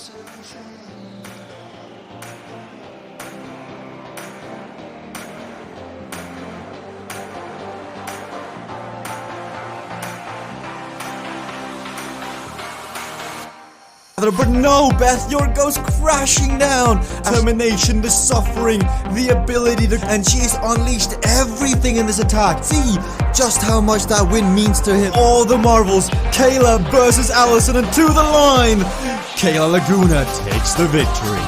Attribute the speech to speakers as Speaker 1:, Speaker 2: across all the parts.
Speaker 1: But no, Beth York goes crashing down. Determination, the suffering, the ability to... And she's unleashed everything in this attack. See just how much that win means to him. All the marvels. Kayla versus Allison and to the line. Kayla Laguna takes the victory.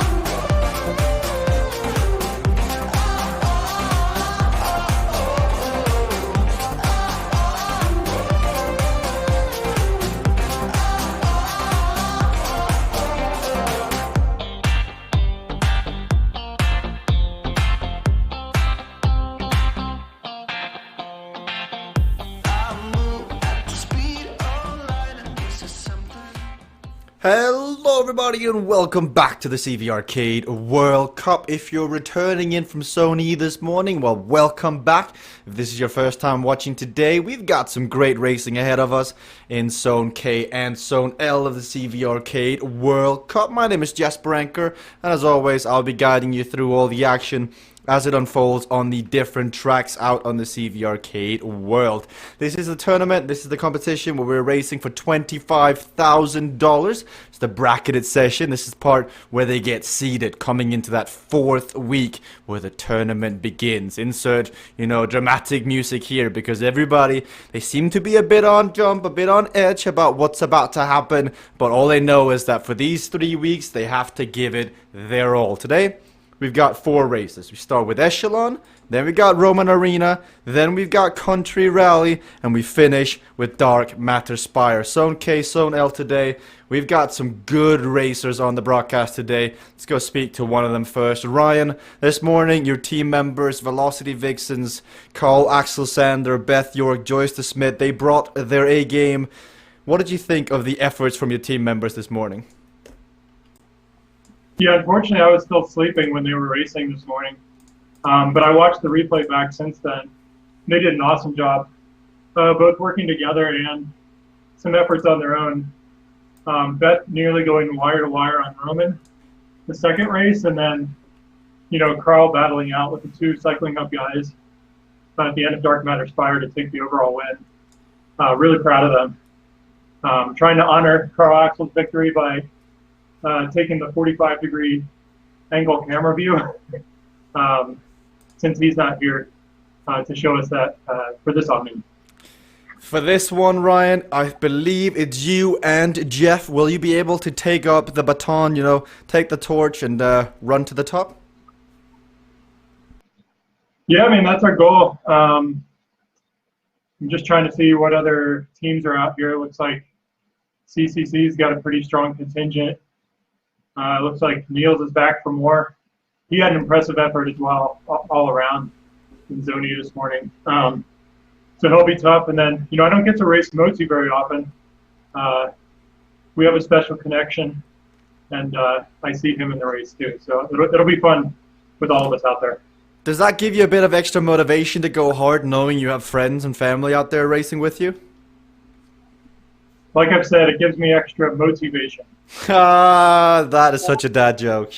Speaker 1: Hello everybody and welcome back to the CVRcade World Cup. If you're returning in from Zone E this morning, well, welcome back. If this is your first time watching today, we've got some great racing ahead of us in Zone K and Zone L of the CVRcade World Cup. My name is Jesper Anker, and as always, I'll be guiding you through all the action as it unfolds on the different tracks out on the CVRcade world. This is the tournament, this is the competition where we're racing for $25,000. It's the bracketed session. This is part where they get seeded, coming into that fourth week where the tournament begins. Insert, dramatic music here, because everybody, they seem to be a bit on jump, a bit on edge about what's about to happen, but all they know is that for these 3 weeks, they have to give it their all. Today, we've got 4 races. We start with Echelon, then we got Roman Arena, then we've got Country Rally, and we finish with Dark Matter Spire. Zone K, Zone L today. We've got some good racers on the broadcast today. Let's go speak to one of them first. Ryan, this morning your team members, Velocity Vixens, Carl Axel Sander, Beth York, Joyce De Smith, they brought their A game. What did you think of the efforts from your team members this morning?
Speaker 2: Yeah, unfortunately, I was still sleeping when they were racing this morning. But I watched the replay back since then. They did an awesome job, both working together and some efforts on their own. Beth nearly going wire to wire on Roman the second race, and then, Carl battling out with the 2 cycling up guys at the end of Dark Matter Spire to take the overall win. Really proud of them. Trying to honor Carl Axel's victory by taking the 45-degree angle camera view since he's not here to show us that for this Omni.
Speaker 1: For this one, Ryan, I believe it's you and Jeff. Will you be able to take up the baton, take the torch and run to the top?
Speaker 2: Yeah, I mean, that's our goal. I'm just trying to see what other teams are out here. It looks like CCC's got a pretty strong contingent. It looks like Niels is back for more. He had an impressive effort as well, all around in Zone E this morning. So he'll be tough. And then, I don't get to race Moti very often. We have a special connection, and I see him in the race too. So it'll be fun with all of us out there.
Speaker 1: Does that give you a bit of extra motivation to go hard, knowing you have friends and family out there racing with you?
Speaker 2: Like I've said, it gives me extra motivation.
Speaker 1: That is such a dad joke.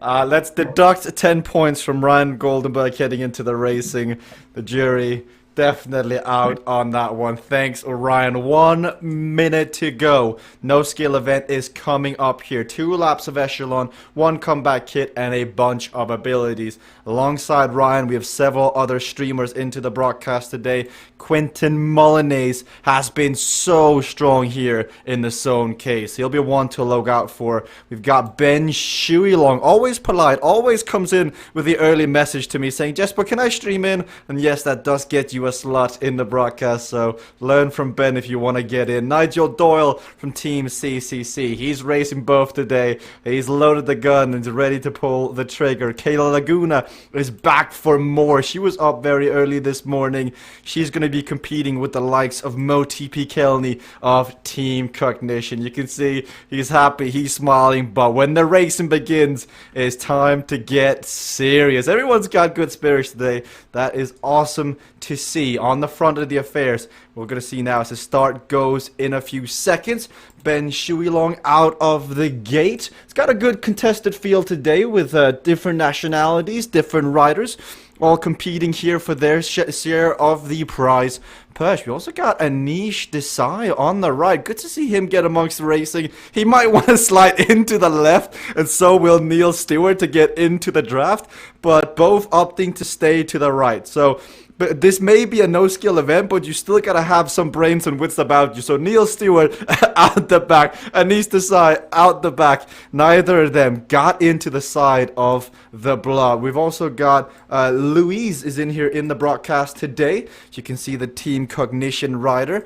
Speaker 1: Let's deduct 10 points from Ryan Goldenberg heading into the racing. The jury definitely out on that one. Thanks, Orion. 1 minute to go. No skill event is coming up here. 2 laps of Echelon, 1 comeback kit, and a bunch of abilities. Alongside Ryan, we have several other streamers into the broadcast today. Quentin Mullinays has been so strong here in the Zone case. He'll be one to log out for. We've got Ben Shuilong, always polite, always comes in with the early message to me saying, Jesper, can I stream in? And yes, that does get you a slot in the broadcast, so learn from Ben if you want to get in. Nigel Doyle from Team CCC. He's racing both today. He's loaded the gun and is ready to pull the trigger. Kayla Laguna is back for more. She was up very early this morning. She's going to be competing with the likes of Moti Pikelny of Team Cognition. You can see he's happy, he's smiling, but when the racing begins, it's time to get serious. Everyone's got good spirits today. That is awesome to see. see on the front of the affairs. We're going to see now as the start goes in a few seconds. Ben Shuilong out of the gate. It's got a good contested field today with different nationalities, different riders, all competing here for their share of the prize purse. We also got Anish Desai on the right. Good to see him get amongst the racing. He might want to slide into the left, and so will Neil Stewart to get into the draft, but both opting to stay to the right. So but this may be a no-skill event, but you still gotta have some brains and wits about you. So Neil Stewart out the back, Anish Desai out the back. Neither of them got into the side of the block. We've also got Louise is in here in the broadcast today. You can see the Team Cognition rider.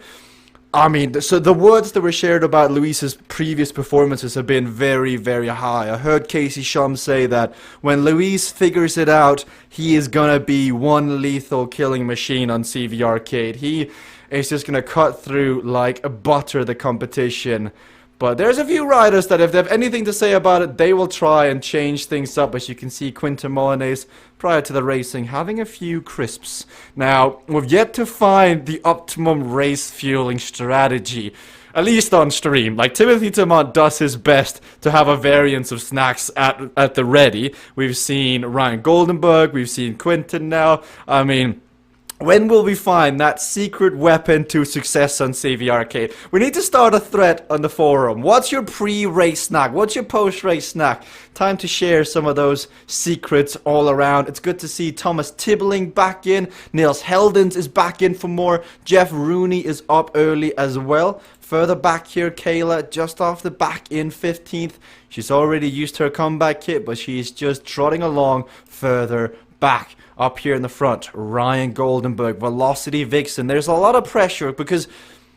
Speaker 1: I mean, so the words that were shared about Luis's previous performances have been very, very high. I heard Casey Shum say that when Luis figures it out, he is gonna be one lethal killing machine on CVRcade. He is just gonna cut through like butter the competition. But there's a few riders that if they have anything to say about it, they will try and change things up. As you can see, Quinton Molinez, prior to the racing, having a few crisps. Now, we've yet to find the optimum race fueling strategy, at least on stream. Like, Timothy Tamont does his best to have a variance of snacks at the ready. We've seen Ryan Goldenberg, we've seen Quinton now. I mean, when will we find that secret weapon to success on CVRcade? We need to start a thread on the forum. What's your pre-race snack? What's your post-race snack? Time to share some of those secrets all around. It's good to see Thomas Tibbling back in. Nils Heldens is back in for more. Jeff Rooney is up early as well. Further back here, Kayla just off the back in 15th. She's already used her comeback kit, but she's just trotting along further back. Up here in the front, Ryan Goldenberg, Velocity Vixen. There's a lot of pressure because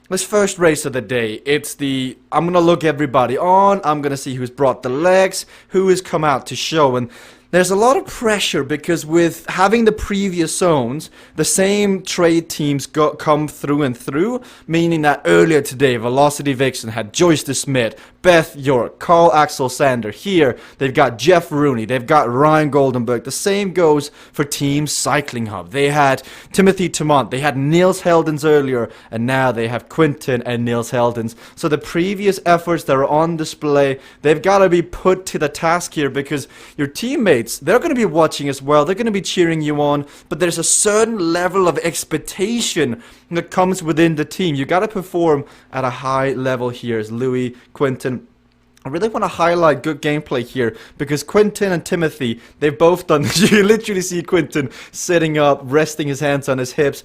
Speaker 1: this first race of the day, it's the, I'm going to look everybody on, I'm going to see who's brought the legs, who has come out to show, and there's a lot of pressure because with having the previous zones, the same trade teams come through and through, meaning that earlier today, Velocity Vixen had Joyce DeSmit, Beth York, Carl Axel Sander. Here, they've got Jeff Rooney, they've got Ryan Goldenberg. The same goes for Team Cycling Hub. They had Timothy Tamont, they had Nils Heldens earlier, and now they have Quinton and Nils Heldens. So the previous efforts that are on display, they've got to be put to the task here because your teammates, they're going to be watching as well. They're going to be cheering you on, but there's a certain level of expectation that comes within the team. You got to perform at a high level here as Louis, Quinton. I really want to highlight good gameplay here because Quinton and Timothy, they've both done, you literally see Quinton sitting up, resting his hands on his hips.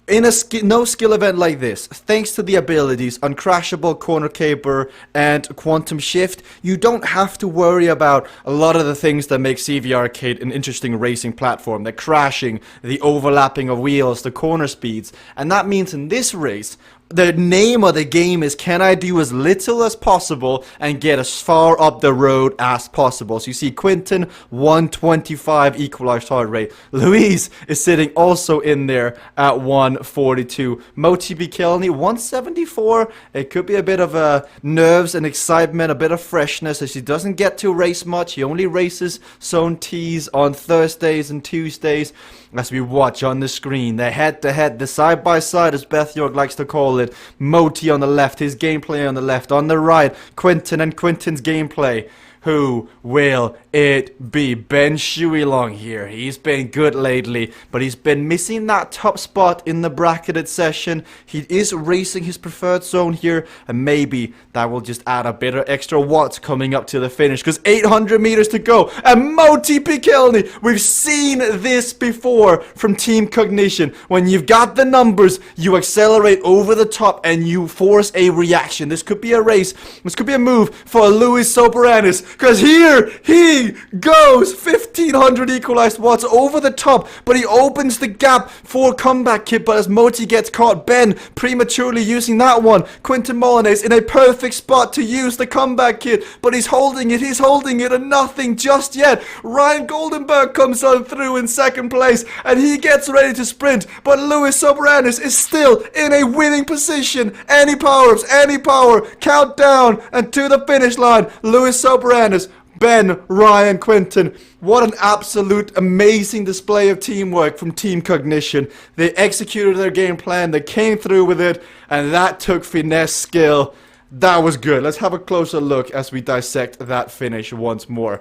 Speaker 1: In a no-skill event like this, thanks to the abilities Uncrashable, Corner Caper, and Quantum Shift, you don't have to worry about a lot of the things that make CVRcade an interesting racing platform. The crashing, the overlapping of wheels, the corner speeds. And that means in this race, the name of the game is can I do as little as possible and get as far up the road as possible. So you see Quinton, 125 equalized heart rate. Louise is sitting also in there at 142. Moti Bikelny, 174. It could be a bit of nerves and excitement, a bit of freshness as he doesn't get to race much. He only races Zone T's on Thursdays and Tuesdays. As we watch on the screen, the head-to-head, the side-by-side as Beth York likes to call it. Moti on the left, his gameplay on the left. On the right, Quinton and Quinton's gameplay. Who will it be? Ben Shuilong here. He's been good lately, but he's been missing that top spot in the bracketed session. He is racing his preferred zone here, and maybe that will just add a bit of extra watts coming up to the finish, because 800 meters to go, and Moti Pikelny, we've seen this before from Team Cognition. When you've got the numbers, you accelerate over the top, and you force a reaction. This could be a race, this could be a move for Luis Soberanis, because here he goes, 1500 equalized watts over the top, but he opens the gap for comeback kit, but as Moti gets caught, Ben prematurely using that one. Quinton Molinez in a perfect spot to use the comeback kit, but he's holding it, and nothing just yet. Ryan Goldenberg comes on through in second place, and he gets ready to sprint, but Luis Soberanis is still in a winning position. Any power, countdown, and to the finish line, Luis Soberanis Ben, Ryan, Quinton, what an absolute amazing display of teamwork from Team Cognition. They executed their game plan, they came through with it, and that took finesse skill. That was good. Let's have a closer look as we dissect that finish once more.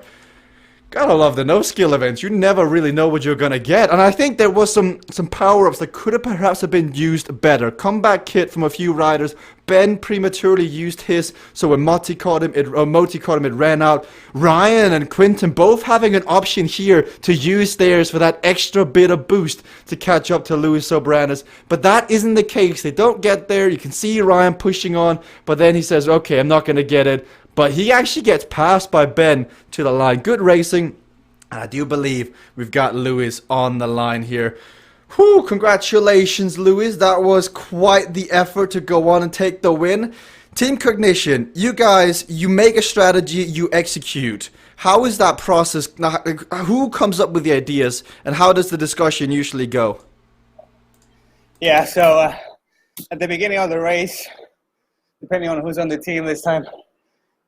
Speaker 1: Gotta love the no-skill events. You never really know what you're gonna get. And I think there was some power-ups that could have perhaps have been used better. Comeback kit from a few riders. Ben prematurely used his, so when Moti caught him, it ran out. Ryan and Quinton both having an option here to use theirs for that extra bit of boost to catch up to Luis Sobranes. But that isn't the case. They don't get there. You can see Ryan pushing on, but then he says, okay, I'm not gonna get it. But he actually gets passed by Ben to the line. Good racing. I do believe we've got Lewis on the line here. Whew, congratulations, Lewis. That was quite the effort to go on and take the win. Team Cognition, you guys, you make a strategy, you execute. How is that process? Who comes up with the ideas, and how does the discussion usually go?
Speaker 3: Yeah, so at the beginning of the race, depending on who's on the team this time,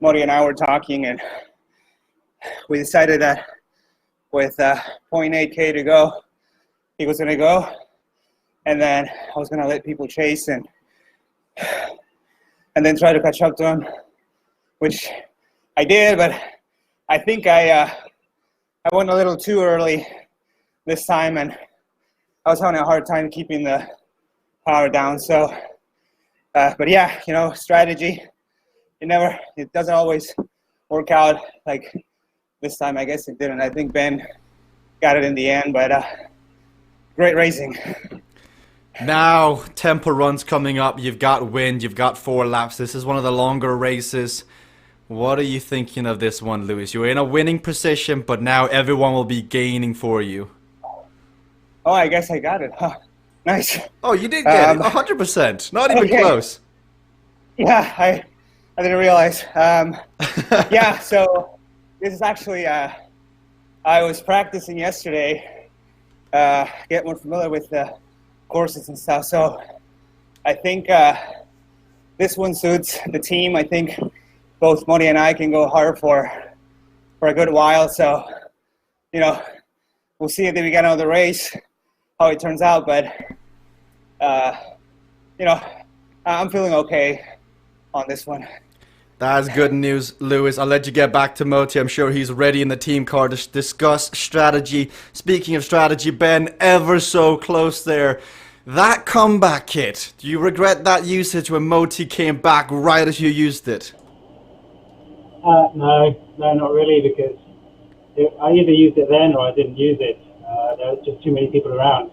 Speaker 3: Moti and I were talking, and we decided that with 0.8K to go, he was going to go, and then I was going to let people chase and then try to catch up to him, which I did, but I think I went a little too early this time, and I was having a hard time keeping the power down. So, but yeah, you know, strategy. It doesn't always work out. Like this time, I guess it didn't. I think Ben got it in the end, but great racing.
Speaker 1: Now, Temple Run's coming up. You've got wind, you've got 4 laps. This is one of the longer races. What are you thinking of this one, Lewis? You're in a winning position, but now everyone will be gaining for you.
Speaker 3: Oh, I guess I got it. Huh. Nice.
Speaker 1: Oh, you did get it. 100%. Not even close.
Speaker 3: Yeah, I didn't realize. Yeah, so this is actually, I was practicing yesterday, get more familiar with the courses and stuff. So I think this one suits the team. I think both Moti and I can go hard for a good while. So, you know, we'll see at the beginning of the race how it turns out. But, you know, I'm feeling okay on this one.
Speaker 1: That's good news, Lewis. I'll let you get back to Moti. I'm sure he's ready in the team car to discuss strategy. Speaking of strategy, Ben, ever so close there. That comeback kit, do you regret that usage when Moti came back right as you used it?
Speaker 4: No, not really, because I either used it then or I didn't use it. There was just too many people around.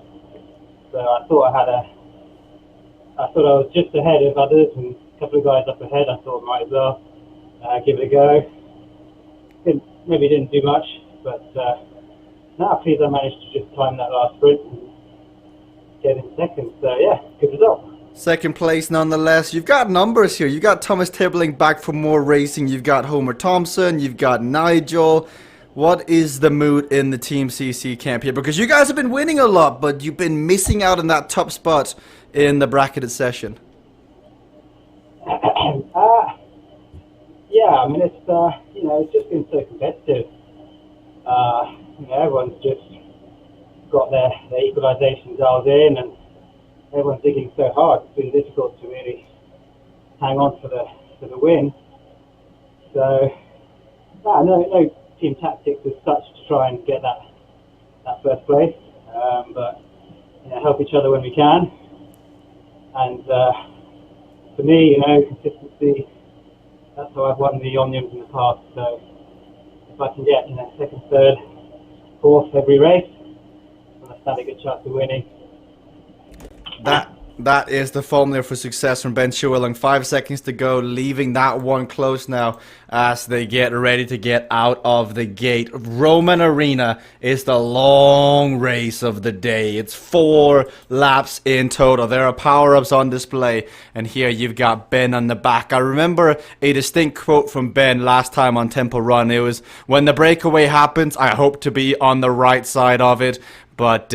Speaker 4: So I thought I was just ahead of others, and a couple of guys up ahead. I thought I might as well give it a go. Maybe didn't do much, but no, please, I managed to just time that last sprint and get in second. So yeah, good result.
Speaker 1: Second place nonetheless. You've got numbers here. You've got Thomas Tibbling back for more racing. You've got Homer Thompson. You've got Nigel. What is the mood in the Team CC camp here? Because you guys have been winning a lot, but you've been missing out on that top spot in the bracketed session.
Speaker 4: Yeah, I mean, it's you know, it's just been so competitive. You know, everyone's just got their equalisation dials in, and everyone's digging so hard. It's been difficult to really hang on for the win. So, no team tactics as such to try and get that first place. But you know, help each other when we can. And for me, you know, consistency. That's how I've won the Onions in the past. So if I can get, you know, second, third, fourth every race, then I stand a good chance of winning.
Speaker 1: That is the formula for success from Ben Schuerling. 5 seconds to go, leaving that one close now as they get ready to get out of the gate. Roman Arena is the long race of the day. It's 4 laps in total. There are power-ups on display, and here you've got Ben on the back. I remember a distinct quote from Ben last time on Temple Run. It was, "When the breakaway happens, I hope to be on the right side of it." but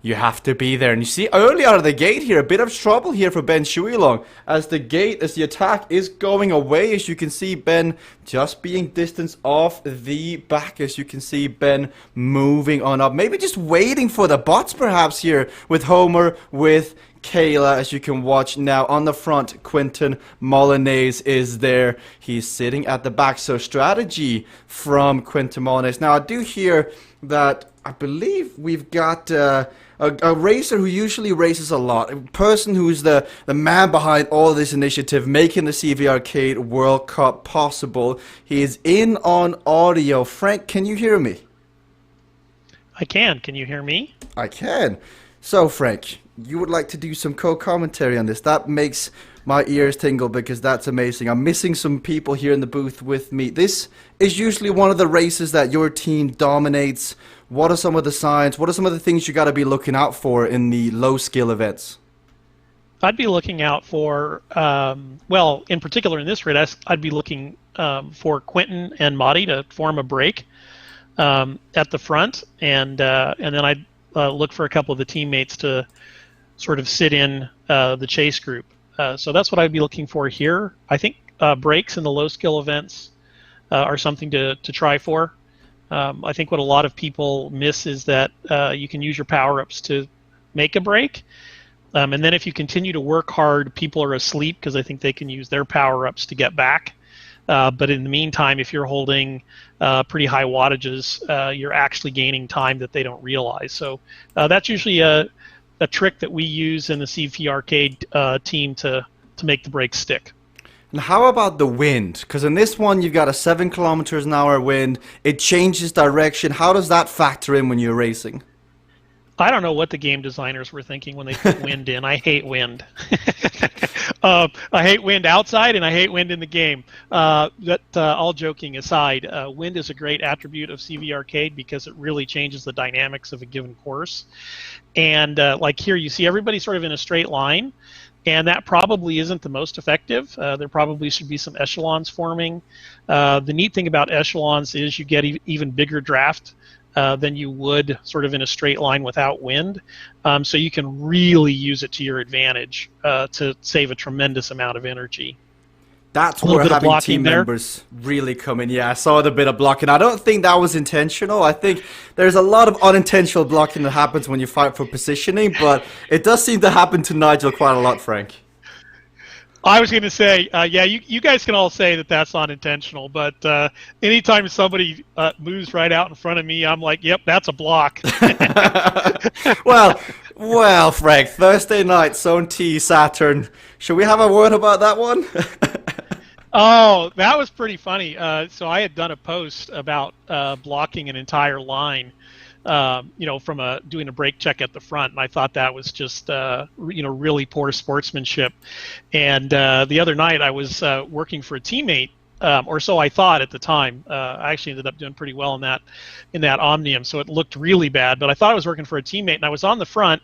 Speaker 1: you have to be there. And you see, early out of the gate here, a bit of trouble here for Ben Shuilong, as the attack is going away. As you can see, Ben just being distanced off the back. As you can see, Ben moving on up, maybe just waiting for the bots perhaps here with Homer, with Kayla, as you can watch now. On the front, Quentin Molyneux is there. He's sitting at the back. So strategy from Quentin Molyneux. Now, I do hear that I believe we've got a racer who usually races a lot. A person who's the man behind all this initiative, making the CVRcade World Cup possible. He is in on audio. Frank, can you hear me?
Speaker 5: I can. Can you hear me?
Speaker 1: I can. So, Frank, you would like to do some co-commentary on this. That makes my ears tingle because that's amazing. I'm missing some people here in the booth with me. This is usually one of the races that your team dominates. What are some of the signs? What are some of the things you got to be looking out for in the low-skill events?
Speaker 5: I'd be looking out for, well, in particular in this race, I'd be looking for Quentin and Madi to form a break at the front, and then I'd look for a couple of the teammates to sort of sit in the chase group. So that's what I'd be looking for here. I think breaks in the low skill events are something to try for. I think what a lot of people miss is that you can use your power-ups to make a break. And then if you continue to work hard, people are asleep because I think they can use their power-ups to get back. But in the meantime, if you're holding pretty high wattages, you're actually gaining time that they don't realize. So that's usually a trick that we use in the CVRcade team to make the brakes stick.
Speaker 1: And how about the wind? Because in this one, you've got a 7 kilometers an hour wind. It changes direction. How does that factor in when you're racing?
Speaker 5: I don't know what the game designers were thinking when they put wind in. I hate wind. I hate wind outside, and I hate wind in the game. All joking aside, wind is a great attribute of CVRcade because it really changes the dynamics of a given course. And like here, you see everybody sort of in a straight line, and that probably isn't the most effective. There probably should be some echelons forming. The neat thing about echelons is you get even bigger draft than you would sort of in a straight line without wind. So you can really use it to your advantage to save a tremendous amount of energy.
Speaker 1: That's where having team members really come in. Yeah, I saw the bit of blocking. I don't think that was intentional. I think there's a lot of unintentional blocking that happens when you fight for positioning, but it does seem to happen to Nigel quite a lot, Frank.
Speaker 5: I was going to say, yeah, you guys can all say that that's not intentional, but anytime somebody moves right out in front of me, I'm like, yep, that's a block.
Speaker 1: Well, Frank, Thursday night, Zone T, Saturn. Should we have a word about that one?
Speaker 5: Oh, that was pretty funny. So I had done a post about blocking an entire line, from doing a brake check at the front, and I thought that was just really poor sportsmanship. And the other night I was working for a teammate, or so I thought at the time. I actually ended up doing pretty well in that Omnium, so it looked really bad. But I thought I was working for a teammate, and I was on the front,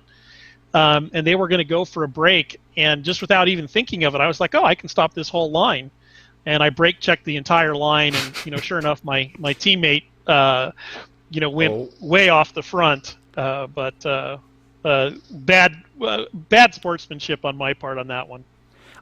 Speaker 5: and they were going to go for a break, and just without even thinking of it, I was like, oh, I can stop this whole line. And I brake checked the entire line, and sure enough, my teammate went way off the front. But bad sportsmanship on my part on that one.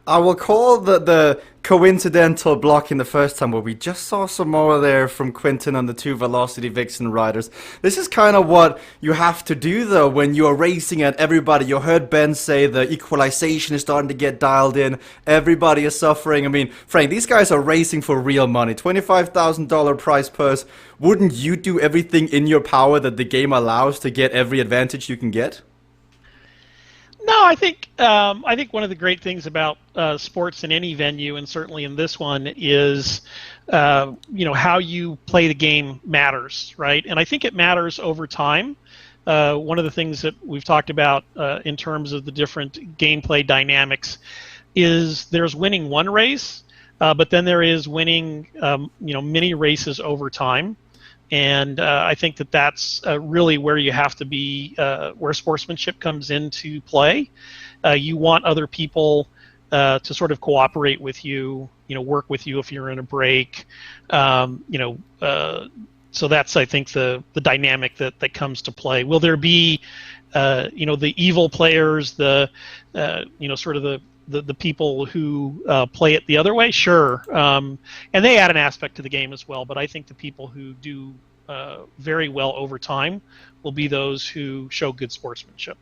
Speaker 1: I will call the coincidental blocking the first time where we just saw some more there from Quentin on the two Velocity Vixen riders. This is kind of what you have to do though when you're racing at everybody. You heard Ben say the equalization is starting to get dialed in. Everybody is suffering. I mean, Frank, these guys are racing for real money. $25,000 prize purse. Wouldn't you do everything in your power that the game allows to get every advantage you can get?
Speaker 5: No, I think one of the great things about sports in any venue, and certainly in this one, is how you play the game matters, right? And I think it matters over time. One of the things that we've talked about in terms of the different gameplay dynamics is there's winning one race, but then there is winning many races over time. And I think that's really where you have to be, where sportsmanship comes into play. You want other people to sort of cooperate with you, work with you if you're in a break, So that's, I think, the dynamic that comes to play. Will there be, the evil players, sort of the people who play it the other way? Sure, and they add an aspect to the game as well. But I think the people who do very well over time will be those who show good sportsmanship.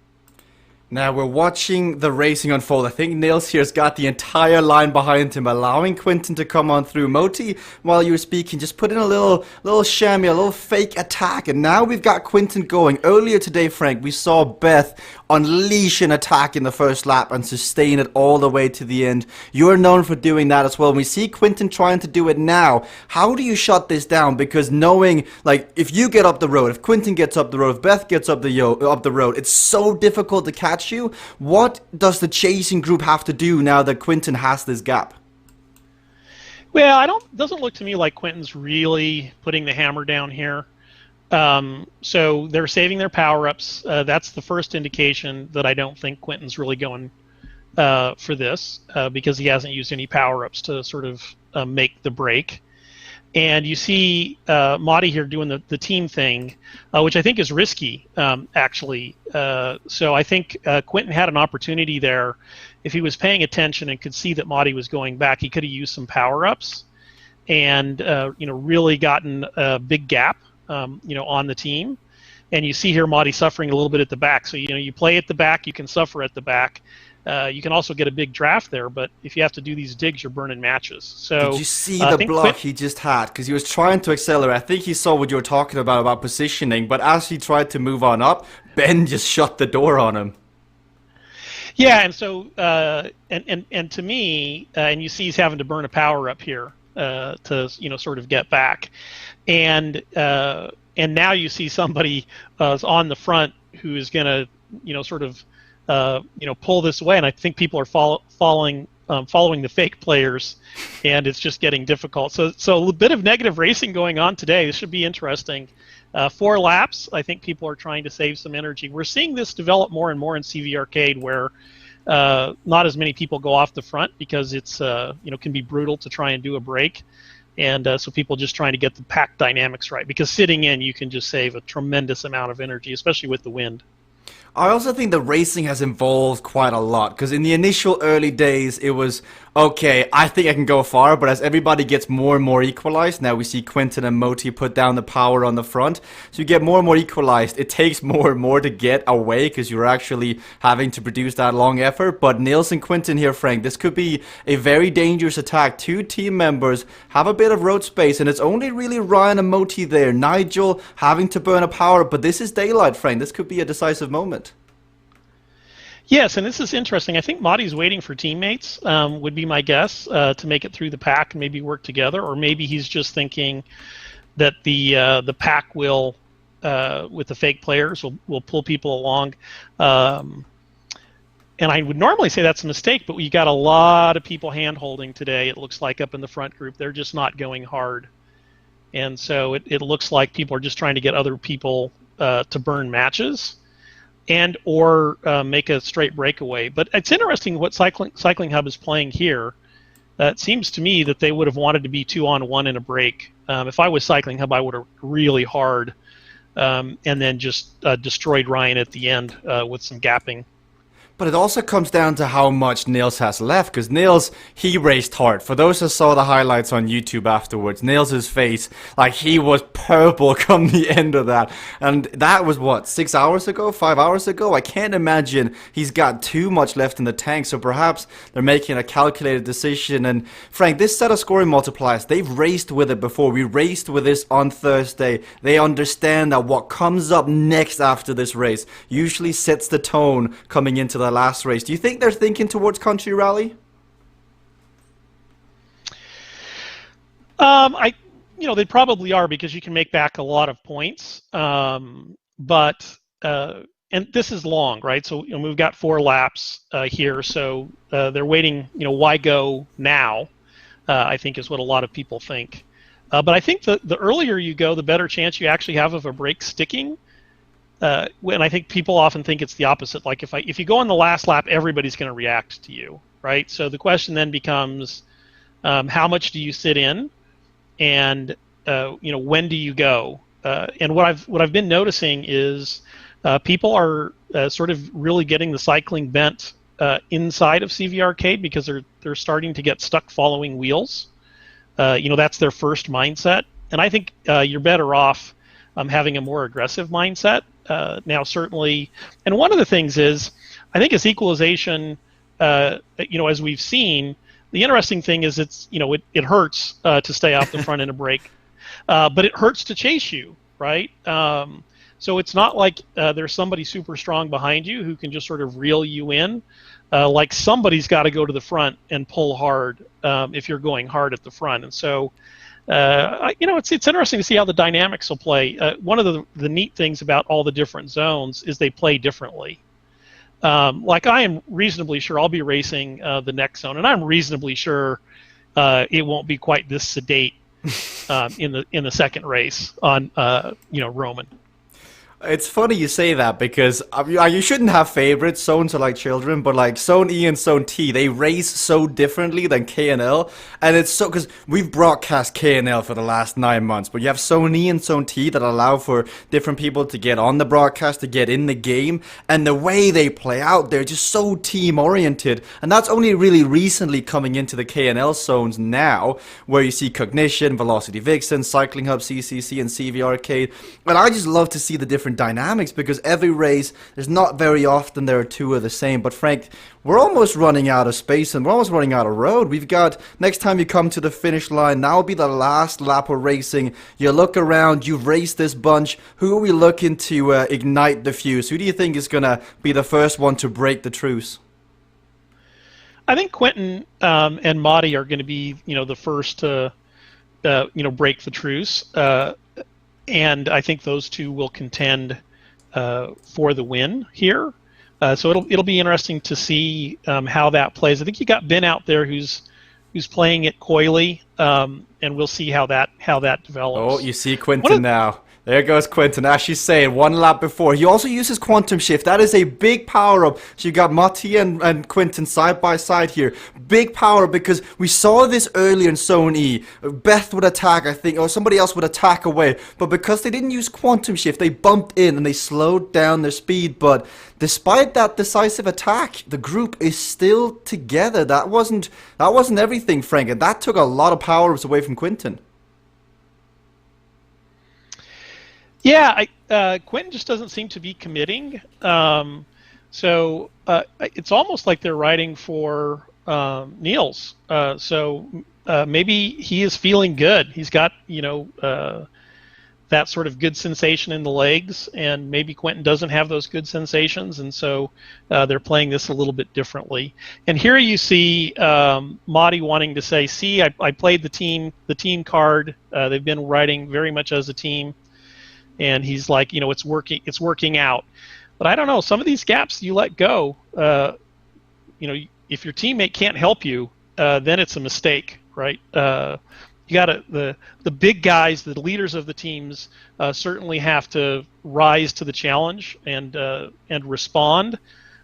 Speaker 1: Now we're watching the racing unfold. I think Nils here's got the entire line behind him, allowing Quinton to come on through. Moti, while you were speaking, just put in a little chamois, a little fake attack, and now we've got Quinton going. Earlier today, Frank, we saw Beth unleash an attack in the first lap and sustain it all the way to the end. You're known for doing that as well. And we see Quinton trying to do it now. How do you shut this down? Because knowing, like, if you get up the road, if Quinton gets up the road, if Beth gets up the road, it's so difficult to catch you. What does the chasing group have to do now that Quinton has this gap?
Speaker 5: Well, doesn't look to me like Quinton's really putting the hammer down here. So they're saving their power-ups. That's the first indication that I don't think Quinton's really going for this because he hasn't used any power-ups to sort of make the break. And you see Madi here doing the team thing, which I think is risky, actually. So I think Quinton had an opportunity there. If he was paying attention and could see that Madi was going back, he could have used some power-ups and really gotten a big gap on the team. And you see here Madi suffering a little bit at the back. So you play at the back, you can suffer at the back. You can also get a big draft there, but if you have to do these digs, you're burning matches. So
Speaker 1: did you see the block he just had? Because he was trying to accelerate. I think he saw what you were talking about positioning, but as he tried to move on up, Ben just shut the door on him.
Speaker 5: Yeah, and so and to me, and you see he's having to burn a power up here to sort of get back, and now you see somebody on the front who is going to sort of pull this away, and I think people are following the fake players, and it's just getting difficult. So a bit of negative racing going on today. This should be interesting. 4 laps. I think people are trying to save some energy. We're seeing this develop more and more in CVRcade, where not as many people go off the front because it's can be brutal to try and do a break, and so people just trying to get the pack dynamics right. Because sitting in, you can just save a tremendous amount of energy, especially with the wind.
Speaker 1: I also think the racing has evolved quite a lot, because in the initial early days it was, okay, I think I can go far, but as everybody gets more and more equalized, now we see Quinton and Moti put down the power on the front, so you get more and more equalized. It takes more and more to get away, because you're actually having to produce that long effort. But Nils and Quinton here, Frank, this could be a very dangerous attack. 2 team members have a bit of road space, and it's only really Ryan and Moti there. Nigel having to burn a power, but this is daylight, Frank. This could be a decisive moment.
Speaker 5: Yes, and this is interesting. I think Madi's waiting for teammates, would be my guess, to make it through the pack and maybe work together, or maybe he's just thinking that the pack will, with the fake players, will pull people along. And I would normally say that's a mistake, but we got a lot of people hand-holding today, it looks like, up in the front group. They're just not going hard. And so it looks like people are just trying to get other people to burn matches and or make a straight breakaway. But it's interesting what Cycling Hub is playing here. It seems to me that they would have wanted to be 2-on-1 in a break. If I was Cycling Hub, I would have really hard and then just destroyed Ryan at the end with some gapping.
Speaker 1: But it also comes down to how much Nils has left, because Nils, he raced hard. For those who saw the highlights on YouTube afterwards, Nils' face, like, he was purple come the end of that. And that was, what, 6 hours ago? 5 hours ago? I can't imagine he's got too much left in the tank, so perhaps they're making a calculated decision. And Frank, this set of scoring multipliers, they've raced with it before. We raced with this on Thursday. They understand that what comes up next after this race usually sets the tone coming into the last race. Do you think they're thinking towards Country Rally?
Speaker 5: They probably are, because you can make back a lot of points. But and this is long, right? So we've got 4 laps here, so they're waiting. Why go now? I think is what a lot of people think. But I think the earlier you go, the better chance you actually have of a break sticking. And I think people often think it's the opposite. Like if you go on the last lap, everybody's going to react to you, right? So the question then becomes, how much do you sit in, and when do you go? And what I've been noticing is people are sort of really getting the cycling bent inside of CVRcade because they're starting to get stuck following wheels. That's their first mindset, and I think you're better off having a more aggressive mindset. Now, certainly, and one of the things is, I think as equalization, as we've seen, the interesting thing is it hurts to stay off the front in a break, but it hurts to chase you, right? So it's not like there's somebody super strong behind you who can just sort of reel you in. Like somebody's got to go to the front and pull hard if you're going hard at the front. And so, it's interesting to see how the dynamics will play. One of the neat things about all the different zones is they play differently. Like I am reasonably sure I'll be racing the next zone, and I'm reasonably sure it won't be quite this sedate in the second race on Roman.
Speaker 1: It's funny you say that because you shouldn't have favorites. Zones are like children, but like Zone E and Zone T, they race so differently than K and L. And it's so, because we've broadcast K and L for the last 9 months, but you have Zone E and Zone T that allow for different people to get on the broadcast, to get in the game. And the way they play out, they're just so team oriented. And that's only really recently coming into the K and L zones now, where you see Cognition, Velocity Vixen, Cycling Hub, CCC, and CV Arcade. And I just love to see the different dynamics, because every race, there's not very often there are two of the same. But Frank, we're almost running out of space and we're almost running out of road. We've got, next time you come to the finish line, that will be the last lap of racing. You look around, you've raced this bunch. Who are we looking to ignite the fuse? Who do you think is going to be the first one to break the truce?
Speaker 5: I think Quentin and Madi are going to be, the first to, break the truce. And I think those two will contend for the win here. So it'll be interesting to see how that plays. I think you got Ben out there who's playing it coyly, and we'll see how that develops.
Speaker 1: Oh, you see Quentin now. There goes Quentin. As she's saying, one lap before. He also uses Quantum Shift. That is a big power-up. So you got Matti and Quentin side by side here. Big power-up, because we saw this earlier in Zone E. Beth would attack, I think, or somebody else would attack away. But because they didn't use Quantum Shift, they bumped in and they slowed down their speed. But despite that decisive attack, the group is still together. That wasn't everything, Frank. And that took a lot of power-ups away from Quentin.
Speaker 5: Yeah, Quentin just doesn't seem to be committing. So it's almost like they're riding for Niels. So maybe he is feeling good. He's got, that sort of good sensation in the legs, and maybe Quentin doesn't have those good sensations, and so they're playing this a little bit differently. And here you see Madi wanting to say, see, I played the team card. They've been riding very much as a team. And he's like, it's working out. But I don't know, some of these gaps you let go, if your teammate can't help you, then it's a mistake, right? You got the big guys, the leaders of the teams, certainly have to rise to the challenge and respond,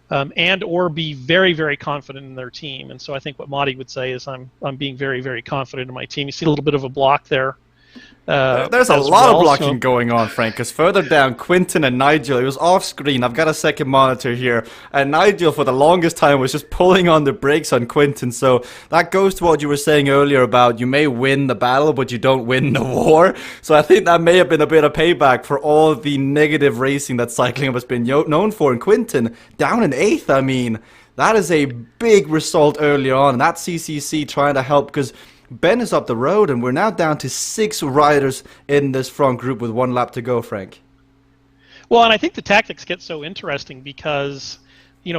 Speaker 5: and or be very, very confident in their team. And so I think what Madi would say is, I'm being very, very confident in my team. You see a little bit of a block there.
Speaker 1: There's a lot of blocking going on, Frank, because further down, Quentin and Nigel, it was off screen. I've got a second monitor here, and Nigel for the longest time was just pulling on the brakes on Quentin. So that goes to what you were saying earlier about you may win the battle, but you don't win the war. So I think that may have been a bit of payback for all the negative racing that cycling has been known for. And Quentin down in 8th, I mean, that is a big result earlier on, and that's CCC trying to help, because Ben is up the road, and we're now down to 6 riders in this front group with 1 lap to go, Frank.
Speaker 5: Well, and I think the tactics get so interesting because,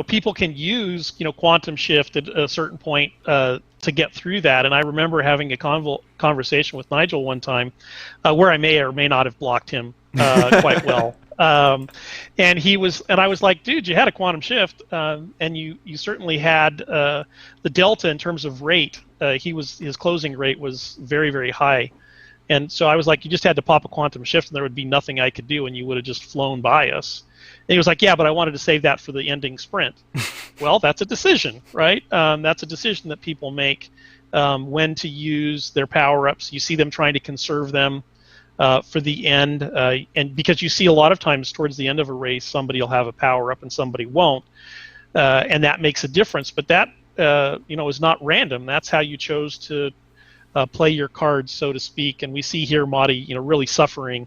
Speaker 5: people can use, quantum shift at a certain point to get through that. And I remember having a conversation with Nigel one time where I may or may not have blocked him quite well. And I was like, dude, you had a quantum shift, and you certainly had the delta in terms of rate. His closing rate was very, very high. And so I was like, you just had to pop a quantum shift and there would be nothing I could do and you would have just flown by us. And he was like, yeah, but I wanted to save that for the ending sprint. Well, that's a decision, right? That's a decision that people make when to use their power-ups. You see them trying to conserve them. for the end, and because you see a lot of times towards the end of a race, somebody will have a power up and somebody won't, and that makes a difference. But that is not random. That's how you chose to play your cards, so to speak. And we see here Madi, really suffering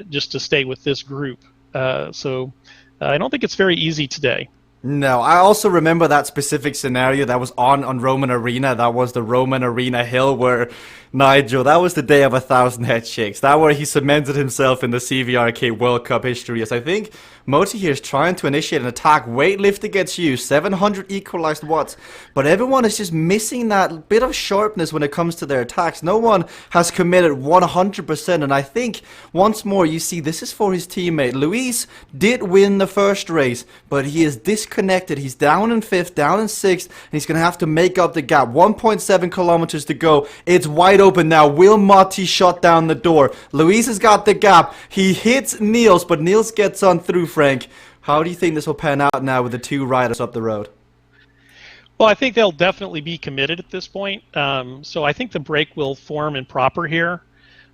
Speaker 5: just to stay with this group. So I don't think it's very easy today.
Speaker 1: No, I also remember that specific scenario that was on Roman Arena. That was the Roman Arena hill where Nigel, that was the day of 1,000 head shakes. That where he cemented himself in the CVRcade World Cup history. As I think Moti here is trying to initiate an attack. Weightlifter gets used, 700 equalized watts. But everyone is just missing that bit of sharpness when it comes to their attacks. No one has committed 100%. And I think once more you see this is for his teammate. Luis did win the first race, but he is disconnected. He's down in 5th, down in 6th, and he's going to have to make up the gap. 1.7 kilometers to go. It's wide open now. Will Moti shut down the door? Luis has got the gap. He hits Niels, but Niels gets on through. Frank, how do you think this will pan out now with the two riders up the road?
Speaker 5: Well, I think they'll definitely be committed at this point. So I think the break will form in proper here.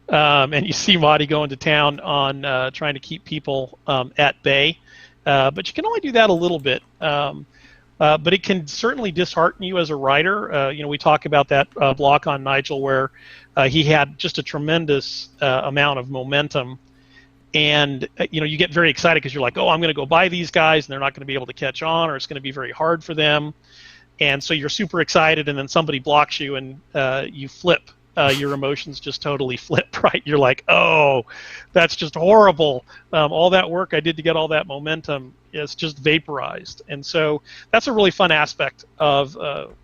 Speaker 5: And you see Madi going to town on trying to keep people at bay. But you can only do that a little bit. But it can certainly dishearten you as a rider. We talk about that block on Nigel where he had just a tremendous amount of momentum. And you get very excited because you're like, oh, I'm going to go buy these guys and they're not going to be able to catch on, or it's going to be very hard for them. And so you're super excited, and then somebody blocks you and you flip. Your emotions just totally flip, right? You're like, oh, that's just horrible. All that work I did to get all that momentum is just vaporized. And so that's a really fun aspect of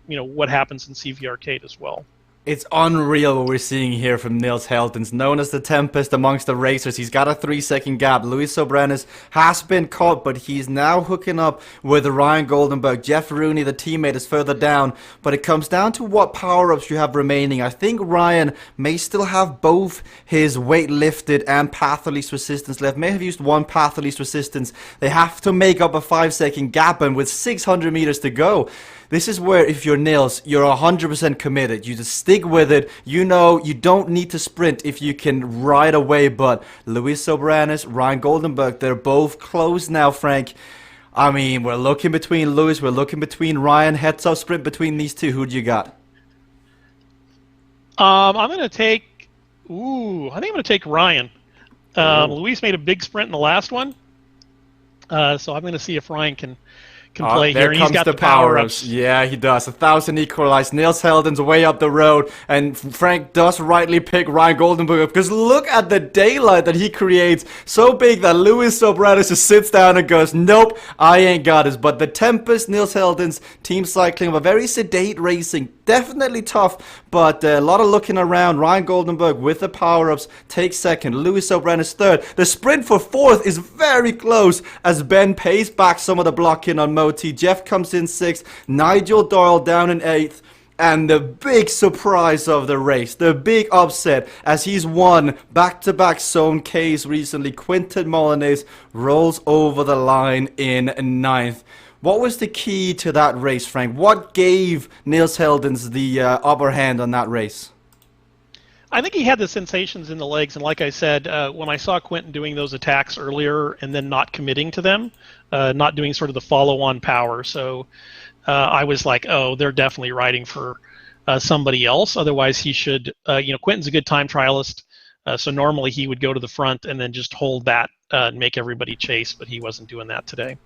Speaker 5: what happens in CVRcade as well.
Speaker 1: It's unreal what we're seeing here from Niels Heldens, known as the Tempest amongst the racers. He's got a 3-second gap. Luis Sobranes has been caught, but he's now hooking up with Ryan Goldenberg. Jeff Rooney, the teammate, is further down, but it comes down to what power-ups you have remaining. I think Ryan may still have both his weight lifted and path of least resistance left. May have used one path of least resistance. They have to make up a 5-second gap, and with 600 meters to go, this is where, if you're Niels, you're 100% committed. You just stick with it. You don't need to sprint if you can ride away. But Luis Sobranes, Ryan Goldenberg, they're both close now, Frank. I mean, we're looking between Luis, we're looking between Ryan. Heads up sprint between these two. Who do you got?
Speaker 5: I'm going to take... I think I'm going to take Ryan. Luis made a big sprint in the last one. So I'm going to see if Ryan can play here, and he's got the power-ups.
Speaker 1: Yeah, he does. 1,000 equalized. Niels Heldens way up the road, and Frank does rightly pick Ryan Goldenberg because look at the daylight that he creates. So big that Luis Sobranes just sits down and goes, nope, I ain't got this. But the Tempest, Niels Heldens, team cycling, a very sedate racing. Definitely tough, but a lot of looking around. Ryan Goldenberg with the power-ups takes second. Luis Sobranes third. The sprint for fourth is very close as Ben pays back some of the blocking on Moti. Jeff comes in 6th. Nigel Doyle down in 8th. And the big surprise of the race, the big upset, as he's won back-to-back Zone Ks recently, Quinton Molinez rolls over the line in 9th. What was the key to that race, Frank? What gave Niels Heldens the upper hand on that race?
Speaker 5: I think he had the sensations in the legs, and like I said, when I saw Quinton doing those attacks earlier and then not committing to them, not doing sort of the follow-on power, so I was like, oh, they're definitely riding for somebody else. Otherwise, he should, Quinton's a good time trialist, so normally he would go to the front and then just hold that and make everybody chase, but he wasn't doing that today.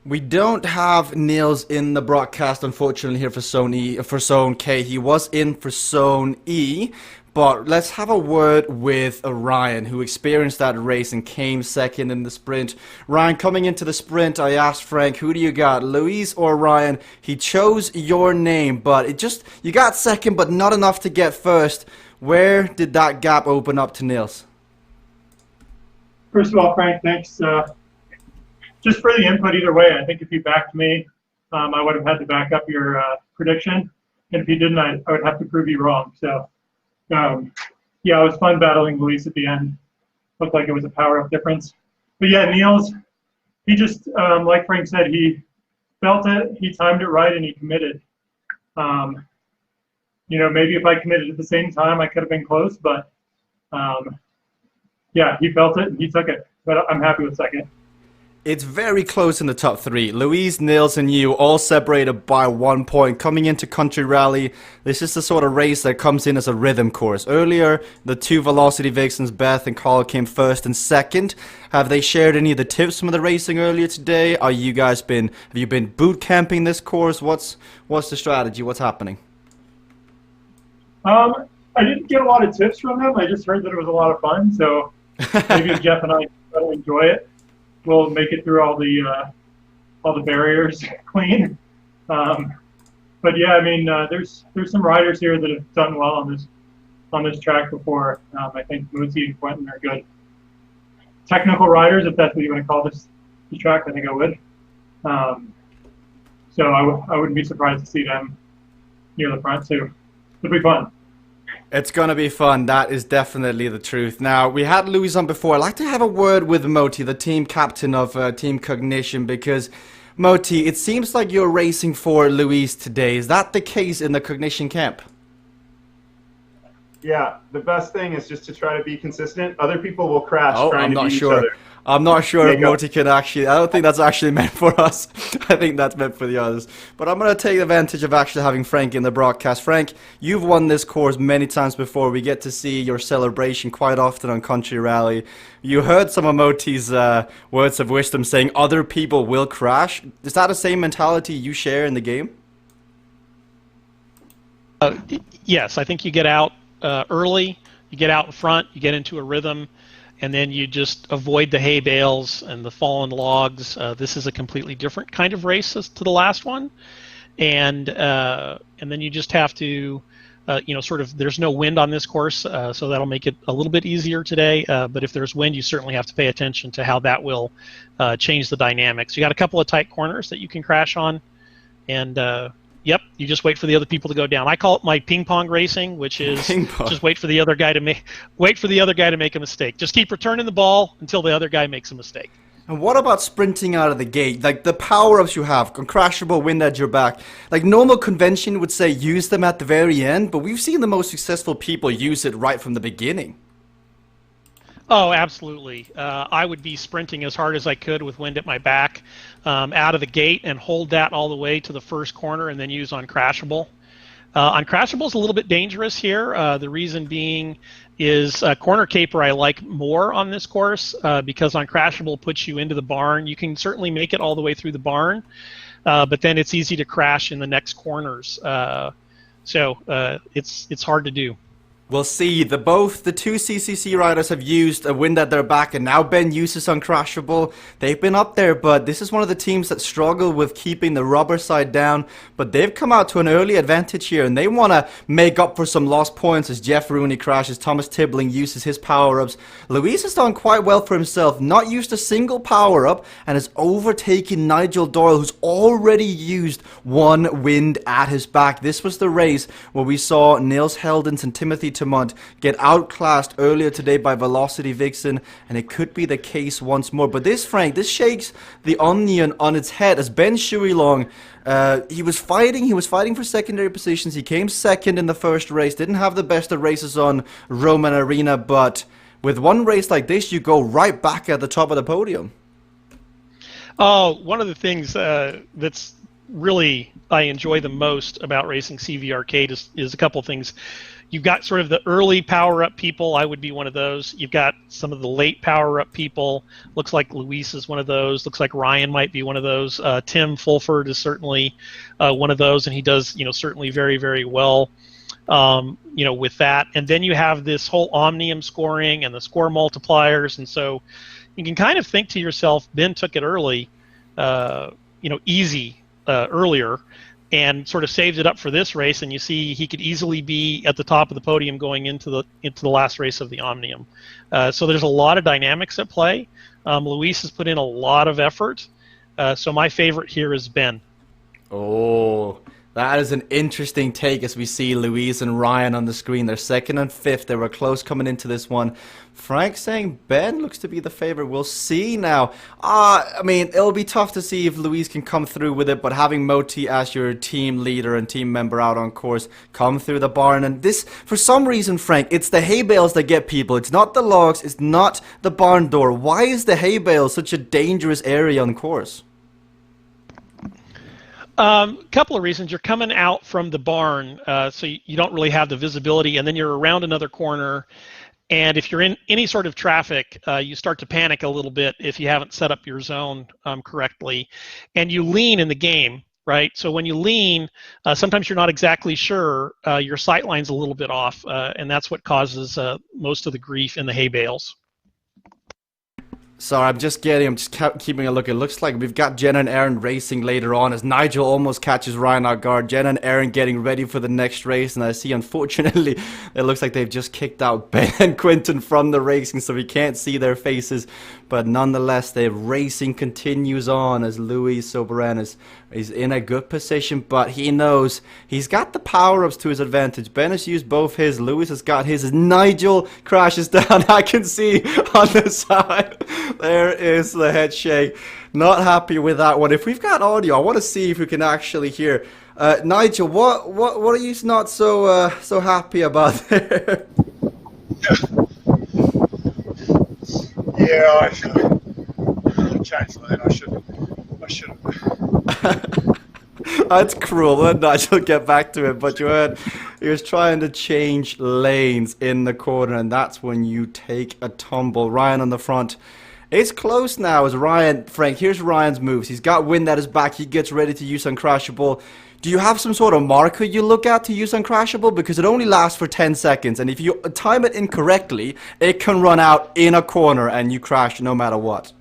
Speaker 1: We don't have Niels in the broadcast, unfortunately, here for Zone K. He was in for Zone E. But let's have a word with Ryan, who experienced that race and came second in the sprint. Ryan, coming into the sprint, I asked Frank, who do you got, Luis or Ryan? He chose your name, but you got second, but not enough to get first. Where did that gap open up to Niels?
Speaker 2: First of all, Frank, thanks. Just for the input either way. I think if you backed me, I would have had to back up your prediction. And if you didn't, I would have to prove you wrong. So. Yeah, it was fun battling Luis at the end. Looked like it was a power-up difference. But yeah, Niels, he just, like Frank said, he felt it, he timed it right, and he committed. Maybe if I committed at the same time, I could have been close, but yeah, he felt it and he took it. But I'm happy with second.
Speaker 1: It's very close in the top three. Luis, Nils, and you all separated by 1 point. Coming into Country Rally, this is the sort of race that comes in as a rhythm course. Earlier, the two Velocity Vixens, Beth and Carl, came first and second. Have they shared any of the tips from the racing earlier today? Have you been boot camping this course? What's the strategy? What's happening?
Speaker 2: I didn't get a lot of tips from them. I just heard that it was a lot of fun. So maybe if Jeff and I enjoy it, we'll make it through all the barriers clean. But yeah, I mean, there's some riders here that have done well on this track before. I think Moosey and Quentin are good technical riders, if that's what you want to call this track. I think I would. So I wouldn't be surprised to see them near the front too. It'll be fun.
Speaker 1: It's going to be fun. That is definitely the truth. Now, we had Louis on before. I'd like to have a word with Moti, the team captain of Team Cognition, because, Moti, it seems like you're racing for Louis today. Is that the case in the Cognition camp?
Speaker 6: Yeah, the best thing is just to try to be consistent. Other people will crash trying to beat each
Speaker 1: sure.
Speaker 6: other.
Speaker 1: I'm not sure if
Speaker 6: Go.
Speaker 1: Moti can actually... I don't think that's actually meant for us. I think that's meant for the others. But I'm going to take advantage of actually having Frank in the broadcast. Frank, you've won this course many times before. We get to see your celebration quite often on Country Rally. You heard some of Moti's words of wisdom saying other people will crash. Is that the same mentality you share in the game?
Speaker 5: Yes, I think you get out early, you get out in front, you get into a rhythm, and then you just avoid the hay bales and the fallen logs. This is a completely different kind of race as to the last one, and then you just have to, sort of. There's no wind on this course, so that'll make it a little bit easier today. But if there's wind, you certainly have to pay attention to how that will change the dynamics. You got a couple of tight corners that you can crash on, and yep, you just wait for the other people to go down. I call it my ping pong racing, which is just wait for the other guy to make a mistake. Just keep returning the ball until the other guy makes a mistake.
Speaker 1: And what about sprinting out of the gate? Like the power-ups you have, uncrashable, wind at your back. Like normal convention would say use them at the very end, but we've seen the most successful people use it right from the beginning.
Speaker 5: Oh, absolutely. I would be sprinting as hard as I could with wind at my back out of the gate and hold that all the way to the first corner and then use uncrashable. Uncrashable is a little bit dangerous here. The reason being is corner caper I like more on this course because uncrashable puts you into the barn. You can certainly make it all the way through the barn, but then it's easy to crash in the next corners. So it's hard to do.
Speaker 1: We'll see. Both the two CCC riders have used a wind at their back, and now Ben uses Uncrashable. They've been up there, but this is one of the teams that struggle with keeping the rubber side down. But they've come out to an early advantage here, and they want to make up for some lost points as Jeff Rooney crashes. Thomas Tibbling uses his power-ups. Luis has done quite well for himself, not used a single power-up, and has overtaken Nigel Doyle, who's already used one wind at his back. This was the race where we saw Nils Heldens and Timothy Tamont get outclassed earlier today by Velocity Vixen, and it could be the case once more. But this, Frank, this shakes the onion on its head as Ben Shuilong, he was fighting for secondary positions. He came second in the first race, didn't have the best of races on Roman Arena, but with one race like this, you go right back at the top of the podium.
Speaker 5: Oh, one of the things that's really I enjoy the most about racing CVRcade is a couple of things. You've got sort of the early power-up people. I would be one of those. You've got some of the late power-up people. Looks like Luis is one of those. Looks like Ryan might be one of those. Tim Fulford is certainly one of those, and he does, certainly very, very well, with that. And then you have this whole Omnium scoring and the score multipliers, and so you can kind of think to yourself, Ben took it early, easy earlier, and sort of saved it up for this race, and you see he could easily be at the top of the podium going into the last race of the Omnium. So there's a lot of dynamics at play. Luis has put in a lot of effort. So my favorite here is Ben.
Speaker 1: Oh, That is an interesting take as we see Louise and Ryan on the screen. They're second and fifth. They were close coming into this one. Frank saying Ben looks to be the favorite. We'll see now. I mean, it'll be tough to see if Louise can come through with it, but having Moti as your team leader and team member out on course, come through the barn. And this, for some reason, Frank, it's the hay bales that get people. It's not the logs. It's not the barn door. Why is the hay bale such a dangerous area on course?
Speaker 5: Couple of reasons. You're coming out from the barn, so you don't really have the visibility, and then you're around another corner. And if you're in any sort of traffic, you start to panic a little bit if you haven't set up your zone correctly. And you lean in the game, right? So when you lean, sometimes you're not exactly sure. Your sight line's a little bit off, and that's what causes most of the grief in the hay bales.
Speaker 1: Sorry, I'm just keeping a look. It looks like we've got Jen and Aaron racing later on as Nigel almost catches Ryan out guard. Jen and Aaron getting ready for the next race, and I see, unfortunately, it looks like they've just kicked out Ben and Quinton from the racing, so we can't see their faces. But nonetheless, the racing continues on as Luis Soberan is in a good position, but he knows he's got the power-ups to his advantage. Ben has used both his. Luis has got his. As Nigel crashes down, I can see on the side. There is the head shake. Not happy with that one. If we've got audio, I want to see if we can actually hear. Nigel, what are you not so so happy about there?
Speaker 7: Yeah, I changed lane. I shouldn't.
Speaker 1: That's cruel. Let Nigel get back to it. But you heard he was trying to change lanes in the corner, and that's when you take a tumble. Ryan on the front. It's close now as Frank, here's Ryan's moves. He's got wind at his back. He gets ready to use Uncrashable. Do you have some sort of marker you look at to use Uncrashable? Because it only lasts for 10 seconds, and if you time it incorrectly, it can run out in a corner and you crash no matter what.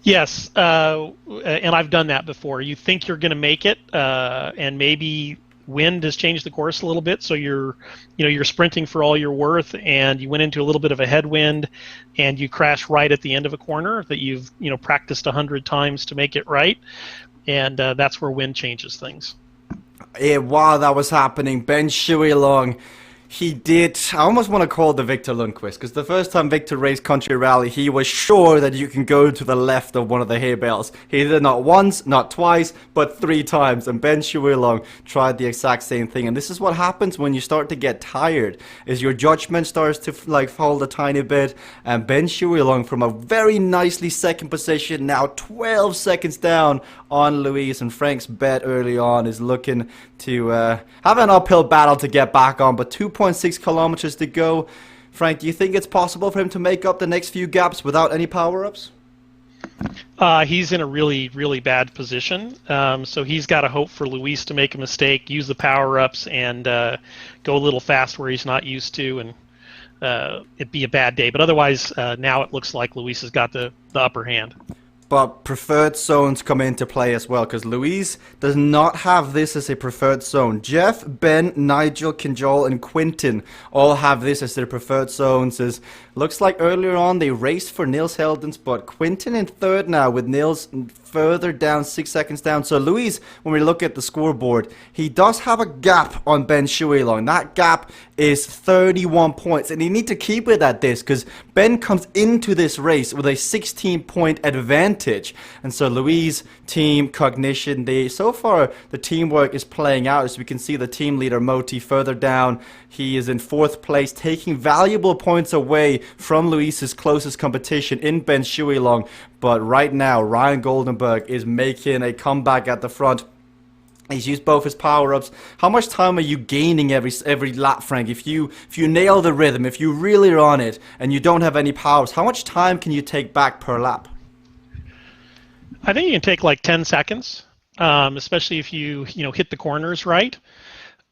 Speaker 5: Yes, and I've done that before. You think you're going to make it, and maybe wind has changed the course a little bit, so you're sprinting for all you're worth, and you went into a little bit of a headwind, and you crash right at the end of a corner that you've practiced 100 times to make it right, and that's where wind changes things.
Speaker 1: Yeah, while that was happening, Ben Shuilong, he did, I almost want to call it the Victor Lundqvist, because the first time Victor raced Country Rally, he was sure that you can go to the left of one of the hay bales. He did it not once, not twice, but 3 times, and Ben Shuilong tried the exact same thing. And this is what happens when you start to get tired, is your judgment starts to fold a tiny bit, and Ben Shuilong from a very nicely second position, now 12 seconds down on Luis, and Frank's bet early on is looking to have an uphill battle to get back on, but 2.6 kilometers to go. Frank, do you think it's possible for him to make up the next few gaps without any power-ups?
Speaker 5: He's in a really, really bad position, so he's got to hope for Luis to make a mistake, use the power-ups, and go a little fast where he's not used to, and it'd be a bad day. But otherwise, now it looks like Luis has got the upper hand.
Speaker 1: But preferred zones come into play as well, because Luis does not have this as a preferred zone. Jeff, Ben, Nigel, Kinjol, and Quinton all have this as their preferred zones. Looks like earlier on they raced for Nils Heldens, but Quinton in third now with Nils further down, 6 seconds down. So Luis, when we look at the scoreboard, he does have a gap on Ben Shuilong. That gap is 31 points, and you need to keep it at this because Ben comes into this race with a 16-point advantage. And so Luis' team cognition, so far the teamwork is playing out. As we can see, the team leader Moti further down, he is in 4th place, taking valuable points away from Luis's closest competition in Ben Shuilong. But right now, Ryan Goldenberg is making a comeback at the front. He's used both his power-ups. How much time are you gaining every lap, Frank? If you nail the rhythm, if you really are on it, and you don't have any powers, how much time can you take back per lap?
Speaker 5: I think you can take like 10 seconds, especially if you hit the corners right.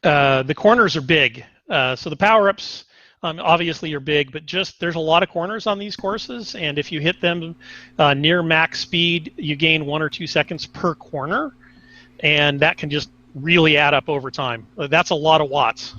Speaker 5: The corners are big, so the power-ups obviously are big, but there's a lot of corners on these courses, and if you hit them near max speed, you gain 1 or 2 seconds per corner. And that can just really add up over time. That's a lot of watts.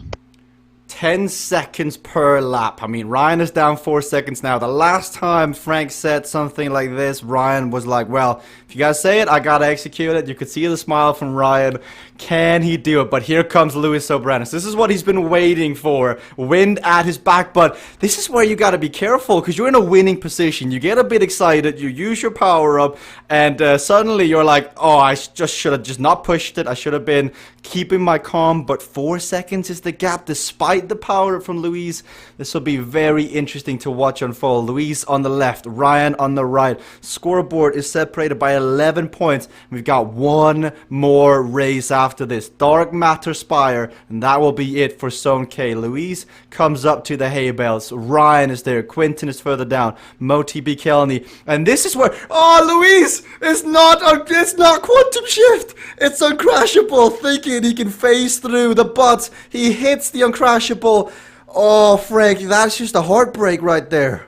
Speaker 1: 10 seconds per lap. I mean, Ryan is down 4 seconds now. The last time Frank said something like this, Ryan was like, well, if you guys say it, I gotta execute it. You could see the smile from Ryan. Can he do it? But here comes Luis Sobranis. This is what he's been waiting for. Wind at his back, but this is where you gotta be careful because you're in a winning position. You get a bit excited, you use your power up, and suddenly you're like, oh, I just should have just not pushed it. I should have been keeping my calm, but 4 seconds is the gap despite the power from Luis. This will be very interesting to watch unfold. Luis on the left, Ryan on the right. Scoreboard is separated by 11 points. We've got one more race after this. Dark Matter Spire, and that will be it for Zone K. Luis comes up to the hay bales. Ryan is there. Quinton is further down. Moti B. Kelney. And this is where, oh, Luis! It's not Quantum Shift! It's Uncrashable, thinking he can phase through the butts. He hits the Uncrashable. Oh, Frank, that's just a heartbreak right there.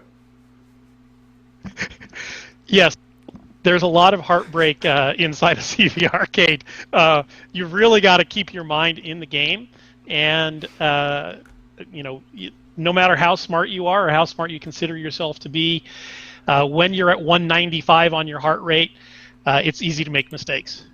Speaker 5: Yes, there's a lot of heartbreak inside of CVRcade. You've really got to keep your mind in the game, and no matter how smart you are or how smart you consider yourself to be, when you're at 195 on your heart rate, it's easy to make mistakes.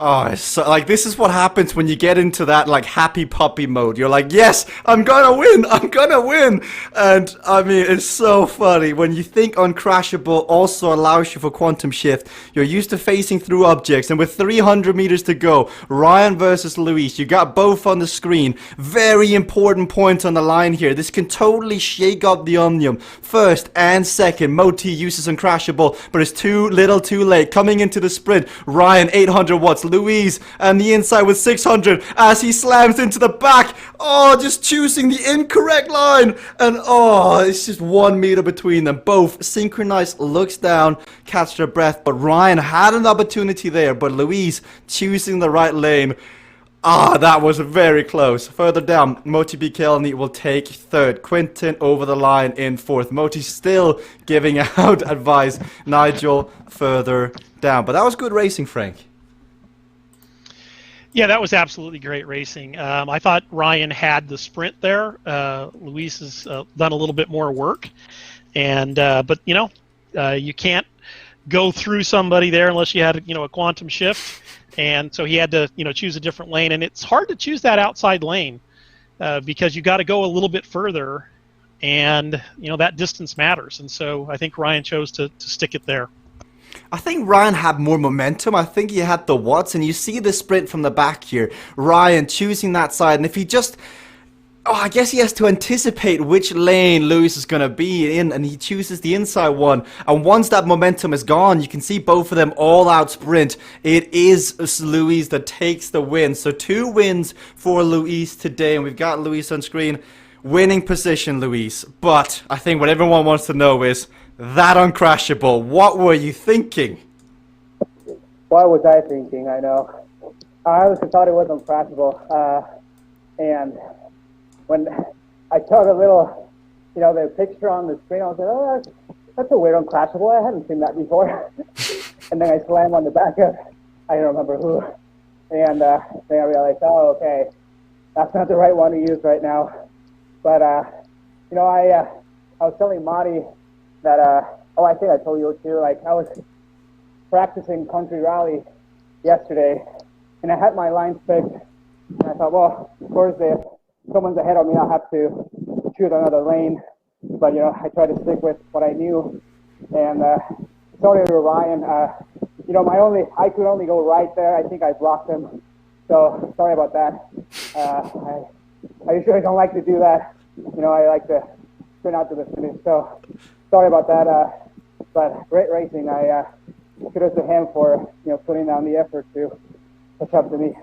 Speaker 1: Oh, so, like, this is what happens when you get into that, like, happy puppy mode. You're like, yes, I'm gonna win, I'm gonna win. And, I mean, it's so funny. When you think Uncrashable also allows you for Quantum Shift, you're used to facing through objects. And with 300 meters to go, Ryan versus Luis, you got both on the screen. Very important point on the line here. This can totally shake up the Omnium. First and second, Moti uses Uncrashable, but it's too little too late. Coming into the sprint, Ryan, 800 watts. Luis and the inside with 600 as he slams into the back. Oh, just choosing the incorrect line. And oh, it's just 1 meter between them. Both synchronized, looks down, catch their breath. But Ryan had an opportunity there, but Luis choosing the right lane. Ah, that was very close. Further down, Moti B. Kelney will take third. Quinton over the line in fourth. Moti still giving out advice. Nigel further down. But that was good racing, Frank.
Speaker 5: Yeah, that was absolutely great racing. I thought Ryan had the sprint there. Luis has done a little bit more work, and but you can't go through somebody there unless you had a quantum shift, and so he had to choose a different lane, and it's hard to choose that outside lane because you got to go a little bit further, and that distance matters, and so I think Ryan chose to stick it there.
Speaker 1: I think Ryan had more momentum. I think he had the watts, and you see the sprint from the back here. Ryan choosing that side, and if he just... Oh, I guess he has to anticipate which lane Luis is going to be in, and he chooses the inside one. And once that momentum is gone, you can see both of them all-out sprint. It is Luis that takes the win. So 2 wins for Luis today, and we've got Luis on screen. Winning position, Luis. But I think what everyone wants to know is... that Uncrashable, what were you thinking?
Speaker 3: What was I thinking? I know. I honestly thought it was Uncrashable. And when I saw the little, the picture on the screen, I was like, oh, that's a weird Uncrashable. I hadn't seen that before. And then I slammed on the back of, I don't remember who. And then I realized, oh, okay, that's not the right one to use right now. But, I was telling Marty that, I think I told you too, like, I was practicing country rally yesterday, and I had my lines picked, and I thought, well, of course, if someone's ahead of me, I'll have to choose another lane, but, I tried to stick with what I knew, and sorry to Ryan, I could only go right there. I think I blocked him, so sorry about that. I usually don't like to do that. I like to sprint out to the finish, so sorry about that, but great racing. I kudos to him for putting down the effort to catch up to me.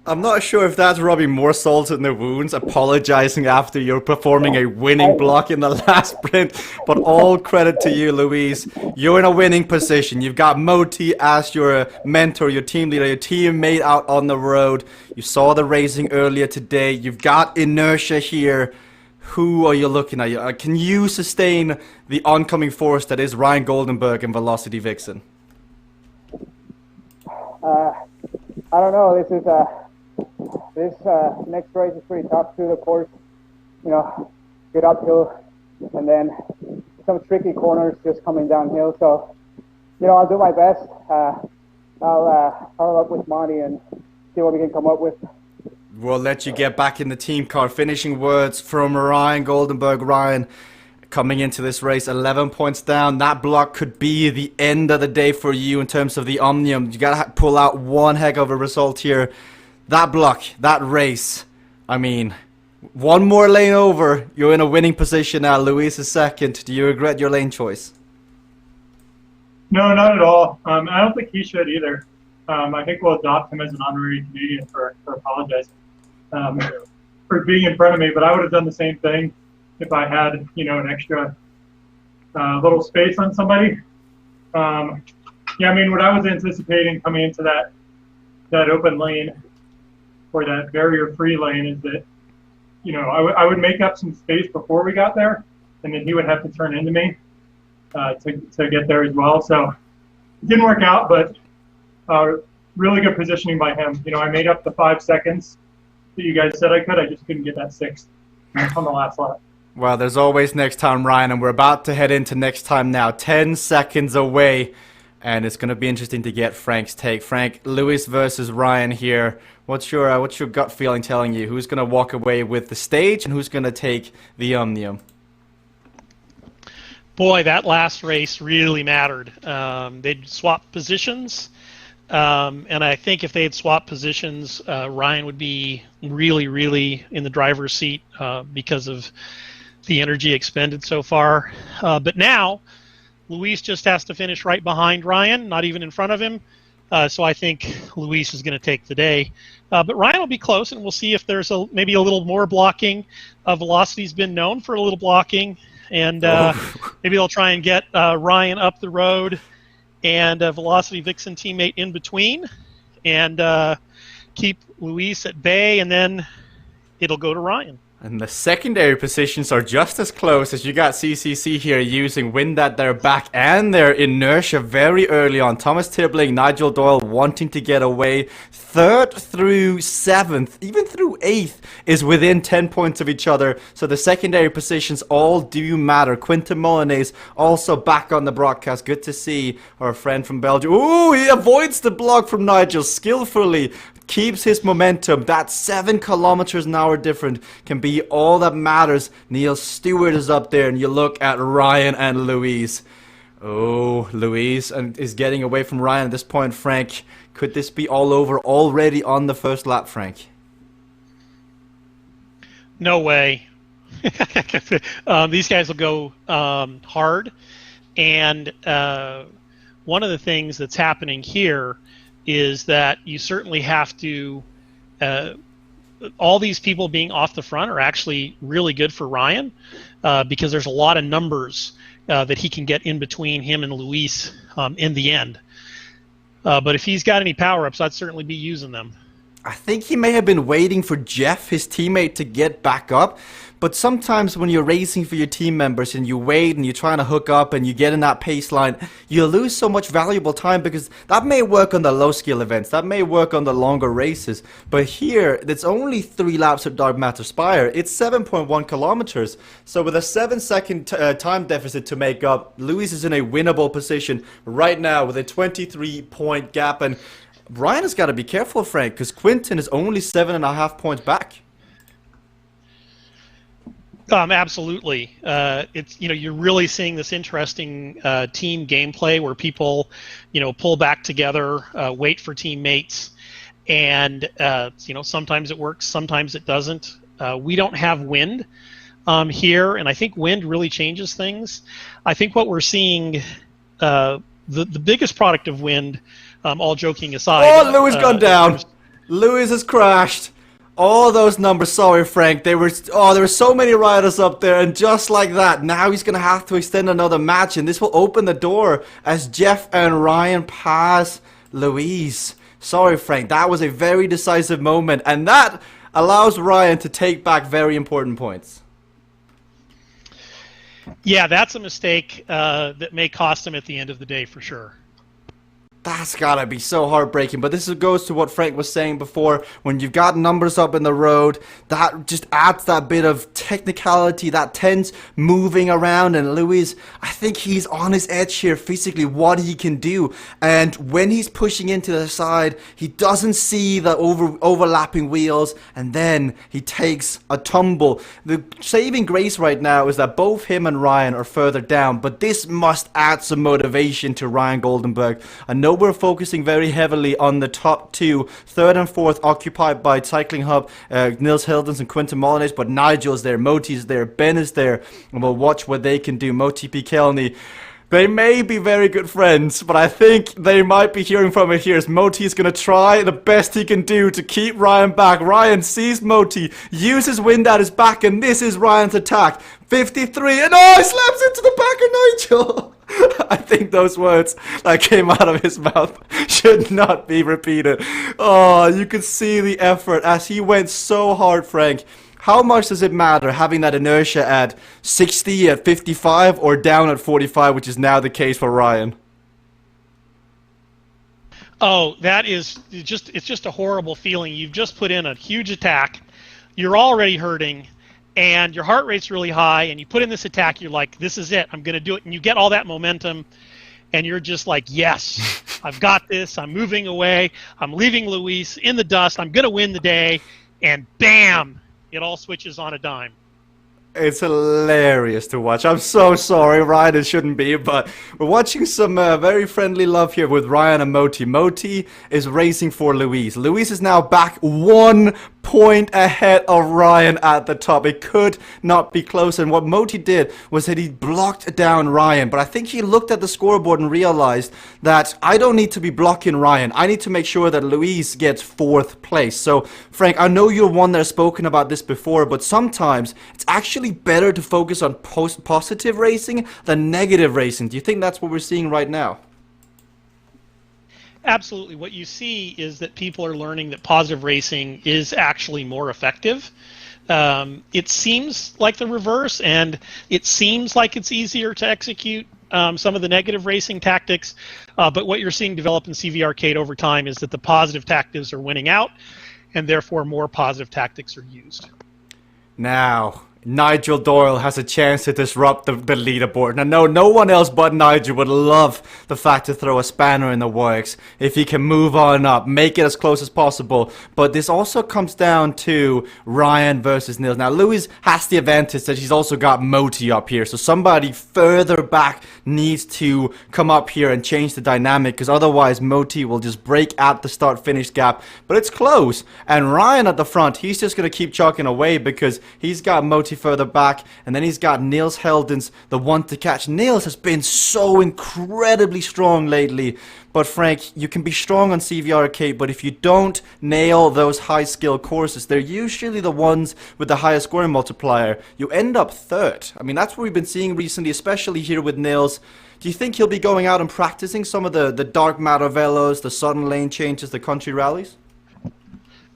Speaker 1: I'm not sure if that's rubbing more salt in the wounds, apologizing after you're performing a winning block in the last sprint, but all credit to you, Luis. You're in a winning position. You've got Moti as your mentor, your team leader, your teammate out on the road. You saw the racing earlier today. You've got inertia here. Who are you looking at? Can you sustain the oncoming force that is Ryan Goldenberg and Velocity Vixen?
Speaker 3: I don't know. This next race is pretty tough too. Of course, good uphill, and then some tricky corners just coming downhill. So, I'll do my best. I'll huddle up with Monty and see what we can come up with.
Speaker 1: We'll let you get back in the team car. Finishing words from Ryan Goldenberg. Ryan, coming into this race, 11 points down. That block could be the end of the day for you in terms of the Omnium. You got to pull out one heck of a result here. That block, that race, I mean, one more lane over, you're in a winning position now. Luis is second. Do you regret your lane choice?
Speaker 2: No, not at all. I don't think he should either. I think we'll adopt him as an honorary Canadian for apologizing for being in front of me. But I would have done the same thing if I had, an extra little space on somebody. I mean, what I was anticipating coming into that open lane or that barrier-free lane is that, I would make up some space before we got there, and then he would have to turn into me to get there as well. So it didn't work out, but really good positioning by him. I made up the 5 seconds that you guys said I could. I just couldn't get that 6 on the last lap.
Speaker 1: Well, there's always next time, Ryan, and we're about to head into next time now. 10 seconds away, and it's going to be interesting to get Frank's take. Frank, Luis versus Ryan here. What's your gut feeling telling you? Who's going to walk away with the stage, and who's going to take the Omnium?
Speaker 5: Boy, that last race really mattered. They'd swapped positions, and I think if they had swapped positions, Ryan would be really, really in the driver's seat because of the energy expended so far. But now, Luis just has to finish right behind Ryan, not even in front of him. So I think Luis is going to take the day. But Ryan will be close, and we'll see if there's maybe a little more blocking. Velocity's been known for a little blocking, and maybe they'll try and get Ryan up the road and a Velocity Vixen teammate in between and keep Luis at bay, and then it'll go to Ryan.
Speaker 1: And the secondary positions are just as close as you got CCC here using wind at their back and their inertia very early on. Thomas Tibbling, Nigel Doyle wanting to get away. 3rd through 7th, even through 8th, is within 10 points of each other. So the secondary positions all do matter. Quinton Molinez also back on the broadcast. Good to see our friend from Belgium. Ooh, he avoids the block from Nigel skillfully. Keeps his momentum. That 7 kilometers an hour different can be all that matters. Neil Stewart is up there, and you look at Ryan and Luis. Oh, Luis is getting away from Ryan at this point. Frank, could this be all over already on the first lap, Frank?
Speaker 5: No way. These guys will go hard, and one of the things that's happening here is that you certainly have to all these people being off the front are actually really good for Ryan because there's a lot of numbers that he can get in between him and Luis in the end. But if he's got any power-ups, I'd certainly be using them.
Speaker 1: I think he may have been waiting for Jeff, his teammate, to get back up. But sometimes when you're racing for your team members and you wait and you're trying to hook up and you get in that pace line, you lose so much valuable time because that may work on the low skill events, that may work on the longer races. But here, it's only 3 laps of Dark Matter Spire. It's 7.1 kilometers. So with a 7-second time deficit to make up, Luis is in a winnable position right now with a 23-point gap. And Ryan has got to be careful, Frank, because Quinton is only 7.5 points back.
Speaker 5: Absolutely. It's you're really seeing this interesting team gameplay where people pull back together, wait for teammates, and sometimes it works, sometimes it doesn't. We don't have wind here, and I think wind really changes things. I think what we're seeing, the biggest product of wind, all joking aside.
Speaker 1: Oh, Lewis gone down. Lewis has crashed. All those numbers, sorry Frank, there were so many riders up there, and just like that, now he's going to have to extend another match, and this will open the door as Jeff and Ryan pass Luis. Sorry Frank, that was a very decisive moment, and that allows Ryan to take back very important points.
Speaker 5: Yeah, that's a mistake that may cost him at the end of the day for sure.
Speaker 1: That's gotta be so heartbreaking, but this goes to what Frank was saying before. When you've got numbers up in the road, that just adds that bit of technicality, that tense moving around, and Luis, I think he's on his edge here physically, what he can do. And when he's pushing into the side, he doesn't see the overlapping wheels, and then he takes a tumble. The saving grace right now is that both him and Ryan are further down, but this must add some motivation to Ryan Goldenberg. I know we're focusing very heavily on the top two, third and fourth occupied by Cycling Hub, Nils Hildens and Quinton Molyneux, but Nigel's there, Moti's there, Ben is there, and we'll watch what they can do. Moti P. Kelney, they may be very good friends, but I think they might be hearing from it here as Moti is going to try the best he can do to keep Ryan back. Ryan sees Moti, uses wind at his back, and this is Ryan's attack. 53, and oh, he slaps into the back of Nigel. I think those words that came out of his mouth should not be repeated. Oh, you could see the effort as he went so hard, Frank. How much does it matter having that inertia at 60, at 55, or down at 45, which is now the case for Ryan?
Speaker 5: Oh, that is just, it's just a horrible feeling. You've just put in a huge attack. You're already hurting. And your heart rate's really high, and you put in this attack, you're like, this is it, I'm going to do it. And you get all that momentum, and you're just like, yes, I've got this, I'm moving away, I'm leaving Luis in the dust, I'm going to win the day, and bam, it all switches on a dime.
Speaker 1: It's hilarious to watch. I'm so sorry, Ryan, it shouldn't be, but we're watching some very friendly love here with Ryan and Moti. Moti is racing for Luis. Luis is now back 1 point ahead of Ryan at the top. It could not be close, and what Moti did was that he blocked down Ryan, but I think he looked at the scoreboard and realized that I don't need to be blocking Ryan. I need to make sure that Luis gets 4th place. So, Frank, I know you're one that has spoken about this before, but sometimes it's actually better to focus on positive racing than negative racing. Do you think that's what we're seeing right now?
Speaker 5: Absolutely. What you see is that people are learning that positive racing is actually more effective. It seems like the reverse, and it seems like it's easier to execute some of the negative racing tactics, but what you're seeing develop in CVRcade over time is that the positive tactics are winning out, and therefore more positive tactics are used.
Speaker 1: Now, Nigel Doyle has a chance to disrupt the leaderboard. Now, no one else but Nigel would love the fact to throw a spanner in the works if he can move on up, make it as close as possible. But this also comes down to Ryan versus Nils. Now, Luis has the advantage that he's also got Moti up here, so somebody further back needs to come up here and change the dynamic, because otherwise Moti will just break at the start-finish gap. But it's close, and Ryan at the front, he's just going to keep chalking away because he's got Moti further back, and then he's got Nils Heldens, the one to catch. Nils has been so incredibly strong lately, but Frank, you can be strong on CVRcade, but if you don't nail those high skill courses, they're usually the ones with the highest scoring multiplier. You end up 3rd. I mean, that's what we've been seeing recently, especially here with Nils. Do you think he'll be going out and practicing some of the dark matter velos, the sudden lane changes, the country rallies?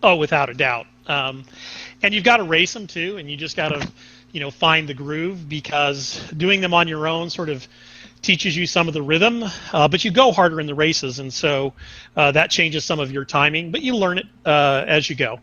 Speaker 5: Oh, without a doubt. And you've got to race them too, and you just got to, find the groove, because doing them on your own sort of teaches you some of the rhythm, but you go harder in the races, and so that changes some of your timing, but you learn it as you go.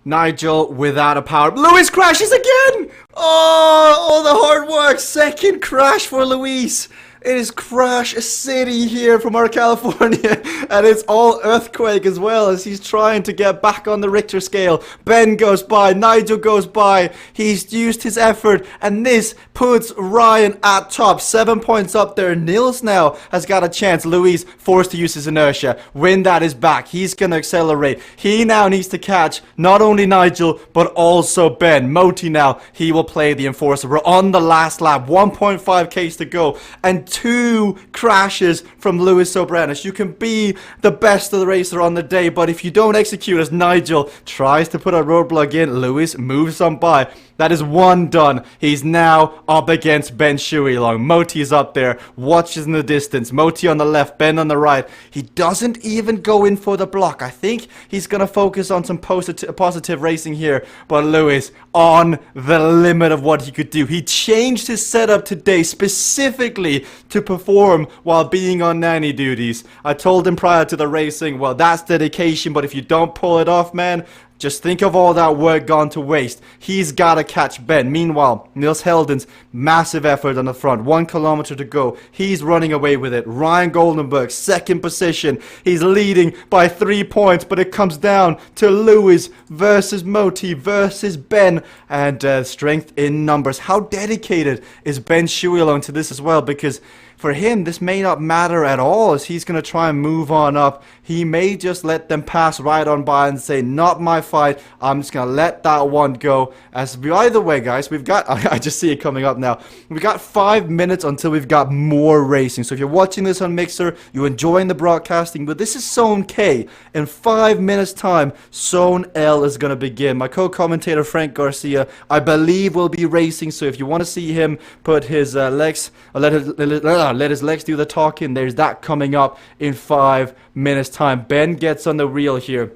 Speaker 1: Nigel without a power. Luis crashes again! Oh, all the hard work. 2nd crash for Luis. It is Crash City here from our California, and it's all earthquake as well as he's trying to get back on the Richter scale. Ben goes by, Nigel goes by, he's used his effort, and this puts Ryan at top. 7 points up there. Nils now has got a chance. Luis forced to use his inertia. Wind at his back. He's going to accelerate. He now needs to catch not only Nigel, but also Ben. Moti now, he will play the enforcer. We're on the last lap. 1.5 Ks to go, and 2 crashes from Luis Sobranis. You can be the best of the racer on the day, but if you don't execute as Nigel tries to put a roadblock in, Luis moves on by. That is one done. He's now up against Ben Shuilong. Moti is up there, watches in the distance. Moti on the left, Ben on the right. He doesn't even go in for the block. I think he's going to focus on some positive racing here. But Lewis, on the limit of what he could do. He changed his setup today specifically to perform while being on nanny duties. I told him prior to the racing, well, that's dedication, but if you don't pull it off, man, just think of all that work gone to waste. He's got to catch Ben. Meanwhile, Niels Helden's massive effort on the front. 1 kilometer to go. He's running away with it. Ryan Goldenberg, second position. He's leading by 3 points, but it comes down to Lewis versus Moti versus Ben. And strength in numbers. How dedicated is Ben Shuilong to this as well? Because for him, this may not matter at all as he's going to try and move on up. He may just let them pass right on by and say, not my fight. I'm just going to let that one go. Either way, guys, we've got, I just see it coming up now. We've got 5 minutes until we've got more racing. So if you're watching this on Mixer, you're enjoying the broadcasting, but this is Zone K. In 5 minutes time, Zone L is going to begin. My co-commentator, Frank Garcia, I believe will be racing. So if you want to see him put his legs, let his legs do the talking. There's that coming up in 5 minutes time. Ben gets on the wheel here.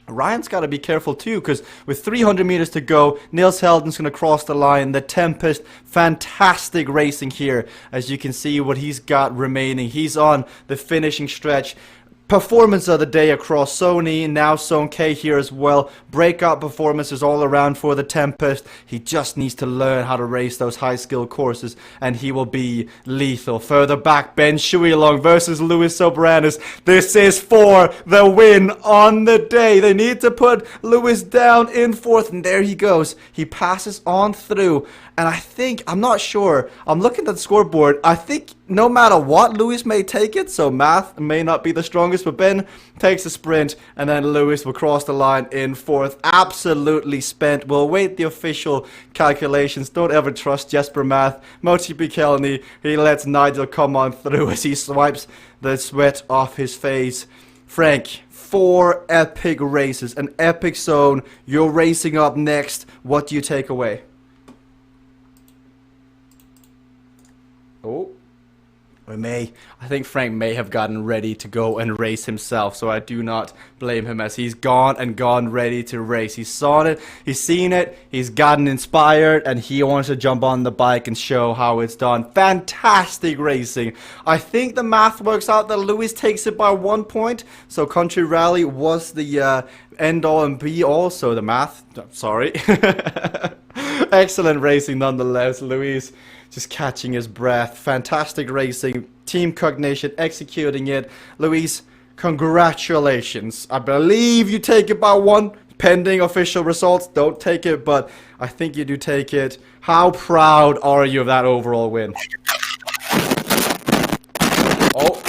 Speaker 1: Ryan's got to be careful too, because with 300 meters to go, Niels Helden's going to cross the line. The Tempest, fantastic racing here. As you can see what he's got remaining. He's on the finishing stretch. Performance of the day across Sony, now Zone K here as well. Breakout performances all around for the Tempest. He just needs to learn how to race those high skill courses and he will be lethal. Further back, Ben Shuilong versus Luis Sobranis. This is for the win on the day. They need to put Luis down in fourth, and there he goes. He passes on through. And I think, I'm not sure, I'm looking at the scoreboard, I think no matter what, Lewis may take it, so math may not be the strongest, but Ben takes a sprint, and then Lewis will cross the line in fourth. Absolutely spent. We'll await the official calculations. Don't ever trust Jesper Math. Moti Bikelny, he lets Nigel come on through as he swipes the sweat off his face. Frank, 4 epic races, an epic zone. You're racing up next. What do you take away? Oh, I think Frank may have gotten ready to go and race himself, so I do not blame him as he's gone and gone ready to race. He's saw it, he's seen it, he's gotten inspired, and he wants to jump on the bike and show how it's done. Fantastic racing. I think the math works out that Lewis takes it by 1 point, so Country Rally was the end all and be all, so the math, sorry. Excellent racing nonetheless, Luis. Just catching his breath. Fantastic racing. Team cognition, executing it. Luis, congratulations. I believe you take it by 1, pending official results. Don't take it, but I think you do take it. How proud are you of that overall win? Oh,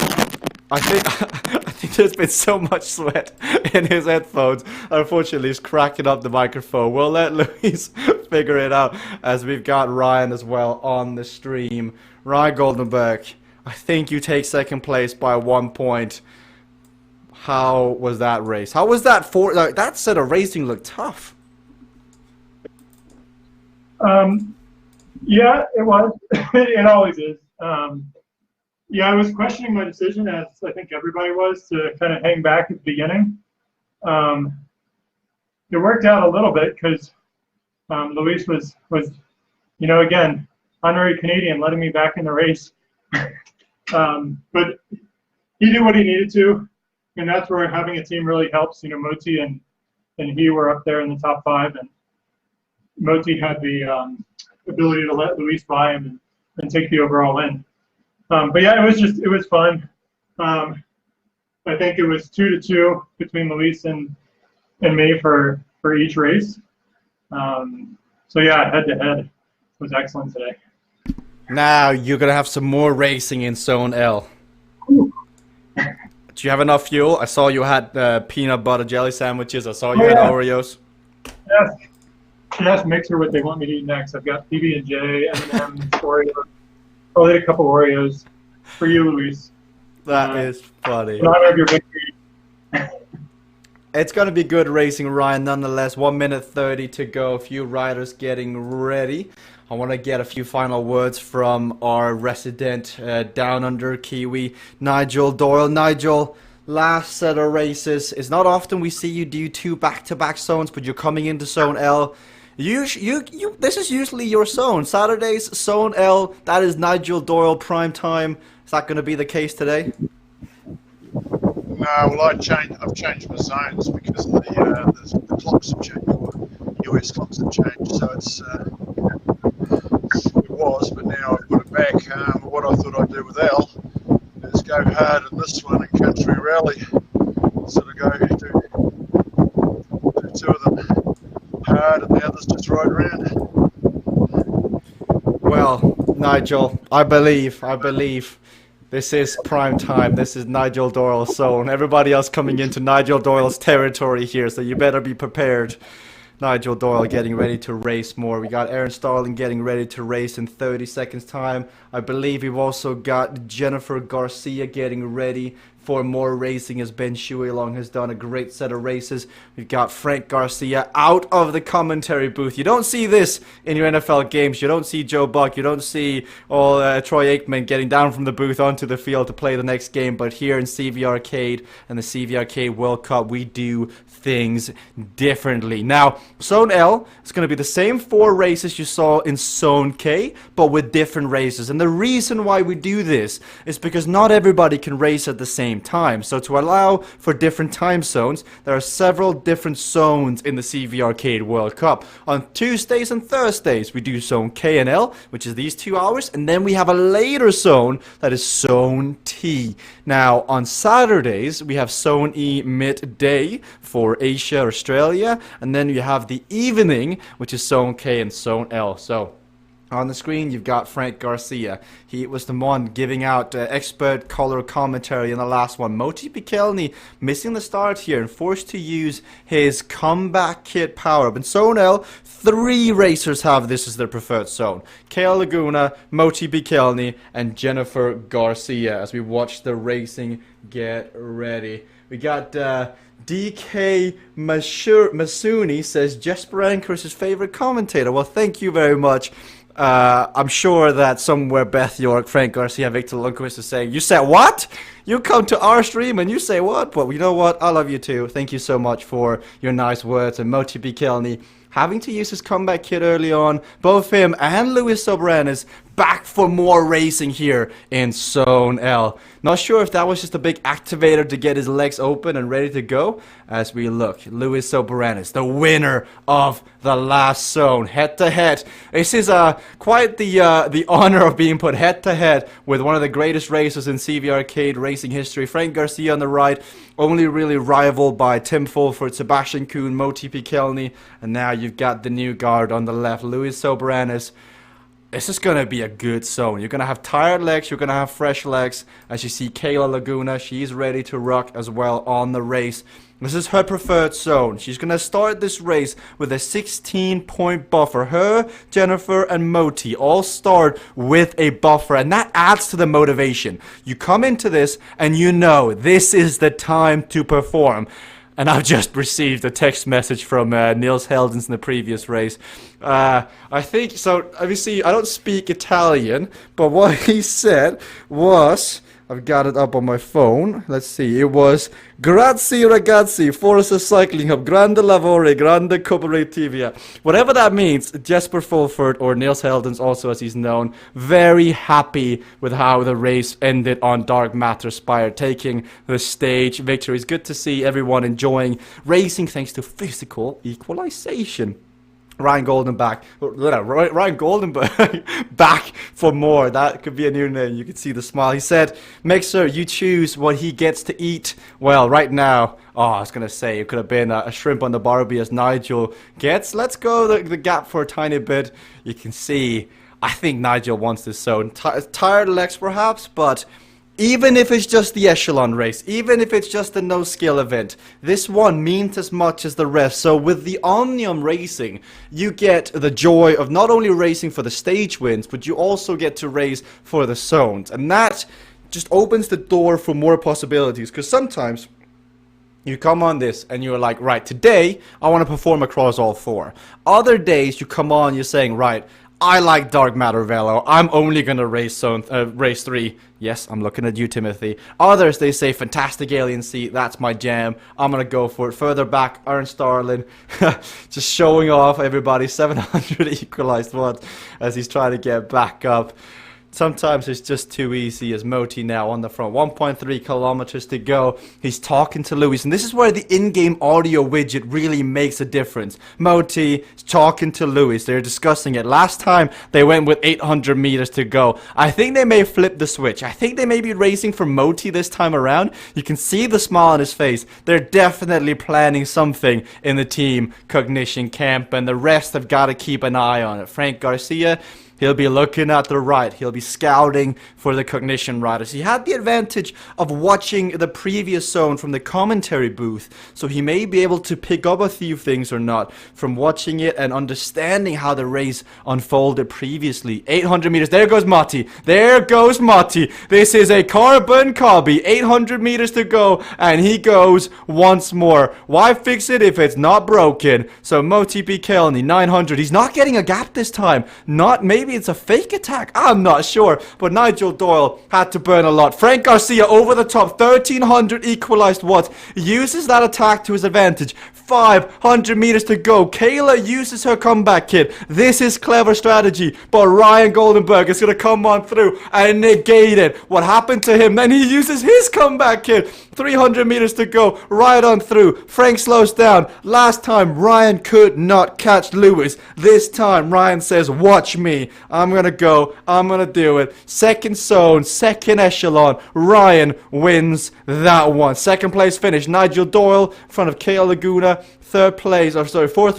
Speaker 1: I think there's been so much sweat in his headphones. Unfortunately, he's cracking up the microphone. We'll let Luis figure it out as we've got Ryan as well on the stream. Ryan Goldenberg, I think you take second place by 1 point. How was that race? How was that that set of racing looked tough?
Speaker 2: Yeah, it was. It always is. Yeah, I was questioning my decision, as I think everybody was, to kind of hang back at the beginning. It worked out a little bit because Luis was, you know, again, honorary Canadian, letting me back in the race. But he did what he needed to, and that's where having a team really helps. You know, Moti and he were up there in the top 5, and Moti had the ability to let Luis by him and take the overall win. But yeah, it was fun. I think it was 2-2 between Luis and me for each race. So yeah, head to head was excellent today.
Speaker 1: Now you're gonna have some more racing in Zone L. Do you have enough fuel? I saw you had peanut butter jelly sandwiches. I saw you had Oreos.
Speaker 2: Yes, Mixer what they want me to eat next. I've got PB&J, M&M's, Oreos. I'll eat a couple Oreos for you, Luis.
Speaker 1: That is funny.
Speaker 2: In honor of your victory.
Speaker 1: It's going to be good racing, Ryan, nonetheless. 1 minute 30 to go. A few riders getting ready. I want to get a few final words from our resident Down Under Kiwi, Nigel Doyle. Nigel, last set of races. It's not often we see you do 2 back-to-back zones, but you're coming into Zone L. This is usually your zone. Saturdays, Zone L. That is Nigel Doyle prime time. Is that going to be the case today?
Speaker 7: No, well, I've changed my zones because the clocks have changed, or US clocks have changed, so it was, but now I've put it back. What I thought I'd do with Al is go hard in this one in Country Rally, sort of go do 2 of them hard and the others just ride around.
Speaker 1: Well, Nigel, I believe this is prime time. This is Nigel Doyle's zone. Everybody else coming into Nigel Doyle's territory here, so you better be prepared. Nigel Doyle getting ready to race more. We got Aaron Starling getting ready to race in 30 seconds time. I believe we've also got Jennifer Garcia getting ready for more racing as Ben Shuilong has done a great set of races. We've got Frank Garcia out of the commentary booth. You don't see this in your NFL games. You don't see Joe Buck. You don't see Troy Aikman getting down from the booth onto the field to play the next game. But here in CVRcade and the CVRcade World Cup, we do things differently. Now, Zone L is going to be the same 4 races you saw in Zone K, but with different races. And the reason why we do this is because not everybody can race at the same time. So to allow for different time zones, there are several different zones in the CVRcade World Cup. On Tuesdays and Thursdays, we do Zone K and L, which is these 2 hours, and then we have a later zone that is Zone T. Now, on Saturdays, we have Zone E midday for Asia, Australia, and then you have the evening, which is Zone K and Zone L. So on the screen, you've got Frank Garcia. He was the one giving out expert color commentary in the last one. Moti Pikelny missing the start here and forced to use his comeback kit power-up. In Zone L, 3 racers have this as their preferred zone. Kale Laguna, Moti Pikelny, and Jennifer Garcia as we watch the racing get ready. We got DK Masuni says Jesper Anker is his favorite commentator. Well, thank you very much. I'm sure that somewhere Beth York, Frank Garcia, Victor Lundqvist is saying, you said what? You come to our stream and you say what? But you know what? I love you too. Thank you so much for your nice words. And Moti Pikelny having to use his comeback kit early on. Both him and Luis Sobranes back for more racing here in Zone L. Not sure if that was just a big activator to get his legs open and ready to go. As we look, Luis Sobranes, the winner of the last zone, head to head. This is quite the honor of being put head to head with one of the greatest racers in CVRcade racing history. Frank Garcia on the right, only really rivaled by Tim Fulford, Sebastian Kuhn, Moti Pikelny, and now you've got the new guard on the left, Luis Sobranes. This is going to be a good zone. You're going to have tired legs. You're going to have fresh legs. As you see, Kayla Laguna, she's ready to rock as well on the race. This is her preferred zone. She's going to start this race with a 16-point buffer. Her, Jennifer, and Moti all start with a buffer, and that adds to the motivation. You come into this, and you know this is the time to perform. And I've just received a text message from Niels Heldens in the previous race. I think, so obviously I don't speak Italian, but what he said was, I've got it up on my phone, let's see, it was Grazie ragazzi, Forza Cycling Hub, grande lavoro, grande cooperativa. Whatever that means, Jesper Fulford, or Niels Heldens also as he's known, very happy with how the race ended on Dark Matter Spire, taking the stage victory. It's good to see everyone enjoying racing thanks to physical equalization. Ryan Goldenberg back for more. That could be a new name. You could see the smile. He said, make sure you choose what he gets to eat. Well, right now, I was going to say it could have been a shrimp on the Barbie as Nigel gets. Let's go the gap for a tiny bit. You can see, I think Nigel wants this zone. Tired legs perhaps, but even if it's just the echelon race, even if it's just a no-skill event, this one means as much as the rest. So with the Omnium racing, you get the joy of not only racing for the stage wins, but you also get to race for the zones. And that just opens the door for more possibilities, because sometimes You come on this and you're like, right, today I want to perform across all 4. Other days you come on, you're saying, right, I like Dark Matter Velo. I'm only going to race 3. Yes, I'm looking at you, Timothy. Others, they say, Fantastic Alien Sea, that's my jam. I'm going to go for it. Further back, Ernst Starlin, just showing off everybody. 700 equalized watts as he's trying to get back up. Sometimes it's just too easy as Moti now on the front. 1.3 kilometers to go. He's talking to Lewis. And this is where the in-game audio widget really makes a difference. Moti is talking to Lewis. They're discussing it. Last time they went with 800 meters to go. I think they may flip the switch. I think they may be racing for Moti this time around. You can see the smile on his face. They're definitely planning something in the team cognition camp. And the rest have got to keep an eye on it. Frank Garcia, he'll be looking at the right. He'll be scouting for the cognition riders. He had the advantage of watching the previous zone from the commentary booth, so he may be able to pick up a few things or not from watching it and understanding how the race unfolded previously. 800 meters. There goes Mati. There goes Mati. This is a carbon copy. 800 meters to go, and he goes once more. Why fix it if it's not broken? So Moti Pikelny, 900. He's not getting a gap this time. Maybe it's a fake attack. I'm not sure. But Nigel Doyle had to burn a lot. Frank Garcia over the top. 1300 equalized watts. Uses that attack to his advantage. 500 meters to go. Kayla uses her comeback kit. This is clever strategy. But Ryan Goldenberg is going to come on through and negate it. What happened to him? Then he uses his comeback kit. 300 meters to go. Right on through. Frank slows down. Last time, Ryan could not catch Lewis. This time, Ryan says, watch me. I'm going to go. I'm going to do it. Second zone. Second echelon. Ryan wins that one. Second place finish. Nigel Doyle in front of Kale Laguna. Fourth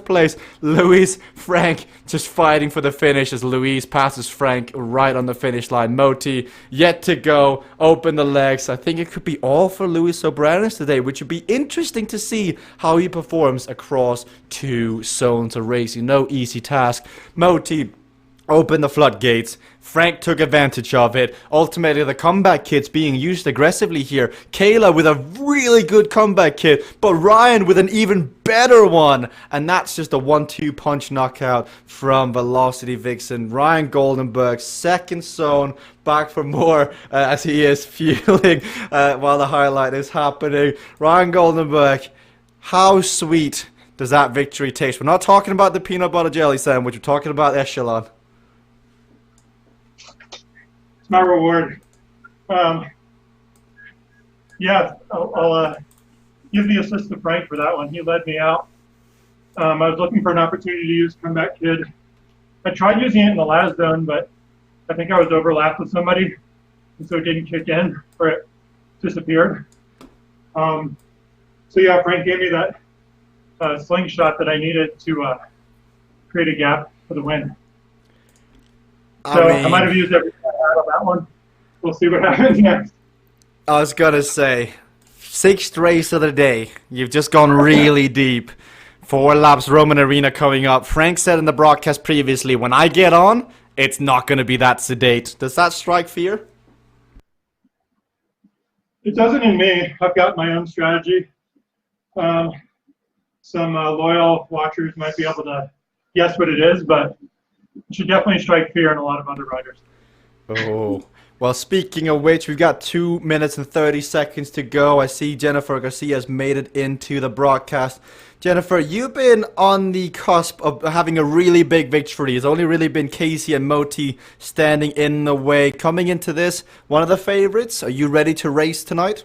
Speaker 1: place, Luis Frank just fighting for the finish as Luis passes Frank right on the finish line. Moti yet to go, open the legs. I think it could be all for Luis Sobranis today, which would be interesting to see how he performs across 2 zones of racing. No easy task. Moti opened the floodgates. Frank took advantage of it. Ultimately, the comeback kit's being used aggressively here. Kayla with a really good comeback kit, but Ryan with an even better one. And that's just a 1-2 punch knockout from Velocity Vixen. Ryan Goldenberg, second zone, back for more as he is fueling while the highlight is happening. Ryan Goldenberg, how sweet does that victory taste? We're not talking about the peanut butter jelly sandwich. We're talking about Echelon.
Speaker 2: My reward. Yeah, I'll give the assist to Frank for that one. He led me out. I was looking for an opportunity to use Comeback Kid. I tried using it in the last zone, but I think I was overlapped with somebody, and so it didn't kick in, or it disappeared. So yeah, Frank gave me that slingshot that I needed to create a gap for the win. So I might have used everything I had on that one. We'll see what happens next.
Speaker 1: I was gonna say, 6th race of the day. You've just gone really deep. 4 laps Roman Arena coming up. Frank said in the broadcast previously, when I get on, it's not gonna be that sedate. Does that strike fear?
Speaker 2: It doesn't in me. I've got my own strategy. Some loyal watchers might be able to guess what it is, but it should definitely strike fear in a lot of other riders.
Speaker 1: Oh. Well, speaking of which, we've got 2 minutes and 30 seconds to go. I see Jennifer Garcia has made it into the broadcast. Jennifer, you've been on the cusp of having a really big victory. It's only really been Casey and Moti standing in the way. Coming into this, one of the favorites. Are you ready to race tonight?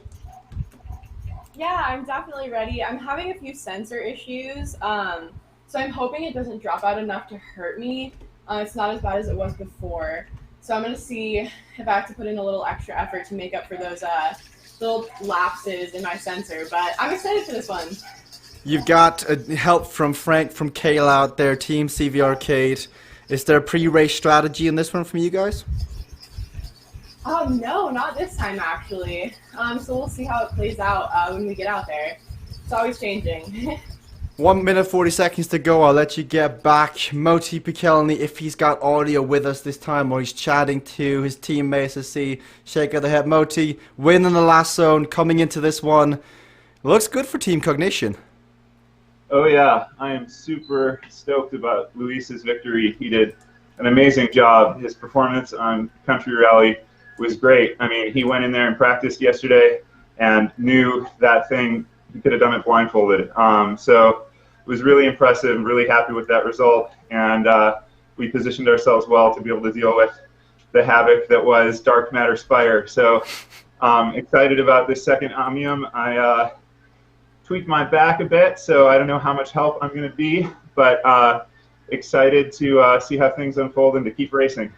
Speaker 8: Yeah, I'm definitely ready. I'm having a few sensor issues, so I'm hoping it doesn't drop out enough to hurt me. It's not as bad as it was before. So I'm going to see if I have to put in a little extra effort to make up for those little lapses in my sensor. But I'm excited for this one.
Speaker 1: You've got help from Frank from Kale out there, Team CVRcade. Is there a pre-race strategy in this one from you guys?
Speaker 8: No, not this time actually. So we'll see how it plays out when we get out there. It's always changing.
Speaker 1: 1 minute 40 seconds to go. I'll let you get back. Moti Pikelny, if he's got audio with us this time or he's chatting to his teammates to see. Shake of the head. Moti, win in the last zone, coming into this one. Looks good for Team Cognition.
Speaker 6: Oh yeah, I am super stoked about Luis's victory. He did an amazing job. His performance on Country Rally was great. I mean, he went in there and practiced yesterday and knew that thing, he could have done it blindfolded. So it was really impressive. I'm really happy with that result. And we positioned ourselves well to be able to deal with the havoc that was Dark Matter Spire. So excited about this second Omnium. I tweaked my back a bit, so I don't know how much help I'm going to be, but excited to see how things unfold and to keep racing.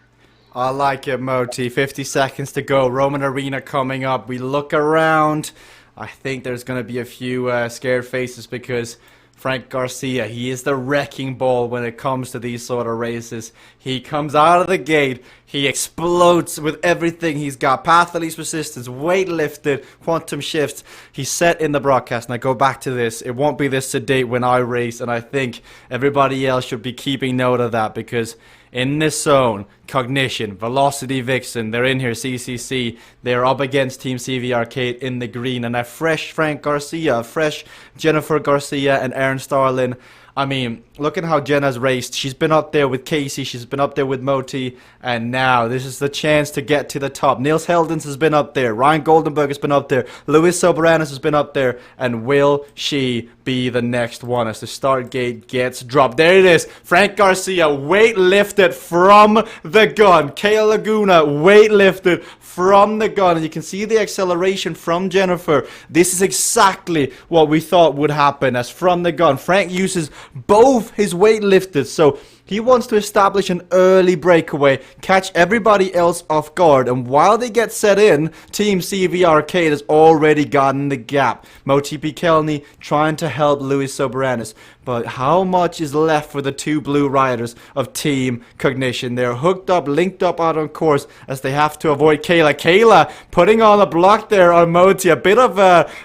Speaker 1: I like it, Moti. 50 seconds to go. Roman Arena coming up. We look around. I think there's going to be a few scared faces because Frank Garcia, he is the wrecking ball when it comes to these sort of races. He comes out of the gate, he explodes with everything he's got. Path of least resistance, weight lifted, quantum shifts. He's set in the broadcast, and I go back to this. It won't be this sedate when I race, and I think everybody else should be keeping note of that because in this zone, Cognition, Velocity Vixen, they're in here, CCC, they're up against Team CVRcade in the green, and a fresh Frank Garcia, a fresh Jennifer Garcia and Aaron Starlin. I mean, look at how Jenna's raced. She's been up there with Casey, she's been up there with Moti, and now this is the chance to get to the top. Niels Heldens has been up there, Ryan Goldenberg has been up there, Luis Soberanis has been up there, and will she be the next one as the start gate gets dropped? There it is, Frank Garcia, weight lifted from the gun. Kale Laguna, weight lifted from the gun, and you can see the acceleration from Jennifer. This is exactly what we thought would happen, as from the gun, Frank uses both his weight lifters, so he wants to establish an early breakaway, catch everybody else off guard, and while they get set in, Team CVRcade has already gotten the gap. Moti Kelney trying to help Luis Soberanis, but how much is left for the two blue riders of Team Cognition? They're hooked up, linked up out on course as they have to avoid Kayla. Kayla putting on a block there on Moti. A bit of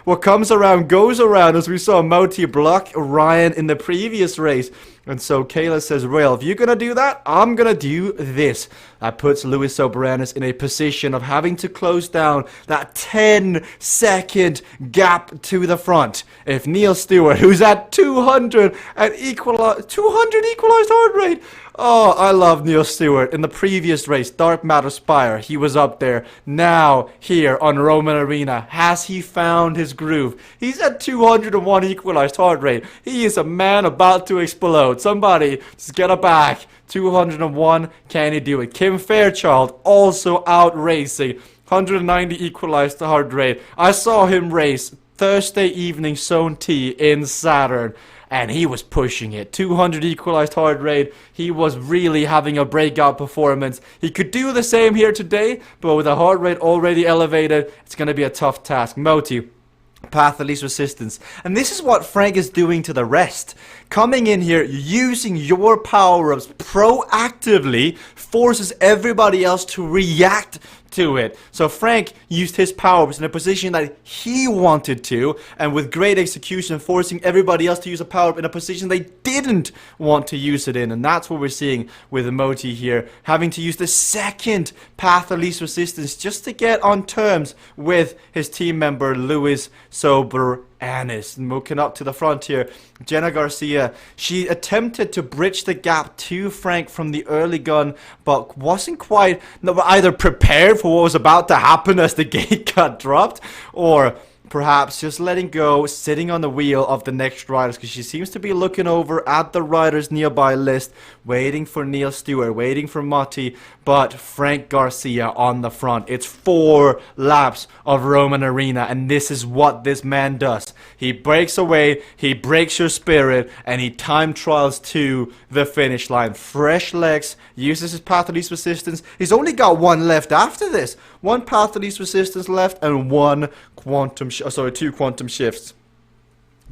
Speaker 1: what comes around goes around, as we saw Moti block Ryan in the previous race. And so Kayla says, well, if you're going to do that, I'm going to do this. That puts Luis Soberanis in a position of having to close down that 10-second gap to the front. If Neil Stewart, who's at 200 equalized heart rate. Oh, I love Neil Stewart. In the previous race, Dark Matter Spire, he was up there. Now, here on Roman Arena, has he found his groove? He's at 201 equalized heart rate. He is a man about to explode. Somebody, just get it back. 201, can he do it? Kim Fairchild also out racing. 190 equalized heart rate. I saw him race Thursday evening Zone T in Saturn, and he was pushing it. 200 equalized heart rate. He was really having a breakout performance. He could do the same here today, but with a heart rate already elevated, it's going to be a tough task. Moti, path of least resistance. And this is what Frank is doing to the rest. Coming in here, using your power-ups proactively forces everybody else to react to it. So Frank used his power-ups in a position that he wanted to, and with great execution, forcing everybody else to use a power-up in a position they didn't want to use it in. And that's what we're seeing with Moti here, having to use the second path of least resistance just to get on terms with his team member Luis Soberanis. Looking up to the front here, Jenna Garcia, she attempted to bridge the gap to Frank from the early gun, but wasn't quite either prepared for what was about to happen as the gate got dropped, or perhaps just letting go, sitting on the wheel of the next riders, because she seems to be looking over at the riders nearby list, waiting for Neil Stewart, waiting for Moti, but Frank Garcia on the front. It's 4 laps of Roman Arena, and this is what this man does. He breaks away, he breaks your spirit, and he time trials to the finish line. Fresh legs, uses his path of least resistance. He's only got 1 left after this. 1 path of least resistance left, and 2 quantum shifts.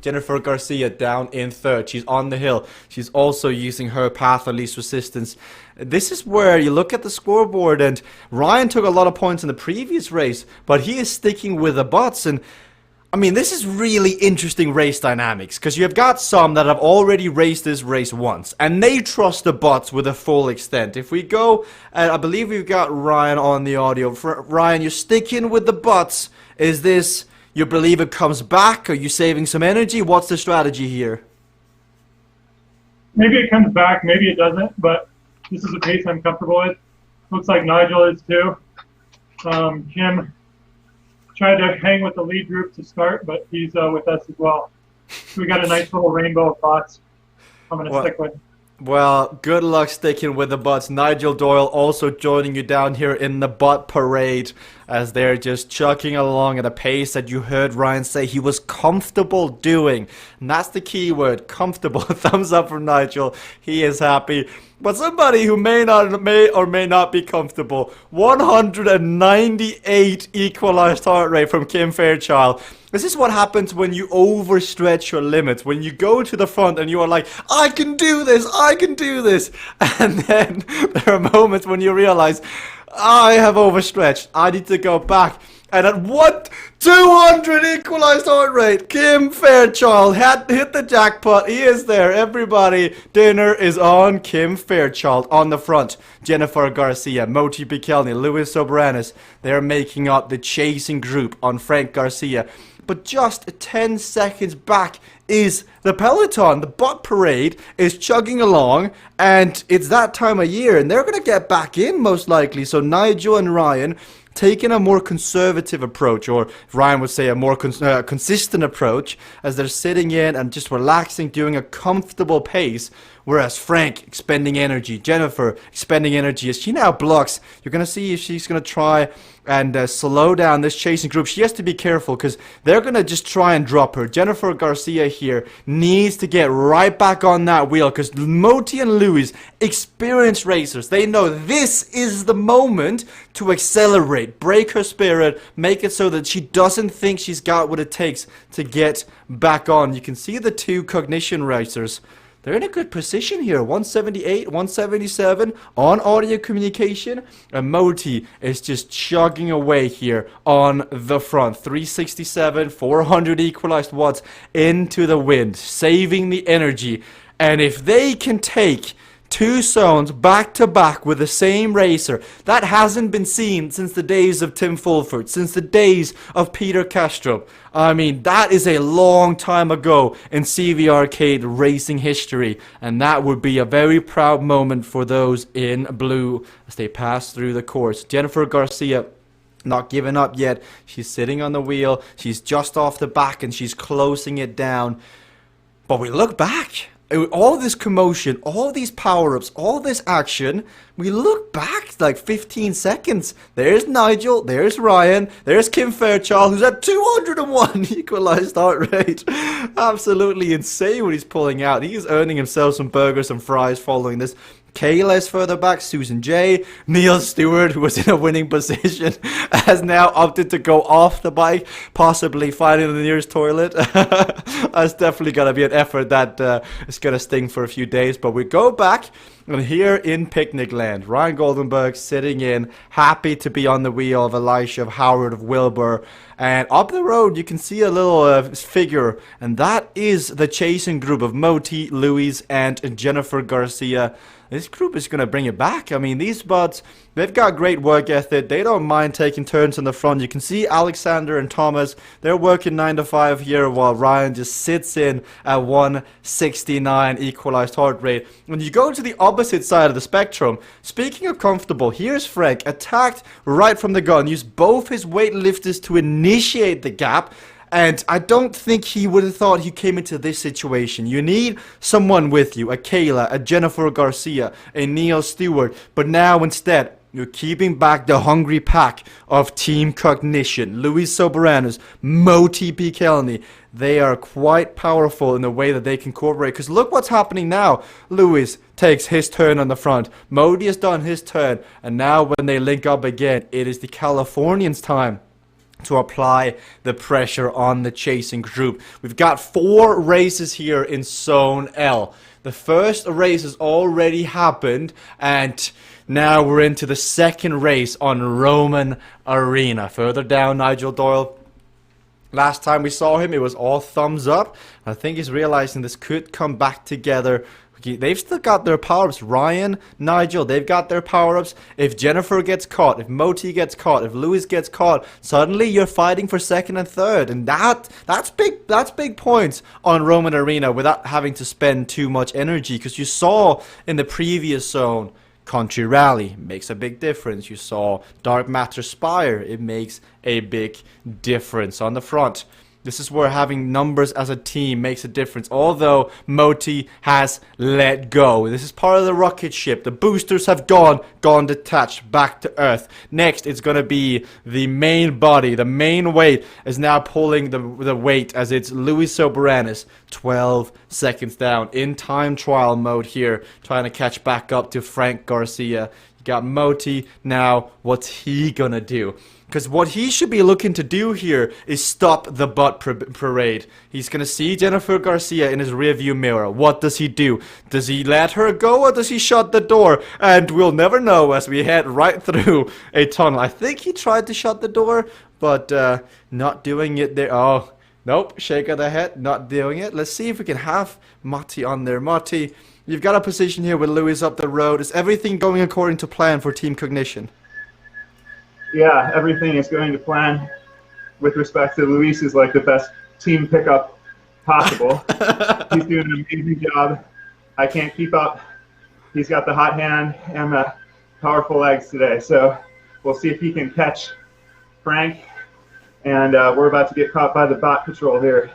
Speaker 1: Jennifer Garcia down in 3rd. She's on the hill. She's also using her path of least resistance. This is where you look at the scoreboard, and Ryan took a lot of points in the previous race, but he is sticking with the bots. And I mean, this is really interesting race dynamics, because you have got some that have already raced this race once, and they trust the bots with a full extent. If we go, I believe we've got Ryan on the audio. Ryan, you're sticking with the bots. Is this You believe it comes back? Are you saving some energy? What's the strategy here?
Speaker 2: Maybe it comes back, maybe it doesn't, but this is a pace I'm comfortable with. Looks like Nigel is too. Jim tried to hang with the lead group to start, but he's with us as well. So we got a nice little rainbow of thoughts I'm going to stick with.
Speaker 1: Well, good luck sticking with the butts. Nigel Doyle also joining you down here in the butt parade as they're just chugging along at a pace that you heard Ryan say he was comfortable doing. And that's the key word, comfortable. Thumbs up from Nigel. He is happy. But somebody who may or may not be comfortable, 198 equalized heart rate from Kim Fairchild. This is what happens when you overstretch your limits. When you go to the front and you are like, I can do this, I can do this. And then there are moments when you realize, I have overstretched, I need to go back. And at 200 equalized heart rate, Kim Fairchild had hit the jackpot. He is there. Everybody, dinner is on Kim Fairchild on the front. Jennifer Garcia, Moti Bikelny, Luis Sobranis. They're making up the chasing group on Frank Garcia. But just 10 seconds back is the peloton. The butt parade is chugging along, and it's that time of year, and they're going to get back in most likely. So Nigel and Ryan taking a more conservative approach, or Ryan would say a more consistent approach, as they're sitting in and just relaxing, doing a comfortable pace, whereas Frank expending energy, Jennifer expending energy as she now blocks. You're going to see if she's going to try and slow down this chasing group. She has to be careful because they're going to just try and drop her. Jennifer Garcia here needs to get right back on that wheel because Moti and Louis, experienced racers, they know this is the moment to accelerate, break her spirit, make it so that she doesn't think she's got what it takes to get back on. You can see the two cognition racers. They're in a good position here, 178, 177 on audio communication, and Moti is just chugging away here on the front, 367, 400 equalized watts into the wind, saving the energy. And if they can take two zones back to back with the same racer, that hasn't been seen since the days of Tim Fulford, since the days of Peter Kastrup. I mean, that is a long time ago in CVRcade racing history, and that would be a very proud moment for those in blue as they pass through the course. Jennifer Garcia not giving up yet. She's sitting on the wheel. She's just off the back and she's closing it down. But we look back. All this commotion, all these power-ups, all this action, we look back like 15 seconds. There's Nigel, there's Ryan, there's Kim Fairchild, who's at 201 equalized heart rate. Absolutely insane what he's pulling out. He's earning himself some burgers and fries following this. Kayla is further back, Susan J. Neil Stewart, who was in a winning position, has now opted to go off the bike, possibly finding the nearest toilet. That's definitely going to be an effort that is going to sting for a few days. But we go back, and here in Picnic Land, Ryan Goldenberg sitting in, happy to be on the wheel of Elisha, of Howard, of Wilbur. And up the road, you can see a little figure, and that is the chasing group of Moti, Louise, and Jennifer Garcia. This group is going to bring it back. I mean, these buds, they've got great work ethic. They don't mind taking turns in the front. You can see Alexander and Thomas, they're working 9 to 5 here while Ryan just sits in at 169 equalized heart rate. When you go to the opposite side of the spectrum, speaking of comfortable, here's Frank, attacked right from the gun, used both his weightlifters to initiate the gap. And I don't think he would have thought he came into this situation. You need someone with you, a Kayla, a Jennifer Garcia, a Neil Stewart. But now instead, you're keeping back the hungry pack of Team Cognition. Luis Soberanos, Moti Bikelny. They are quite powerful in the way that they can cooperate. Because look what's happening now. Luis takes his turn on the front. Moti has done his turn. And now when they link up again, it is the Californians' time to apply the pressure on the chasing group. We've got 4 races here in Zone L. The first race has already happened, and now we're into the second race on Roman Arena. Further down, Nigel Doyle. Last time we saw him, it was all thumbs up. I think he's realizing this could come back together Okay, they've still got their power-ups. Ryan, Nigel, they've got their power-ups. If Jennifer gets caught, if Moti gets caught, if Lewis gets caught, suddenly you're fighting for second and third. And that's big points on Roman Arena without having to spend too much energy. Because you saw in the previous zone, Country Rally makes a big difference. You saw Dark Matter Spire, it makes a big difference on the front. This is where having numbers as a team makes a difference. Although Moti has let go. This is part of the rocket ship. The boosters have gone detached back to Earth. Next, it's going to be the main body. The main weight is now pulling the weight as it's Luis Soberanis. 12 seconds down in time trial mode here. Trying to catch back up to Frank Garcia. You got Moti. Now, what's he going to do? Because what he should be looking to do here is stop the butt parade. He's going to see Jennifer Garcia in his rearview mirror. What does he do? Does he let her go or does he shut the door? And we'll never know as we head right through a tunnel. I think he tried to shut the door, but not doing it there. Oh, nope, shake of the head, not doing it. Let's see if we can have Moti on there. Moti, you've got a position here with Lewis up the road. Is everything going according to plan for Team Cognition?
Speaker 6: Yeah, everything is going to plan with respect to Luis is like the best team pickup possible. He's doing an amazing job. I can't keep up. He's got the hot hand and the powerful legs today. So we'll see if he can catch Frank. And we're about to get caught by the bot patrol here.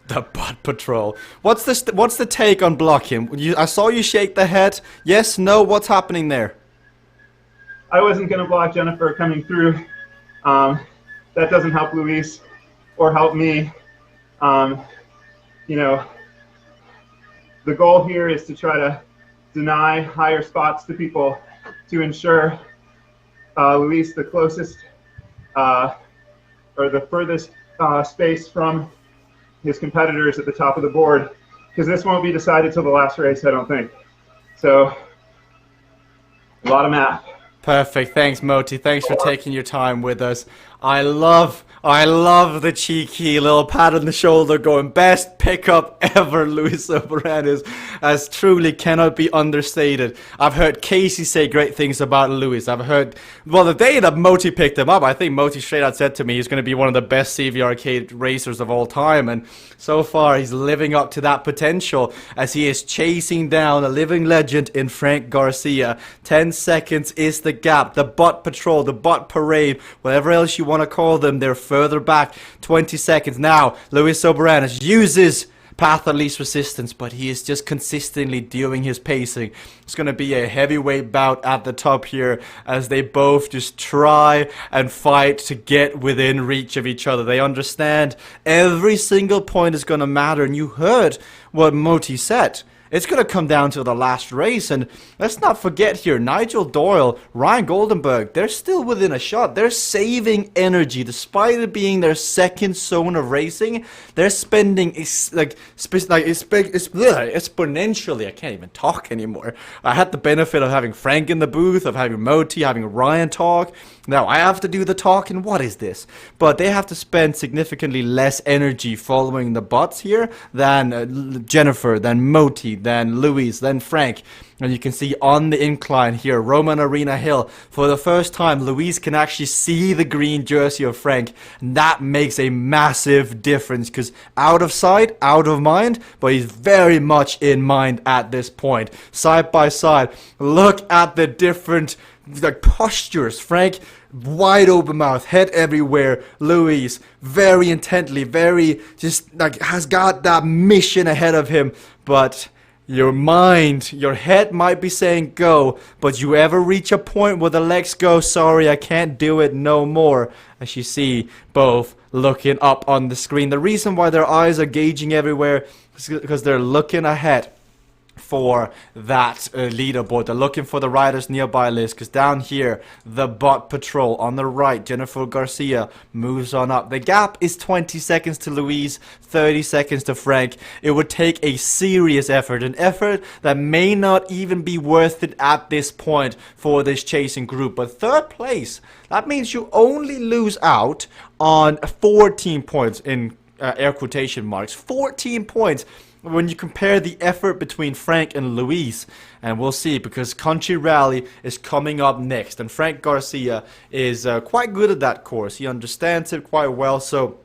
Speaker 1: The bot patrol. What's the take on blocking? I saw you shake the head. Yes, no, what's happening there?
Speaker 6: I wasn't going to block Jennifer coming through. That doesn't help Luis or help me. You know, the goal here is to try to deny higher spots to people to ensure Luis the closest or the furthest space from his competitors at the top of the board, because this won't be decided till the last race, I don't think. So, a lot of math.
Speaker 1: Perfect. Thanks, Moti. Thanks for taking your time with us. I love the cheeky little pat on the shoulder going, best pickup ever, Luis Soberanis, as truly cannot be understated. I've heard Casey say great things about Luis. I've heard, well, the day that Moti picked him up, I think Moti straight out said to me he's going to be one of the best CVRcade racers of all time, and so far he's living up to that potential as he is chasing down a living legend in Frank Garcia. 10 seconds is the gap. The butt patrol, the butt parade, whatever else you want to call them, they're further back. 20 seconds now. Luis Soberanis uses path of least resistance, but he is just consistently doing his pacing. It's going to be a heavyweight bout at the top here as they both just try and fight to get within reach of each other. They understand every single point is going to matter, and you heard what Moti said. It's going to come down to the last race, and let's not forget here, Nigel Doyle, Ryan Goldenberg, they're still within a shot. They're saving energy. Despite it being their second zone of racing, they're spending exponentially. I can't even talk anymore. I had the benefit of having Frank in the booth, of having Moti, having Ryan talk. Now I have to do the talking. What is this? But they have to spend significantly less energy following the bots here than Jennifer, than Moti, than Luis, than Frank. And you can see on the incline here, Roman Arena Hill, for the first time, Luis can actually see the green jersey of Frank. And that makes a massive difference because out of sight, out of mind, but he's very much in mind at this point. Side by side, look at the different postures. Frank, wide open mouth, head everywhere. Luis, very intently, very just has got that mission ahead of him. But your mind, your head might be saying go, but you ever reach a point where the legs go, sorry, I can't do it no more. As you see both looking up on the screen. The reason why their eyes are gauging everywhere is because they're looking ahead for that leaderboard. They're looking for the riders nearby list, because down here the bot patrol on the right, Jennifer Garcia, moves on up. The gap is 20 seconds to Luis, 30 seconds to Frank. It would take a serious effort, an effort that may not even be worth it at this point for this chasing group. But third place, that means you only lose out on 14 points in air quotation marks, 14 points. when you compare the effort between Frank and Luis, and we'll see, because Country Rally is coming up next, and Frank Garcia is quite good at that course. He understands it quite well, so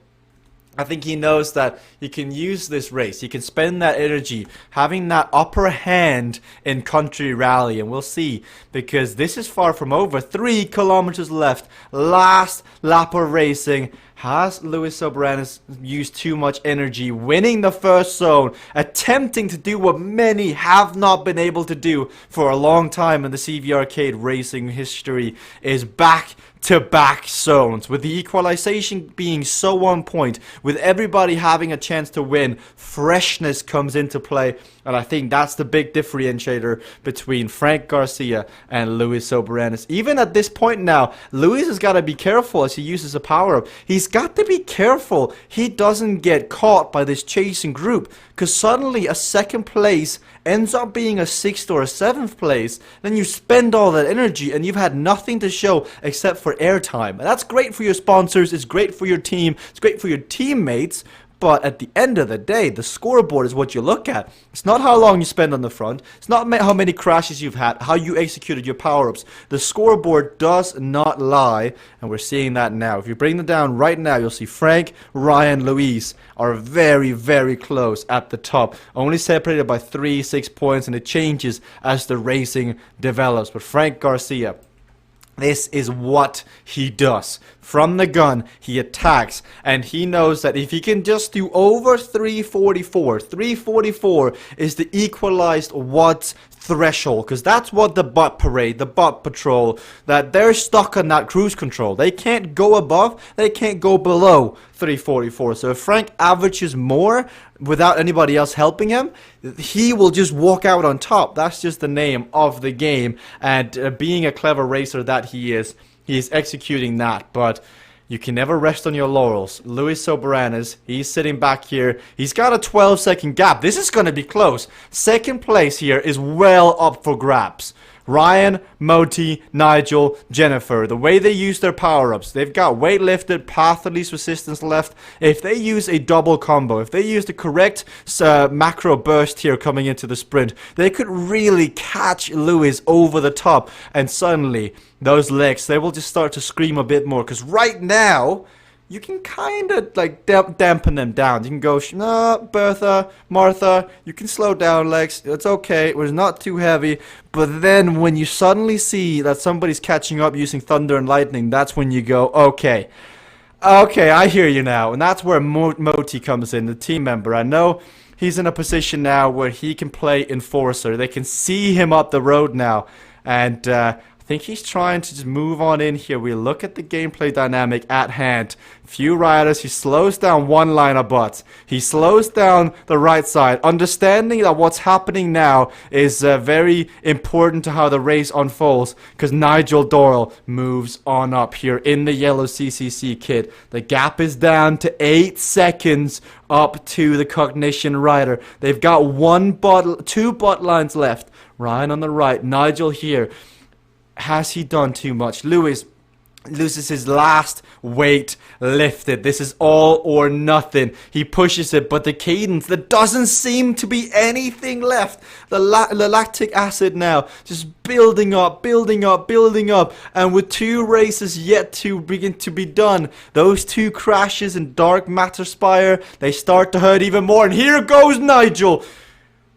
Speaker 1: I think he knows that he can use this race. He can spend that energy having that upper hand in Country Rally, and we'll see, because this is far from over. 3 kilometers left. Last lap of racing. Has Luis Soberanes used too much energy, winning the first zone, attempting to do what many have not been able to do for a long time in the CVRcade racing history, is back-to-back zones, with the equalization being so on point, with everybody having a chance to win. Freshness comes into play, and I think that's the big differentiator between Frank Garcia and Luis Soberanes. Even at this point now, Luis has got to be careful as he uses a power-up. He's got to be careful he doesn't get caught by this chasing group, because suddenly a second place ends up being a 6th or a 7th place. Then you spend all that energy and you've had nothing to show except for airtime. And that's great for your sponsors, it's great for your team, it's great for your teammates. But at the end of the day, the scoreboard is what you look at. It's not how long you spend on the front. It's not how many crashes you've had, how you executed your power-ups. The scoreboard does not lie, and we're seeing that now. If you bring them down right now, you'll see Frank, Ryan, Luis are very, very close at the top. Only separated by 3-6 points, and it changes as the racing develops. But Frank Garcia, this is what he does. From the gun, he attacks, and he knows that if he can just do over 344 is the equalized watts threshold, because that's what the bot parade, the bot patrol, that they're stuck on that cruise control. They can't go above, they can't go below 344. So if Frank averages more without anybody else helping him, he will just walk out on top. That's just the name of the game, and being a clever racer that he is executing that. But you can never rest on your laurels. Luis Soberanes, he's sitting back here. He's got a 12-second gap. This is going to be close. Second place here is well up for grabs. Ryan, Moti, Nigel, Jennifer, the way they use their power-ups, they've got weight lifted, path of least resistance left. If they use a double combo, if they use the correct macro burst here coming into the sprint, they could really catch Luis over the top, and suddenly those legs, they will just start to scream a bit more, because right now you can kind of like dampen them down. You can go, no, Bertha, Martha, you can slow down, legs. It's okay. It was not too heavy. But then when you suddenly see that somebody's catching up using thunder and lightning, that's when you go, okay, I hear you now. And that's where Moti comes in, the team member. I know he's in a position now where he can play enforcer. They can see him up the road now. And I think he's trying to just move on in here. We look at the gameplay dynamic at hand. Few riders. He slows down one line of butts. He slows down the right side, understanding that what's happening now is very important to how the race unfolds, because Nigel Doyle moves on up here in the yellow CCC kit. The gap is down to 8 seconds up to the Cognition rider. They've got two butt lines left. Ryan on the right, Nigel here. Has he done too much? Luis loses his last weight lifted. This is all or nothing. He pushes it, but the cadence, there doesn't seem to be anything left. The lactic acid now just building up, and with 2 races yet to begin to be done, those 2 crashes in Dark Matter Spire, they start to hurt even more, and here goes Nigel.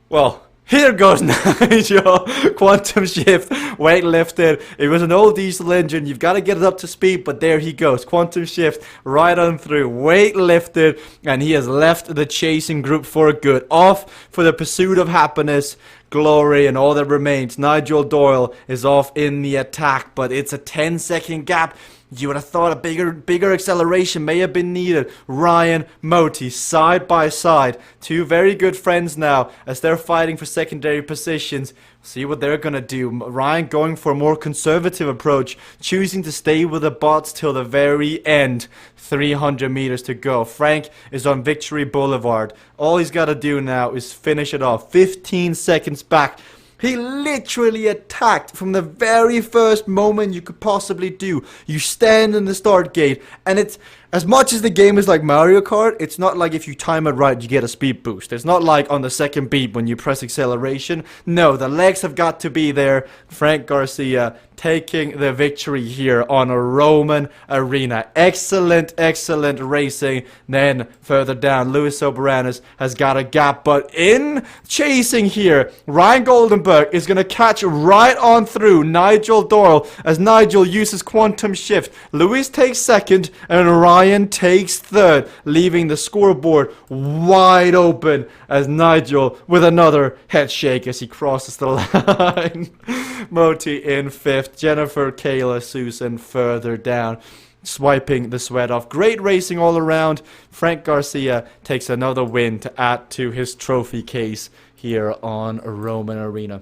Speaker 1: Well, here goes Nigel. Quantum shift, weight lifted. It was an old diesel engine. You've got to get it up to speed, but there he goes. Quantum shift right on through. Weight lifted, and he has left the chasing group for good. Off for the pursuit of happiness, glory, and all that remains. Nigel Doyle is off in the attack, but it's a 10-second gap. You would have thought a bigger acceleration may have been needed. Ryan, Moti, side by side. 2 very good friends now as they're fighting for secondary positions. See what they're going to do. Ryan going for a more conservative approach, choosing to stay with the bots till the very end. 300 meters to go. Frank is on Victory Boulevard. All he's got to do now is finish it off. 15 seconds back. He literally attacked from the very first moment you could possibly do. You stand in the start gate, and it's, as much as the game is like Mario Kart, it's not like if you time it right, you get a speed boost. It's not like on the second beat when you press acceleration. No, the legs have got to be there. Frank Garcia taking the victory here on a Roman arena. Excellent, excellent racing. Then further down, Luis Soberanes has got a gap, but in chasing here, Ryan Goldenberg is going to catch right on through Nigel Doyle as Nigel uses Quantum Shift. Luis takes second, and Ryan takes third, leaving the scoreboard wide open as Nigel with another head shake as he crosses the line. Moti in fifth, Jennifer, Kayla, Susan further down, swiping the sweat off. Great racing all around. Frank Garcia takes another win to add to his trophy case here on Roman Arena.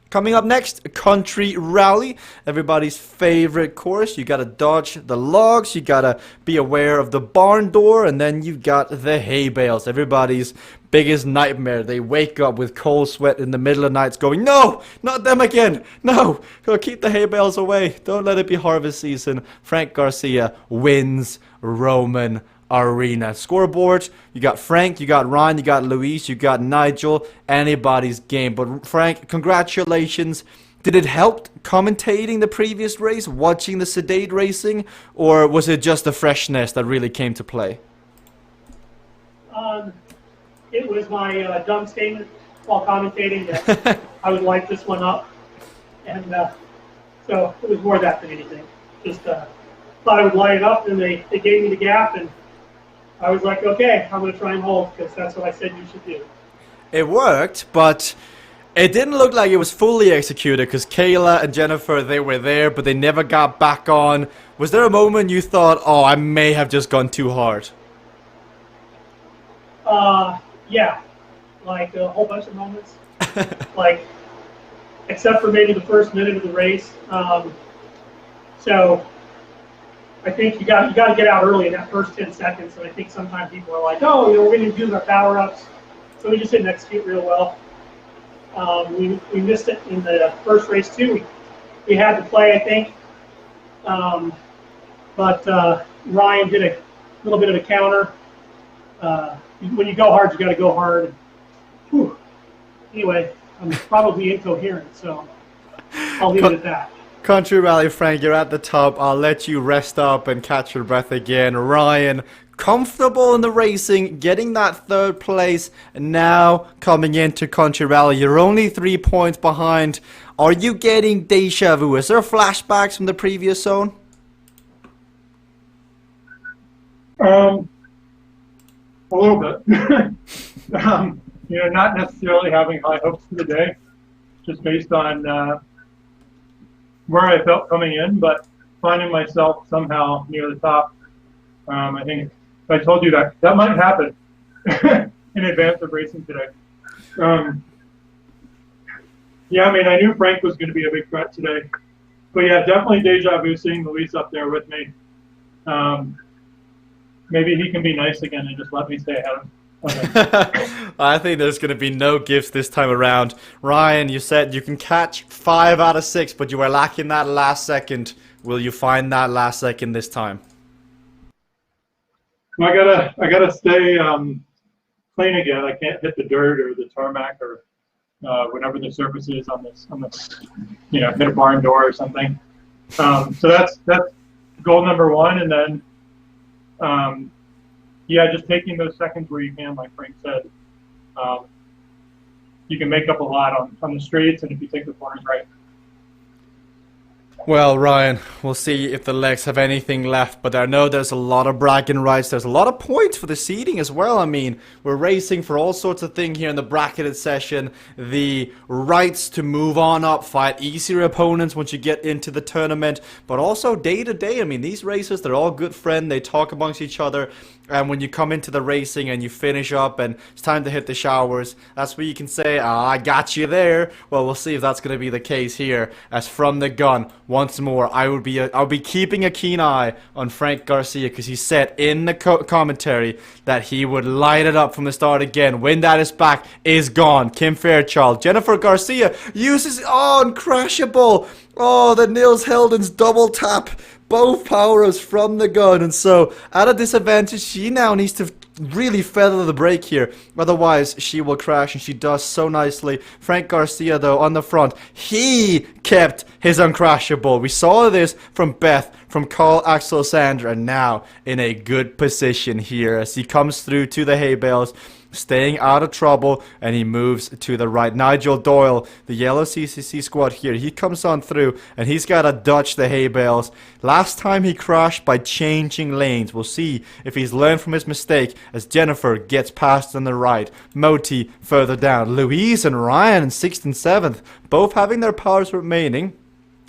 Speaker 1: Coming up next, Country Rally, everybody's favorite course. You gotta dodge the logs, you gotta be aware of the barn door, and then you've got the hay bales, everybody's biggest nightmare. They wake up with cold sweat in the middle of nights going, no, not them again, no, go keep the hay bales away, don't let it be harvest season. Frank Garcia wins Roman Arena. Scoreboard, you got Frank, you got Ryan, you got Luis, you got Nigel, anybody's game. But Frank, congratulations. Did it help commentating the previous race, watching the sedate racing, or was it just the freshness that really came to play?
Speaker 9: It was my dumb statement while commentating that I would light this one up, and so it was more that than anything. Just thought I would light it up, and they gave me the gap, and I was like, okay, I'm going to try and hold because that's what I said you should do. It
Speaker 1: worked, but it didn't look like it was fully executed because Kayla and Jennifer, they were there, but they never got back on. Was there a moment you thought, oh, I may have just gone too hard?
Speaker 9: Yeah, like a whole bunch of moments. Like, except for maybe the first minute of the race. So I think you got to get out early in that first 10 seconds, and I think sometimes people are like, oh, we're going to do our power-ups, so we just didn't execute real well. We missed it in the first race too. We had to play, I think, but Ryan did a little bit of a counter. When you go hard, you got to go hard. Whew. Anyway, I'm probably incoherent, so I'll leave it at that.
Speaker 1: Country Rally, Frank, you're at the top. I'll let you rest up and catch your breath again. Ryan, comfortable in the racing, getting that third place, and now coming into Country Rally. You're only 3 points behind. Are you getting deja vu? Is there flashbacks from the previous zone?
Speaker 2: A little bit. Not necessarily having high hopes for the day, just based on where I felt coming in, but finding myself somehow near the top. I think if I told you that might happen in advance of racing today. Yeah, I mean, I knew Frank was going to be a big threat today. But yeah, definitely deja vu seeing Luis up there with me. Maybe he can be nice again and just let me stay ahead of him. Okay.
Speaker 1: I think there's going to be no gifts this time around. Ryan, you said you can catch 5 out of 6, but you were lacking that last second. Will you find that last second this time?
Speaker 2: I gotta stay clean again. I can't hit the dirt or the tarmac or whatever the surface is on this hit a barn door or something. So that's goal number 1, and then just taking those seconds where you can, like Frank said. You can make up a lot on the straights, and if you take the corners right.
Speaker 1: Well, Ryan, we'll see if the legs have anything left, but I know there's a lot of bragging rights. There's a lot of points for the seeding as well. I mean, we're racing for all sorts of things here in the bracketed session. The rights to move on up, fight easier opponents once you get into the tournament, but also day to day. I mean, these racers, they're all good friends. They talk amongst each other. And when you come into the racing and you finish up and it's time to hit the showers, that's where you can say, I got you there. Well, we'll see if that's going to be the case here, as from the gun, once more, I'll be keeping a keen eye on Frank Garcia, because he said in the commentary that he would light it up from the start again. When that is back, is gone. Kim Fairchild. Jennifer Garcia uses, uncrashable. Oh, the Nils Heldens double tap. Both power-ups from the gun, and so at a disadvantage, she now needs to really feather the brake here, otherwise she will crash, and she does so nicely. Frank Garcia, though, on the front, he kept his uncrashable. We saw this from Beth, from Carl Axel Sander, and now in a good position here as he comes through to the hay bales, staying out of trouble, and he moves to the right. Nigel Doyle, the yellow CCC squad here, he comes on through, and he's got to dodge the hay bales. Last time he crashed by changing lanes. We'll see if he's learned from his mistake as Jennifer gets past on the right. Moti further down. Louise and Ryan in 6th and 7th, both having their powers remaining.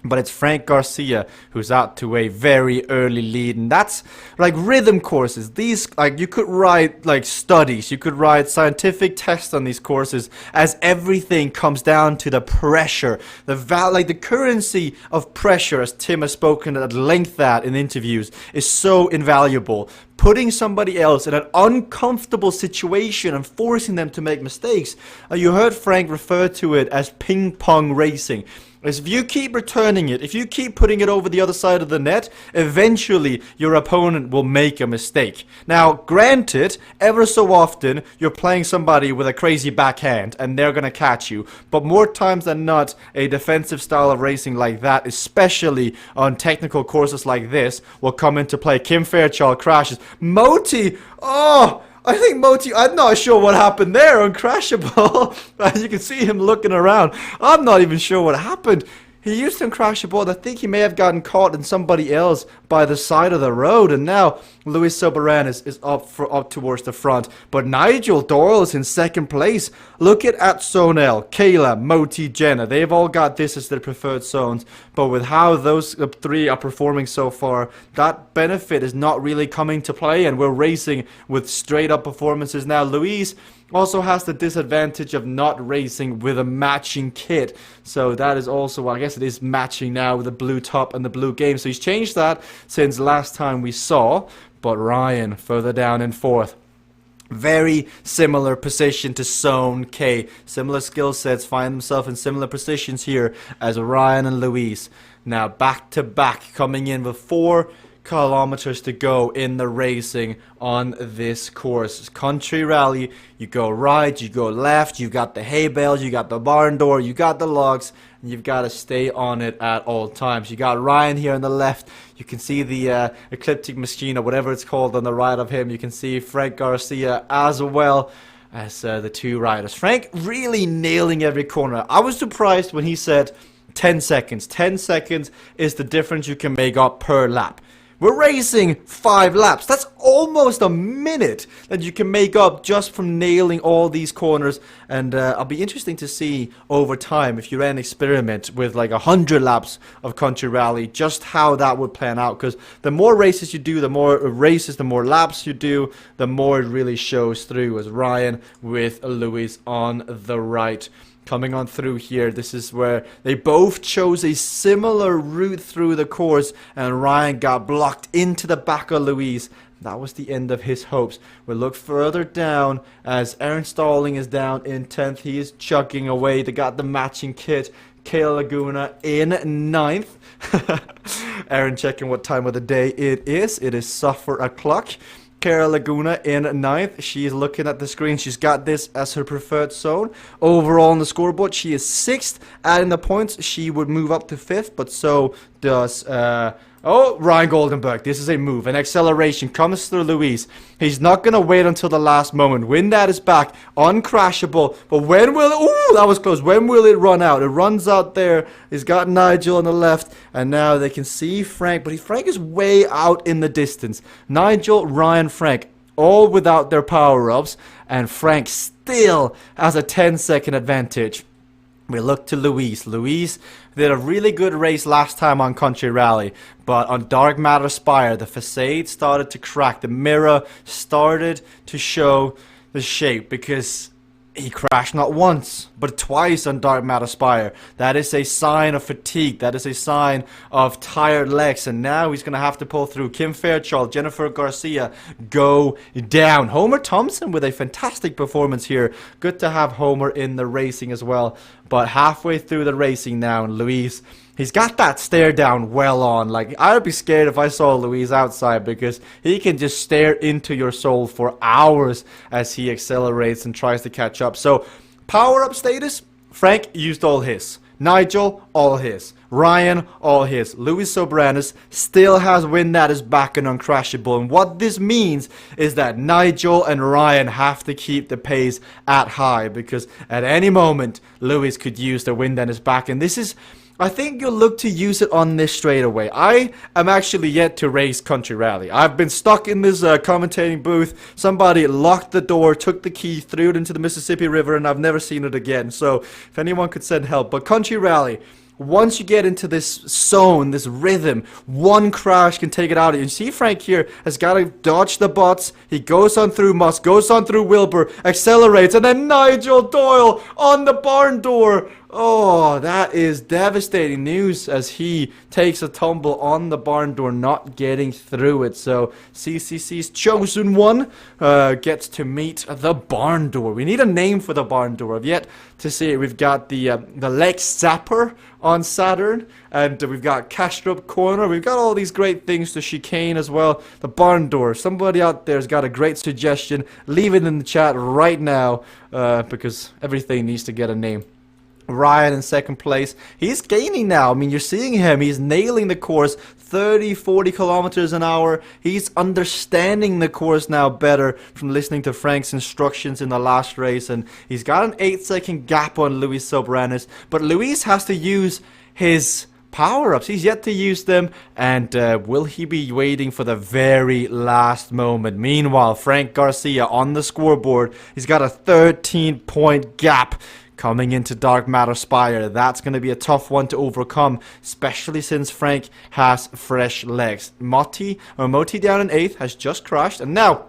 Speaker 1: But it's Frank Garcia who's out to a very early lead, and that's like rhythm courses. These, like, you could write like studies, you could write scientific tests on these courses, as everything comes down to the pressure, the currency of pressure, as Tim has spoken at length at in interviews, is so invaluable. Putting somebody else in an uncomfortable situation and forcing them to make mistakes. You heard Frank refer to it as ping pong racing. As if you keep returning it, if you keep putting it over the other side of the net, eventually your opponent will make a mistake. Now, granted, ever so often you're playing somebody with a crazy backhand and they're going to catch you. But more times than not, a defensive style of racing like that, especially on technical courses like this, will come into play. Kim Fairchild crashes. Moti! Oh! I think Moti, I'm not sure what happened there, uncrashable. You can see him looking around. I'm not even sure what happened. He used uncrashable. I think he may have gotten caught in somebody else by the side of the road. And now Luis Soberan is up towards the front. But Nigel Doyle is in 2nd place. Look at Sonel, Kayla, Moti, Jenna. They've all got this as their preferred zones. But with how those 3 are performing so far, that benefit is not really coming to play. And we're racing with straight up performances now. Luis also has the disadvantage of not racing with a matching kit. So that is also, well, I guess it is matching now with the blue top and the blue game. So he's changed that since last time we saw. But Ryan further down in 4th. Very similar position to Zone K. Similar skill sets, find themselves in similar positions here as Ryan and Luis. Now back to back, coming in with 4 kilometers to go in the racing on this course. Country rally, you go right, you go left, you got the hay bales, you got the barn door, you got the logs, and you've got to stay on it at all times. You got Ryan here on the left. You can see the ecliptic machine or whatever it's called on the right of him. You can see Frank Garcia as well as the 2 riders. Frank really nailing every corner. I was surprised when he said 10 seconds. 10 seconds is the difference you can make up per lap. We're racing 5 laps. That's almost a minute that you can make up just from nailing all these corners. And I'll be interesting to see over time, if you ran an experiment with like 100 laps of Country Rally, just how that would plan out. Because the more races you do, the more laps you do, the more it really shows through. As Ryan with Luis on the right. Coming on through here, this is where they both chose a similar route through the course, and Ryan got blocked into the back of Luis. That was the end of his hopes. We'll look further down as Aaron Stalling is down in 10th. He is chugging away. They got the matching kit. Kayla Laguna in 9th. Aaron checking what time of the day it is. It is suffer o'clock. Cara Laguna in 9th. She is looking at the screen. She's got this as her preferred zone. Overall on the scoreboard, she is 6th. Adding the points, she would move up to 5th, but so does Ryan Goldenberg. This is a move. An acceleration comes through Luis. He's not going to wait until the last moment. When that is back, uncrashable. But when will it... Ooh, that was close. When will it run out? It runs out there. He's got Nigel on the left. And now they can see Frank. But Frank is way out in the distance. Nigel, Ryan, Frank, all without their power-ups. And Frank still has a 10-second advantage. We look to Luis. Luis did a really good race last time on Country Rally, but on Dark Matter Spire, the facade started to crack. The mirror started to show the shape because He crashed not once, but twice on Dark Matter Spire. That is a sign of fatigue. That is a sign of tired legs. And now he's going to have to pull through. Kim Fairchild, Jennifer Garcia go down. Homer Thompson with a fantastic performance here. Good to have Homer in the racing as well. But halfway through the racing now, Luis, he's got that stare down well on. Like, I would be scared if I saw Luis outside, because he can just stare into your soul for hours as he accelerates and tries to catch up. So, power-up status, Frank used all his. Nigel, all his. Ryan, all his. Luis Sobranis still has wind at his back and uncrashable. And what this means is that Nigel and Ryan have to keep the pace at high, because at any moment, Luis could use the wind at his back. And this is, I think you'll look to use it on this straight away. I am actually yet to race Country Rally. I've been stuck in this commentating booth. Somebody locked the door, took the key, threw it into the Mississippi River, and I've never seen it again. So if anyone could send help. But Country Rally, once you get into this zone, this rhythm, one crash can take it out of you. You see Frank here has got to dodge the butts. He goes on through Musk, goes on through Wilbur, accelerates, and then Nigel Doyle on the barn door. Oh, that is devastating news as he takes a tumble on the barn door, not getting through it. So CCC's chosen one gets to meet the barn door. We need a name for the barn door. I've yet to see it. We've got the Lex Zapper on Saturn, and we've got Castrop Corner. We've got all these great things to chicane as well. The barn door. Somebody out there's got a great suggestion. Leave it in the chat right now, because everything needs to get a name. Ryan in second place. He's gaining now. I mean, you're seeing him. He's nailing the course. 30, 40 kilometers an hour. He's understanding the course now better from listening to Frank's instructions in the last race. And he's got an 8-second gap on Luis Sobranis. But Luis has to use his power-ups. He's yet to use them. And will he be waiting for the very last moment? Meanwhile, Frank Garcia on the scoreboard. He's got a 13-point gap coming into Dark Matter Spire. That's going to be a tough one to overcome, especially since Frank has fresh legs. Moti down in 8th has just crashed, and now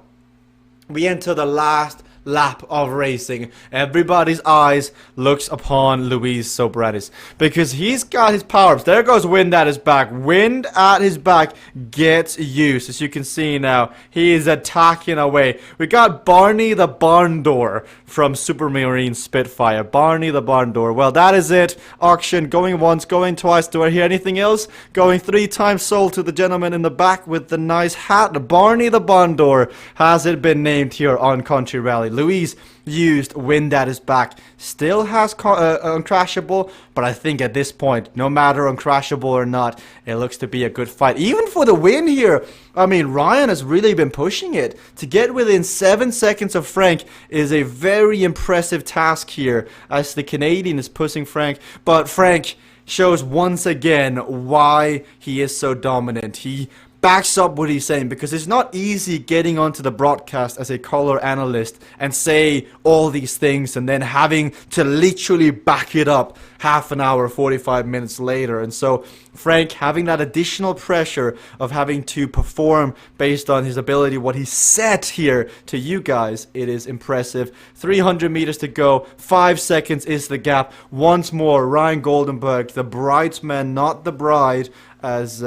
Speaker 1: we enter the last lap of racing. Everybody's eyes looks upon Luis Sobranis because he's got his power-ups. There goes wind at his back. Wind at his back gets used. As you can see now, he is attacking away. We got Barney the Barn Door from Supermarine Spitfire. Barney the Barn Door. Well, that is it. Auction going once, going twice. Do I hear anything else? Going 3 times sold to the gentleman in the back with the nice hat. Barney the Barn Door has it been named here on Country Rally. Luis used wind at his back. Still has uncrashable, but I think at this point, no matter uncrashable or not, it looks to be a good fight. Even for the win here, I mean, Ryan has really been pushing it. To get within 7 seconds of Frank is a very impressive task here, as the Canadian is pushing Frank. But Frank shows once again why he is so dominant. He backs up what he's saying, because it's not easy getting onto the broadcast as a color analyst and say all these things and then having to literally back it up half an hour, 45 minutes later. And so Frank having that additional pressure of having to perform based on his ability, what he said here to you guys, it is impressive. 300 meters to go, 5 seconds is the gap. Once more, Ryan Goldenberg, the bridesman, not the bride, as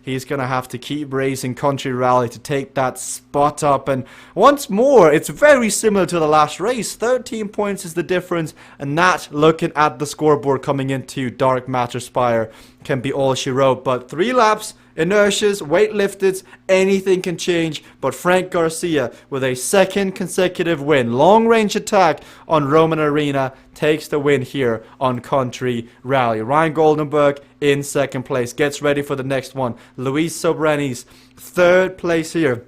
Speaker 1: he's going to have to keep racing Country Rally to take that spot up. And once more, it's very similar to the last race. 13 points is the difference, and that, looking at the scoreboard coming into Dark Matter Spire, can be all she wrote. But 3 laps, inertias, weight lifted, anything can change. But Frank Garcia with a 2nd consecutive win, long range attack on Roman Arena, takes the win here on Country Rally. Ryan Goldenberg in 2nd place, gets ready for the next one. Luis Sobranis 3rd place here,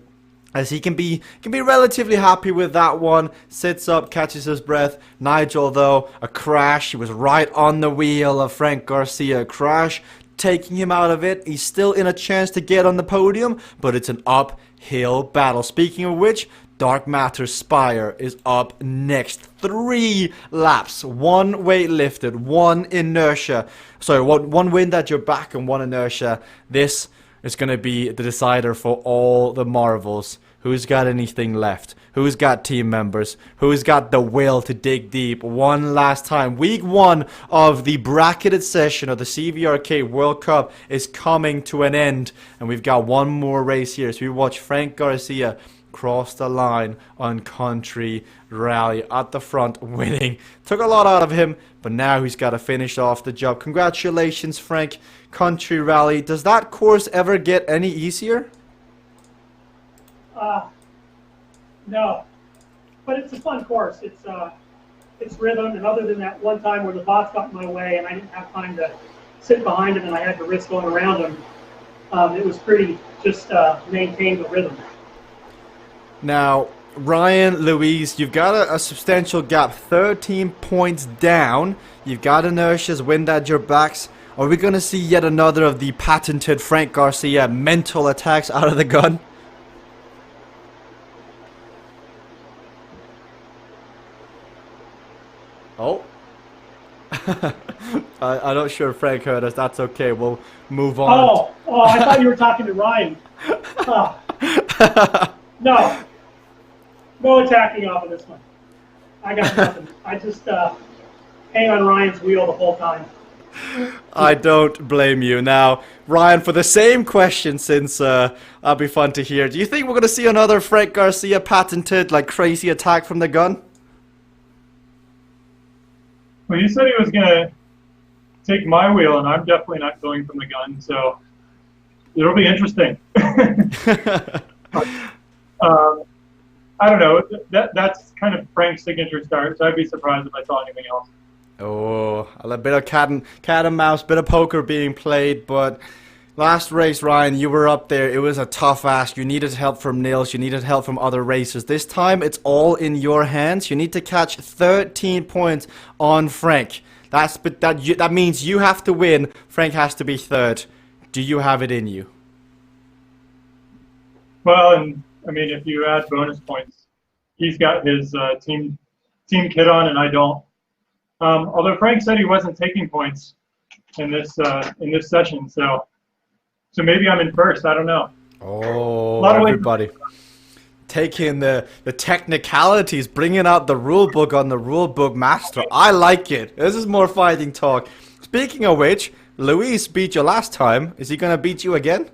Speaker 1: as he can be relatively happy with that one. Sits up, catches his breath. Nigel, though, a crash. He was right on the wheel of Frank Garcia. Crash taking him out of it. He's still in a chance to get on the podium, but it's an uphill battle. Speaking of which, Dark Matter Spire is up next. 3 laps, 1 weight lifted, 1 inertia. Sorry, 1 wind at your back and 1 inertia. This is going to be the decider for all the marvels Who's got anything left? Who's got team members? Who's got the will to dig deep one last time? Week 1 of the bracketed session of the CVRcade World Cup is coming to an end. And we've got one more race here. So we watch Frank Garcia cross the line on Country Rally at the front, winning. Took a lot out of him, but now he's got to finish off the job. Congratulations, Frank. Country Rally. Does that course ever get any easier?
Speaker 9: No, but it's a fun course. It's rhythm, and other than that one time where the bots got in my way and I didn't have time to sit behind him and I had to risk going around him, it was pretty just maintain the rhythm.
Speaker 1: Now, Ryan, Luis, you've got a substantial gap, 13 points down. You've got inertia's wind at your backs. Are we going to see yet another of the patented Frank Garcia mental attacks out of the gun? Oh. I'm not sure if Frank heard us. That's okay. We'll move on.
Speaker 9: Oh, I thought you were talking to Ryan. No. No attacking off of this one. I got nothing. I just hang on Ryan's wheel the whole time.
Speaker 1: I don't blame you. Now, Ryan, for the same question, since that'll be fun to hear. Do you think we're going to see another Frank Garcia patented, like, crazy attack from the gun?
Speaker 2: Well, you said he was going to take my wheel, and I'm definitely not going from the gun, so it'll be interesting. I don't know. That's kind of Frank's signature start, so I'd be surprised if I saw anything else.
Speaker 1: Oh, a bit of cat and mouse, bit of poker being played, but last race, Ryan, you were up there. It was a tough ask. You needed help from Nils. You needed help from other racers. This time, it's all in your hands. You need to catch 13 points on Frank. That means you have to win. Frank has to be third. Do you have it in you?
Speaker 2: Well, and I mean, if you add bonus points, he's got his team kit on, and I don't. Although Frank said he wasn't taking points in this session, so maybe I'm in first. I don't know.
Speaker 1: Oh, everybody taking the technicalities, bringing out the rule book on the rule book master. I like it. This is more fighting talk. Speaking of which, Luis beat you last time. Is he gonna beat you again?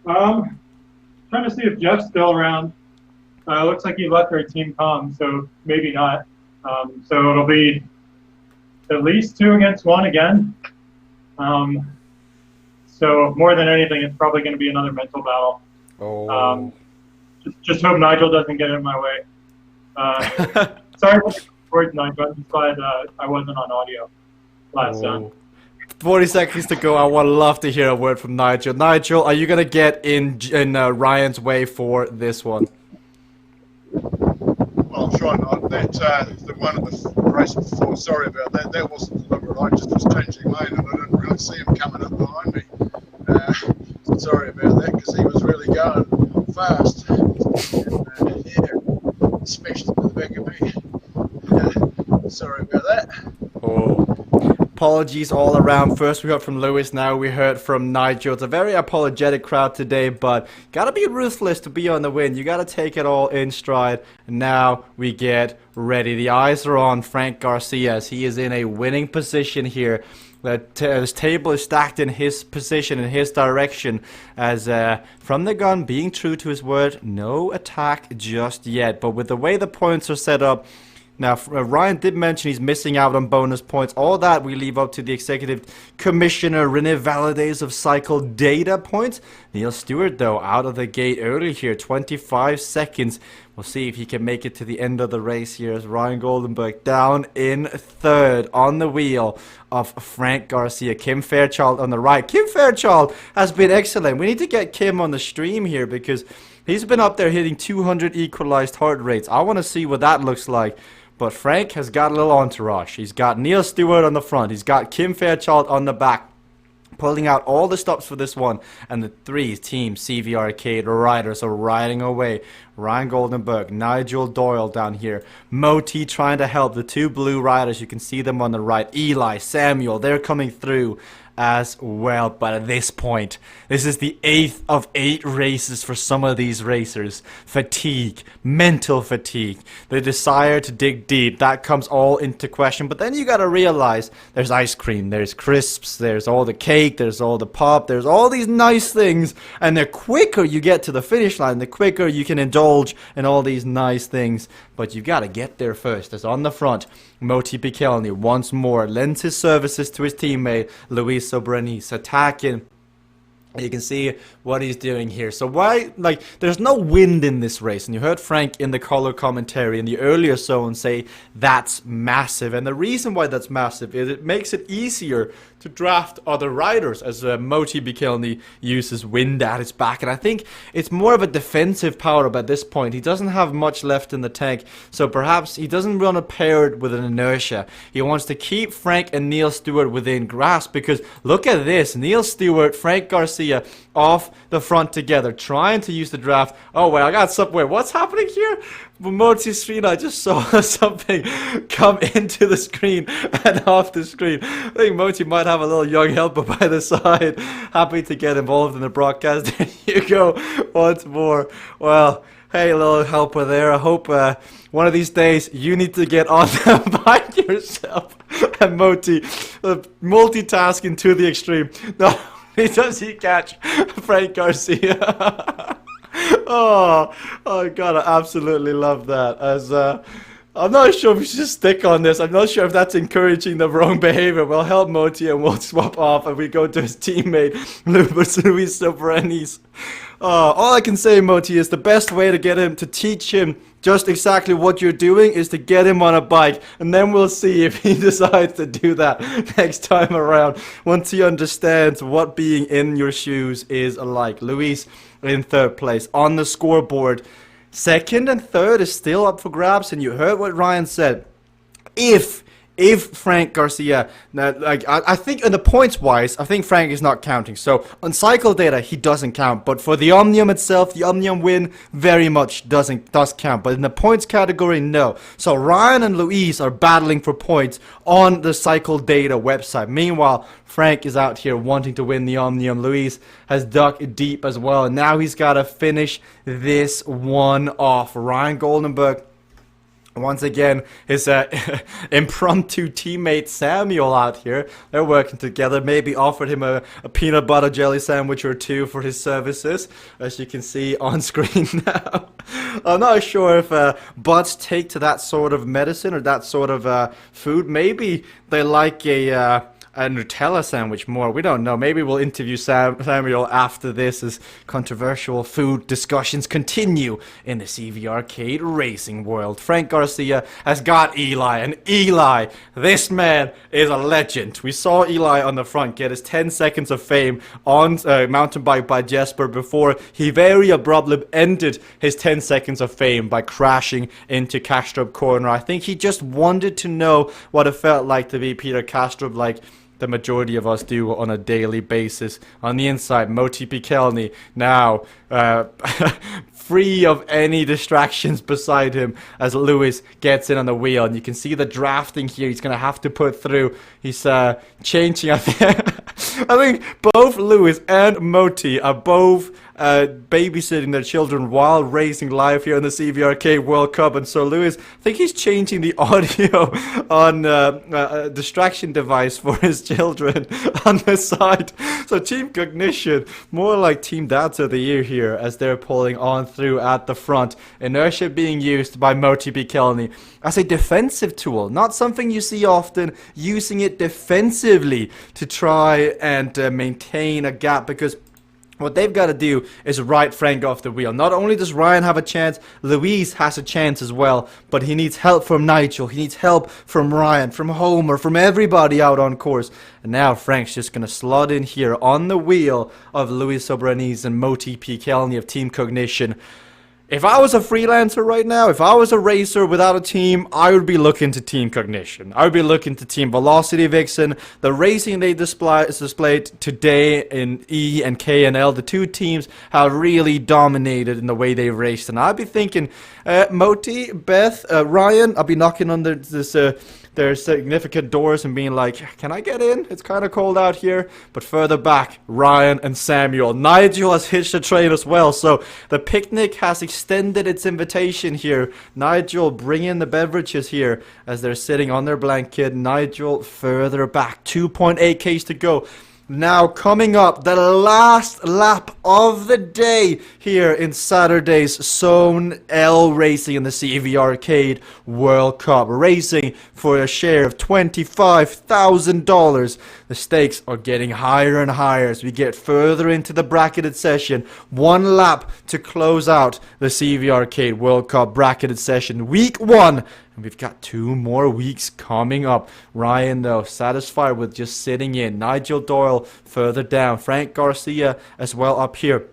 Speaker 2: Trying to see if Jeff's still around. Looks like he left our team comm, so maybe not. So it'll be at least 2 against 1 again. So more than anything, it's probably going to be another mental battle.
Speaker 1: Oh.
Speaker 2: Just hope Nigel doesn't get in my way. Sorry for the words, Nigel. I'm glad I wasn't on audio last time.
Speaker 1: 40 seconds to go. I would love to hear a word from Nigel. Nigel, are you going to get in Ryan's way for this one?
Speaker 7: Well, I'm trying not. The one of the race before, sorry about that. That wasn't deliberate. I just was changing lane and I didn't really see him coming up behind me. Sorry about that because he was really going fast. And, yeah, smashed into the back of me. Sorry about that.
Speaker 1: Oh. Apologies all around. First we heard from Lewis, now we heard from Nigel. It's a very apologetic crowd today, but gotta be ruthless to be on the win. You gotta take it all in stride. And now we get ready. The eyes are on Frank Garcia as he is in a winning position here. This table is stacked in his position, in his direction, as from the gun, being true to his word, no attack just yet. But with the way the points are set up, now, Ryan did mention he's missing out on bonus points. All that we leave up to the Executive Commissioner, Rene Valides of Cycle Data points. Neil Stewart, though, out of the gate early here, 25 seconds. We'll see if he can make it to the end of the race here as Ryan Goldenberg down in third on the wheel of Frank Garcia. Kim Fairchild on the right. Kim Fairchild has been excellent. We need to get Kim on the stream here because he's been up there hitting 200 equalized heart rates. I want to see what that looks like. But Frank has got a little entourage. He's got Neil Stewart on the front. He's got Kim Fairchild on the back, pulling out all the stops for this one. And the 3 Team CVRcade riders are riding away. Ryan Goldenberg, Nigel Doyle down here. Moti trying to help the 2 blue riders. You can see them on the right. Eli, Samuel, they're coming through. as well. But at this point, this is the 8th of 8 races for some of these racers. Fatigue, mental fatigue, the desire to dig deep, that comes all into question. But then you gotta realize there's ice cream, there's crisps, there's all the cake, there's all the pop, there's all these nice things. And the quicker you get to the finish line, the quicker you can indulge in all these nice things. But you gotta get there first. As on the front, Moti Pikelny once more lends his services to his teammate Luis Soberanis, attacking. You can see what he's doing here. So why, like, there's no wind in this race. And you heard Frank in the color commentary in the earlier zone say that's massive. And the reason why that's massive is it makes it easier to draft other riders as Moti Pikelny uses wind at his back. And I think it's more of a defensive power-up at this point. He doesn't have much left in the tank, so perhaps he doesn't want to pair it with an inertia. He wants to keep Frank and Neil Stewart within grasp, because look at this. Neil Stewart, Frank Garcia off the front together, trying to use the draft. Oh, wait, I got something. Wait, what's happening here? Moti's screen, I just saw something come into the screen and off the screen. I think Moti might have a little young helper by the side. Happy to get involved in the broadcast. There you go, once more. Well, hey, little helper there. I hope one of these days you need to get on the bike yourself. And Moti, multitasking to the extreme. Not only does he catch Frank Garcia. Oh God, I absolutely love that. As I'm not sure if we should just stick on this. I'm not sure if that's encouraging the wrong behavior. We'll help Moti and we'll swap off and we go to his teammate, Luis Soberanis. All I can say, Moti, is the best way to get him, to teach him just exactly what you're doing, is to get him on a bike. And then we'll see if he decides to do that next time around, once he understands what being in your shoes is like. Luis in 3rd place on the scoreboard. 2nd and 3rd is still up for grabs, and you heard what Ryan said. If Frank Garcia, I think in the points wise, I think Frank is not counting. So on cycle data, he doesn't count. But for the Omnium itself, the Omnium win very much does count. But in the points category, no. So Ryan and Luis are battling for points on the cycle data website. Meanwhile, Frank is out here wanting to win the Omnium. Luis has dug deep as well, and now he's got to finish this one off. Ryan Goldenberg, once again, his impromptu teammate Samuel out here. They're working together. Maybe offered him a peanut butter jelly sandwich or two for his services, as you can see on screen now. I'm not sure if butts take to that sort of medicine or that sort of food. Maybe they like a Nutella sandwich more. We don't know. Maybe we'll interview Samuel after this, as controversial food discussions continue in the CVRcade racing world. Frank Garcia has got Eli, and Eli, this man is a legend. We saw Eli on the front get his 10 seconds of fame on mountain bike by Jesper before he very abruptly ended his 10 seconds of fame by crashing into Kastrup corner. I think he just wanted to know what it felt like to be Peter Kastrup, like the majority of us do on a daily basis. On the inside, Moti Pikelny now free of any distractions beside him as Luis gets in on the wheel. And you can see the drafting here he's going to have to put through. He's changing. I think both Luis and Moti are both babysitting their children while racing live here in the CVRcade World Cup. And so Luis, I think he's changing the audio on a distraction device for his children on the side. So Team Cognition, more like Team Dads of the Year here, as they're pulling on through at the front. Inertia being used by Moti Pikelny as a defensive tool, not something you see often, using it defensively to try and maintain a gap, because what they've got to do is ride Frank off the wheel. Not only does Ryan have a chance, Luis has a chance as well, but he needs help from Nigel, he needs help from Ryan, from Homer, from everybody out on course. And now Frank's just going to slot in here on the wheel of Luis Soberanis and Moti Pikelny of Team Cognition. If I was a freelancer right now, if I was a racer without a team, I would be looking to Team Cognition. I would be looking to Team Velocity Vixen. The racing they displayed today in E and K and L, the two teams have really dominated in the way they raced. And I'd be thinking, Moti, Beth, Ryan, I'll be knocking on this their significant doors and being like, can I get in? It's kind of cold out here. But further back, Ryan and Samuel. Nigel has hitched a train as well, so the picnic has extended its invitation here. Nigel bringing the beverages here as they're sitting on their blanket. Nigel further back, 2.8 Ks to go. Now coming up, the last lap of the day here in Saturday's Zone L racing in the CVRcade World Cup. Racing for a share of $25,000. The stakes are getting higher and higher as we get further into the bracketed session. One lap to close out the CVRcade World Cup bracketed session. Week 1. And we've got 2 more weeks coming up. Ryan, though, satisfied with just sitting in. Nigel Doyle further down. Frank Garcia as well up here.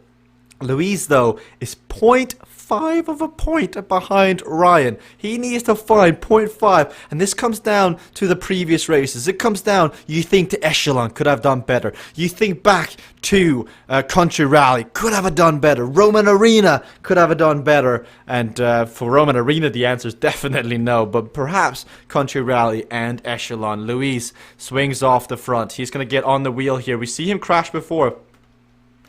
Speaker 1: Luis, though, is 0.5 of a point behind Ryan. He needs to find 0.5, and this comes down to the previous races. It comes down, you think to Echelon, could have done better. You think back to Country Rally, could have done better. Roman Arena could have done better. And for Roman Arena, the answer is definitely no, but perhaps Country Rally and Echelon. Luis swings off the front. He's going to get on the wheel here. We see him crash before.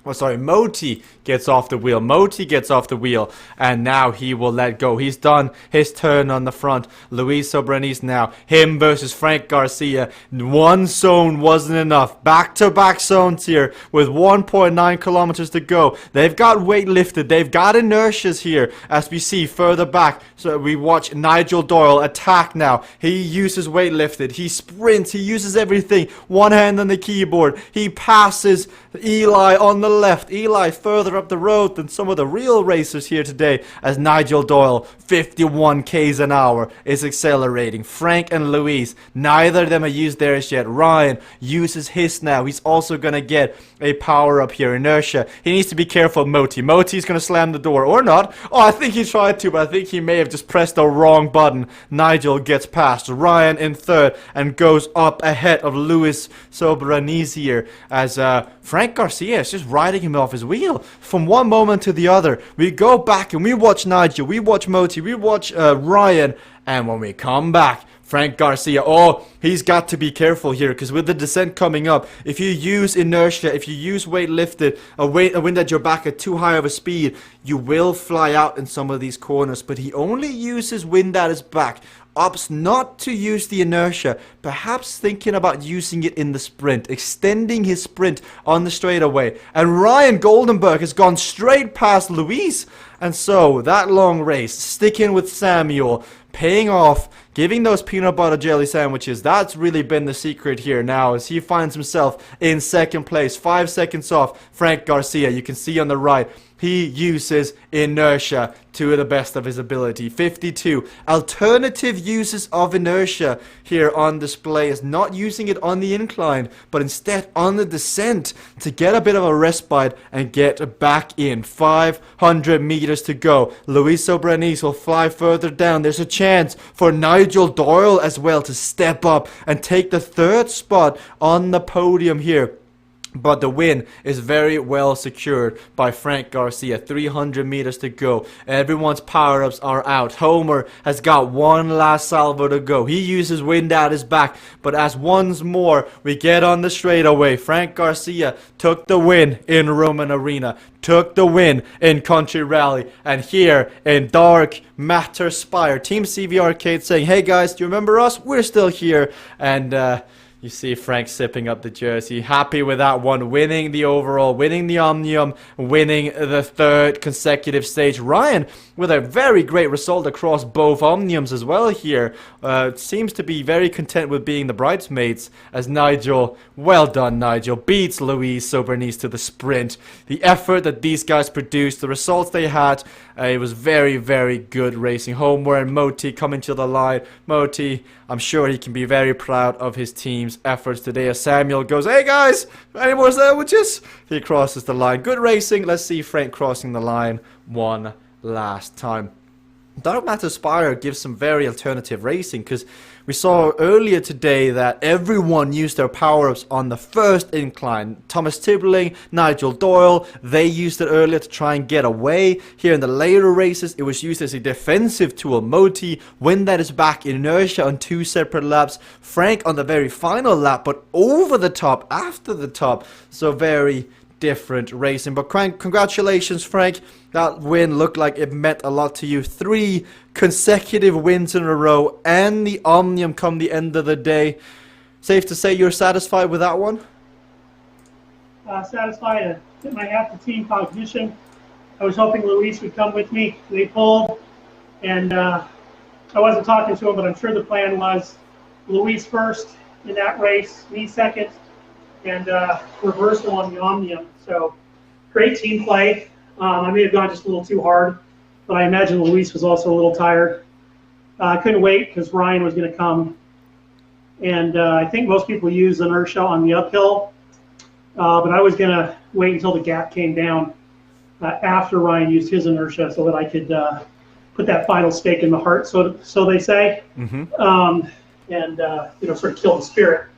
Speaker 1: Oh, sorry, Moti gets off the wheel. Moti gets off the wheel, and now he will let go. He's done his turn on the front. Luis Sobranis now. Him versus Frank Garcia. One zone wasn't enough. Back-to-back zones here with 1.9 kilometers to go. They've got weight lifted. They've got inertias here, as we see further back. So we watch Nigel Doyle attack now. He uses weight lifted. He sprints. He uses everything. One hand on the keyboard. He passes Eli on the left. Eli further up the road than some of the real racers here today, as Nigel Doyle, 51 Ks an hour, is accelerating. Frank and Luis, neither of them have used theirs yet. Ryan uses his now. He's also going to get a power up here, inertia. He needs to be careful of Moti. Moti's going to slam the door, or not. Oh, I think he tried to, but I think he may have just pressed the wrong button. Nigel gets past. Ryan in third and goes up ahead of Luis Sobranis here, as Frank Garcia is just riding him off his wheel from one moment to the other. We go back and we watch Nigel, we watch Moti, we watch Ryan, and when we come back, Frank Garcia, oh, he's got to be careful here, because with the descent coming up, if you use inertia, if you use weight lifted, a wind at your back at too high of a speed, you will fly out in some of these corners. But he only uses wind at his back. Opts not to use the inertia, perhaps thinking about using it in the sprint, extending his sprint on the straightaway. And Ryan Goldenberg has gone straight past Luis. And so, that long race, sticking with Samuel, paying off, giving those peanut butter jelly sandwiches, that's really been the secret here now, as he finds himself in second place, 5 seconds off Frank Garcia. You can see on the right, he uses inertia to the best of his ability. 52. Alternative uses of inertia here on display is not using it on the incline, but instead on the descent to get a bit of a respite and get back in. 500 meters to go. Luis Sobranis will fly further down. There's a chance for Nigel Doyle as well to step up and take the 3rd spot on the podium here. But the win is very well secured by Frank Garcia. 300 meters to go. Everyone's power-ups are out. Homer has got one last salvo to go. He uses wind at his back. But as once more we get on the straightaway, Frank Garcia took the win in Roman Arena. Took the win in Country Rally. And here in Dark Matter Spire, Team CVRcade saying, hey guys, do you remember us? We're still here. And you see Frank sipping up the jersey, happy with that one, winning the overall, winning the Omnium, winning the 3rd consecutive stage. Ryan with a very great result across both Omniums as well here. Seems to be very content with being the bridesmaids, as Nigel, well done Nigel, beats Luis Sobranis to the sprint. The effort that these guys produced, the results they had, it was very, very good racing. Homer and Moti coming to the line. Moti, I'm sure he can be very proud of his team's efforts today, as Samuel goes, hey guys, any more sandwiches? He crosses the line. Good racing. Let's see Frank crossing the line one last time. Dark Matter Spire gives some very alternative racing, because we saw earlier today that everyone used their power-ups on the first incline. Thomas Tibbling, Nigel Doyle, they used it earlier to try and get away. Here in the later races, it was used as a defensive tool. Moti, when that is back, inertia on 2 separate laps. Frank on the very final lap, but over the top, after the top. So very different racing. But congratulations, Frank. That win looked like it meant a lot to you. 3 consecutive wins in a row, and the Omnium come the end of the day. Safe to say you're satisfied with that one?
Speaker 9: Satisfied to tip my hat to Team Cognition. I was hoping Luis would come with me. They pulled, and I wasn't talking to him, but I'm sure the plan was Luis first in that race, me second, and reversal on the Omnium. So great team play. I may have gone just a little too hard, but I imagine Luis was also a little tired. I couldn't wait because Ryan was going to come. And I think most people use inertia on the uphill, but I was going to wait until the gap came down after Ryan used his inertia so that I could put that final stake in the heart, so they say, and sort of kill the spirit.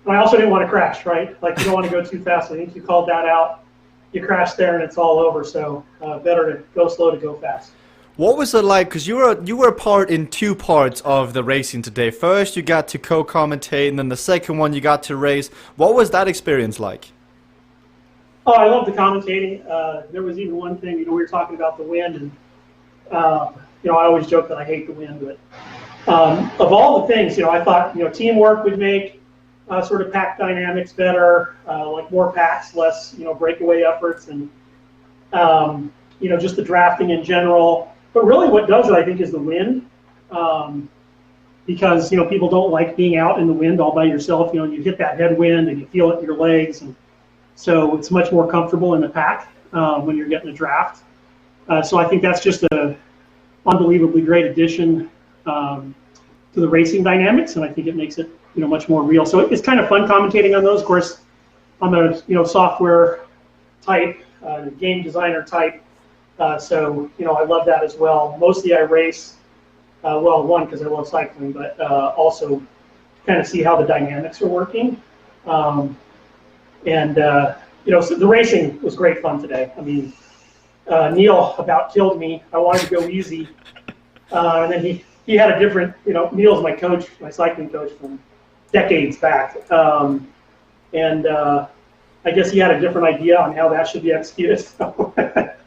Speaker 9: I also didn't want to crash, right? Like, you don't want to go too fast. I think you called that out. You crash there and it's all over. So better to go slow to go fast.
Speaker 1: What was it like? Because you were part in 2 parts of the racing today. First, you got to co-commentate, and then the second one you got to race. What was that experience like?
Speaker 9: Oh, I love the commentating. There was even one thing, we were talking about the wind, and I always joke that I hate the wind, but of all the things, I thought, teamwork would make sort of pack dynamics better, like more packs, less, breakaway efforts, and just the drafting in general. But really, what does it, I think, is the wind, because people don't like being out in the wind all by yourself. You hit that headwind and you feel it in your legs, and so it's much more comfortable in the pack when you're getting a draft. So I think that's just a unbelievably great addition to the racing dynamics, and I think it makes it much more real. So it's kind of fun commentating on those. Of course, I'm a software type, game designer type, so I love that as well. Mostly I race, one, because I love cycling, but also kind of see how the dynamics are working. So the racing was great fun today. I mean, Neil about killed me. I wanted to go easy, and then he had a different, Neil's my coach, my cycling coach from decades back, and I guess he had a different idea on how that should be executed. So at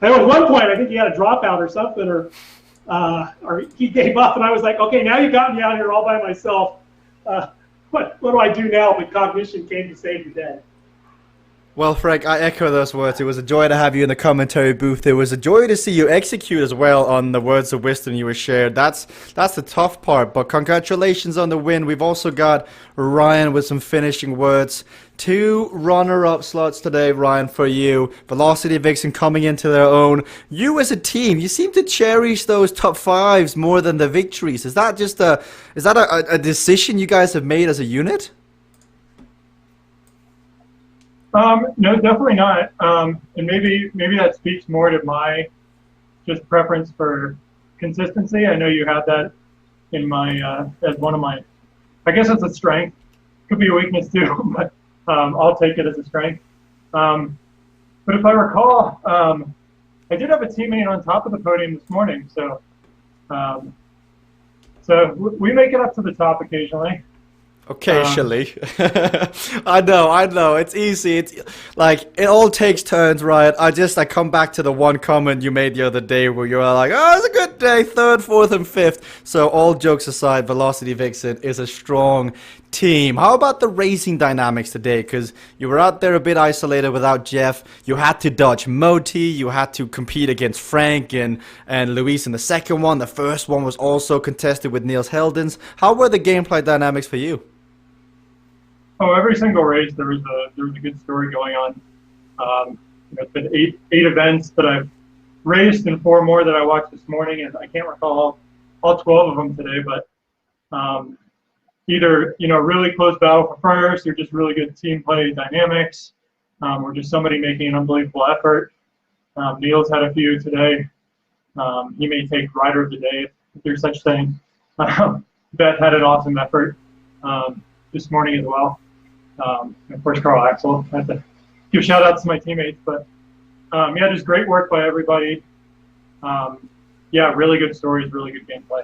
Speaker 9: one point, I think he had a dropout or something, or he gave up, and I was like, okay, now you got me out here all by myself. What do I do now? But Cognition came to save the day.
Speaker 1: Well, Frank, I echo those words. It was a joy to have you in the commentary booth. It was a joy to see you execute as well on the words of wisdom you were shared. That's the tough part, but congratulations on the win. We've also got Ryan with some finishing words. 2 runner-up slots today, Ryan, for you. Velocity Vixen coming into their own. You as a team, you seem to cherish those top 5s more than the victories. Is that just a decision you guys have made as a unit?
Speaker 2: No, definitely not. And maybe that speaks more to my just preference for consistency. I know you had that in my as one of my. I guess it's a strength. Could be a weakness too, but I'll take it as a strength. But if I recall, I did have a teammate on top of the podium this morning, so we make it up to the top occasionally.
Speaker 1: Occasionally. I know. It's easy. It's like, it all takes turns, right? I come back to the one comment you made the other day where you were like, oh, it's a good day, 3rd, 4th, and 5th. So all jokes aside, Velocity Vixen is a strong team. How about the racing dynamics today? Because you were out there a bit isolated without Jeff. You had to dodge Moti. You had to compete against Frank and Luis in the second one. The first one was also contested with Niels Heldens. How were the gameplay dynamics for you?
Speaker 2: Oh, every single race there was a good story going on. It's been eight events that I've raced and 4 more that I watched this morning, and I can't recall all 12 of them today. But either really close battle for first, or just really good team play dynamics, or just somebody making an unbelievable effort. Neil's had a few today. He may take rider of the day if there's such thing. Beth had an awesome effort this morning as well. And of course, Carl Axel. I have to give shout outs to my teammates, but yeah, just great work by everybody. Yeah, really good stories, really good gameplay.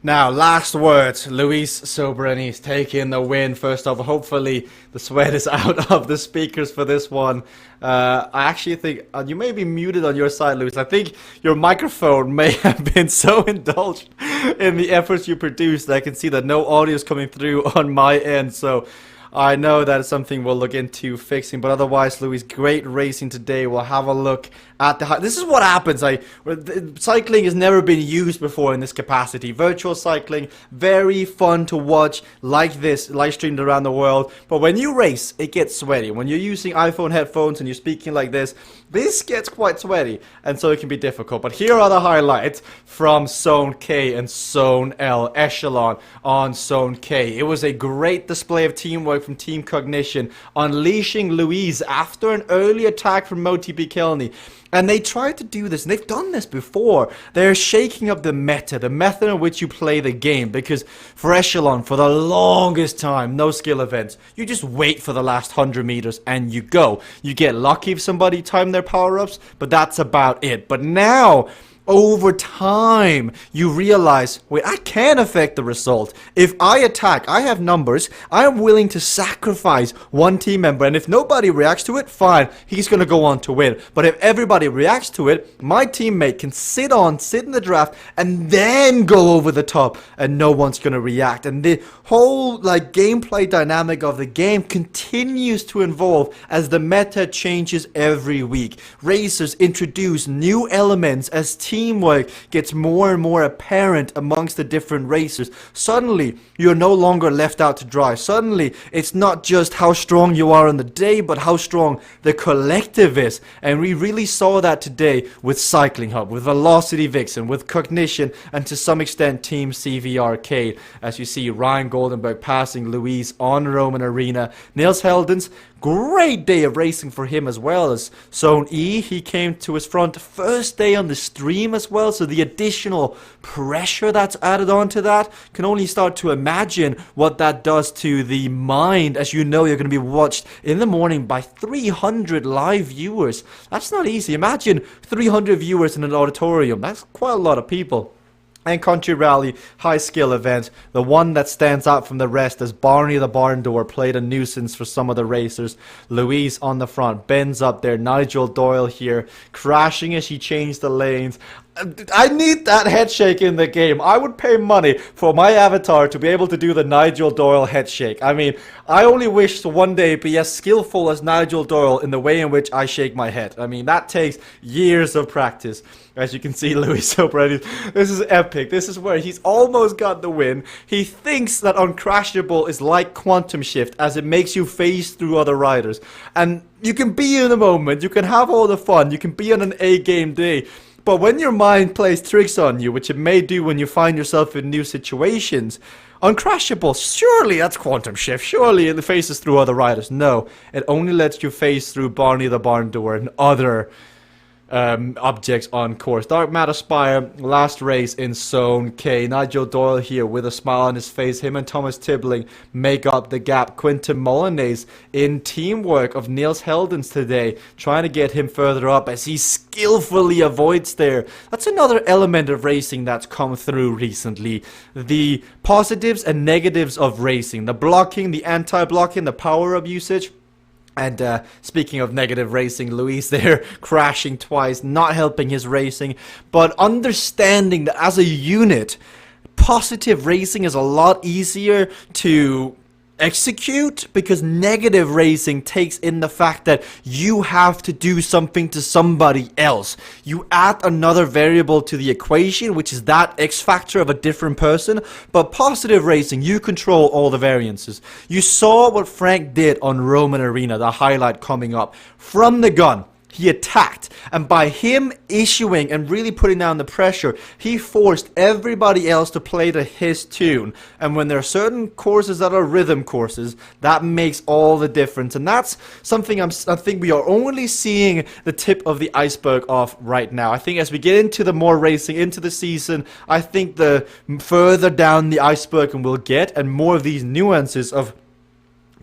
Speaker 1: Now, last words. Luis Sobrani's taking the win. First off, hopefully the sweat is out of the speakers for this one. I actually think you may be muted on your side, Luis. I think your microphone may have been so indulged in the efforts you produced that I can see that no audio is coming through on my end. So I know that is something we'll look into fixing, but otherwise, Luis, great racing today. We'll have a look at this is what happens. Cycling has never been used before in this capacity. Virtual cycling, very fun to watch like this, live streamed around the world. But when you race, it gets sweaty. When you're using iPhone headphones and you're speaking like this gets quite sweaty, and so it can be difficult. But here are the highlights from Zone K and Zone L, Echelon on Zone K. It was a great display of teamwork from Team Cognition, unleashing Louise after an early attack from MoTP Kelney. And they tried to do this, and they've done this before. They're shaking up the meta, the method in which you play the game. Because for Echelon, for the longest time, no skill events. You just wait for the last 100 meters and you go. You get lucky if somebody timed their power-ups, but that's about it. But now, over time, you realize, wait, I can affect the result. If I attack, I have numbers, I am willing to sacrifice one team member, and if nobody reacts to it, fine, he's going to go on to win. But if everybody reacts to it, my teammate can sit in the draft, and then go over the top, and no one's going to react. And the whole gameplay dynamic of the game continues to evolve as the meta changes every week. Racers introduce new elements as teamwork gets more and more apparent amongst the different racers. Suddenly, you're no longer left out to dry. Suddenly, it's not just how strong you are on the day, but how strong the collective is. And we really saw that today with Cycling Hub, with Velocity Vixen, with Cognition, and to some extent Team CVRcade. As you see, Ryan Goldenberg passing Louise on Roman Arena. Niels Heldens, great day of racing for him as well. As Zone E, he came to his front first day on the stream as well, so the additional pressure that's added on to that, can only start to imagine what that does to the mind. As you know, you're going to be watched in the morning by 300 live viewers. That's not easy. Imagine 300 viewers in an auditorium. That's quite a lot of people. And Country Rally, high skill event. The one that stands out from the rest as Barney the Barn Door played a nuisance for some of the racers. Louise on the front, Ben's up there, Nigel Doyle here, crashing as she changed the lanes. I need that head shake in the game. I would pay money for my avatar to be able to do the Nigel Doyle head shake. I mean, I only wish to one day be as skillful as Nigel Doyle in the way in which I shake my head. I mean, that takes years of practice. As you can see, Luis Sobrani, this is epic. This is where he's almost got the win. He thinks that Uncrashable is like Quantum Shift, as it makes you phase through other riders. And you can be in the moment, you can have all the fun, you can be on an A-game day. But when your mind plays tricks on you, which it may do when you find yourself in new situations, Uncrashable, surely that's Quantum Shift, surely it phases through other riders. No, it only lets you phase through Barney the Barn Door and other objects on course. Dark Matter Spire, last race in Zone K. Nigel Doyle here with a smile on his face. Him and Thomas Tibbling make up the gap. Quinton Molyneux in teamwork of Niels Heldens today, trying to get him further up as he skillfully avoids there. That's another element of racing that's come through recently. The positives and negatives of racing. The blocking, the anti-blocking, the power-up usage. And speaking of negative racing, Luis there crashing twice, not helping his racing, but understanding that as a unit, positive racing is a lot easier to execute, because negative racing takes in the fact that you have to do something to somebody else. You add another variable to the equation, which is that X factor of a different person. But positive racing, you control all the variances. You saw what Frank did on Roman Arena, the highlight coming up from the gun. he attacked, and by him issuing and really putting down the pressure, he forced everybody else to play to his tune. And when there are certain courses that are rhythm courses, that makes all the difference. And that's something I think we are only seeing the tip of the iceberg of right now. I think as we get into the more racing, into the season, I think the further down the iceberg we'll get, and more of these nuances of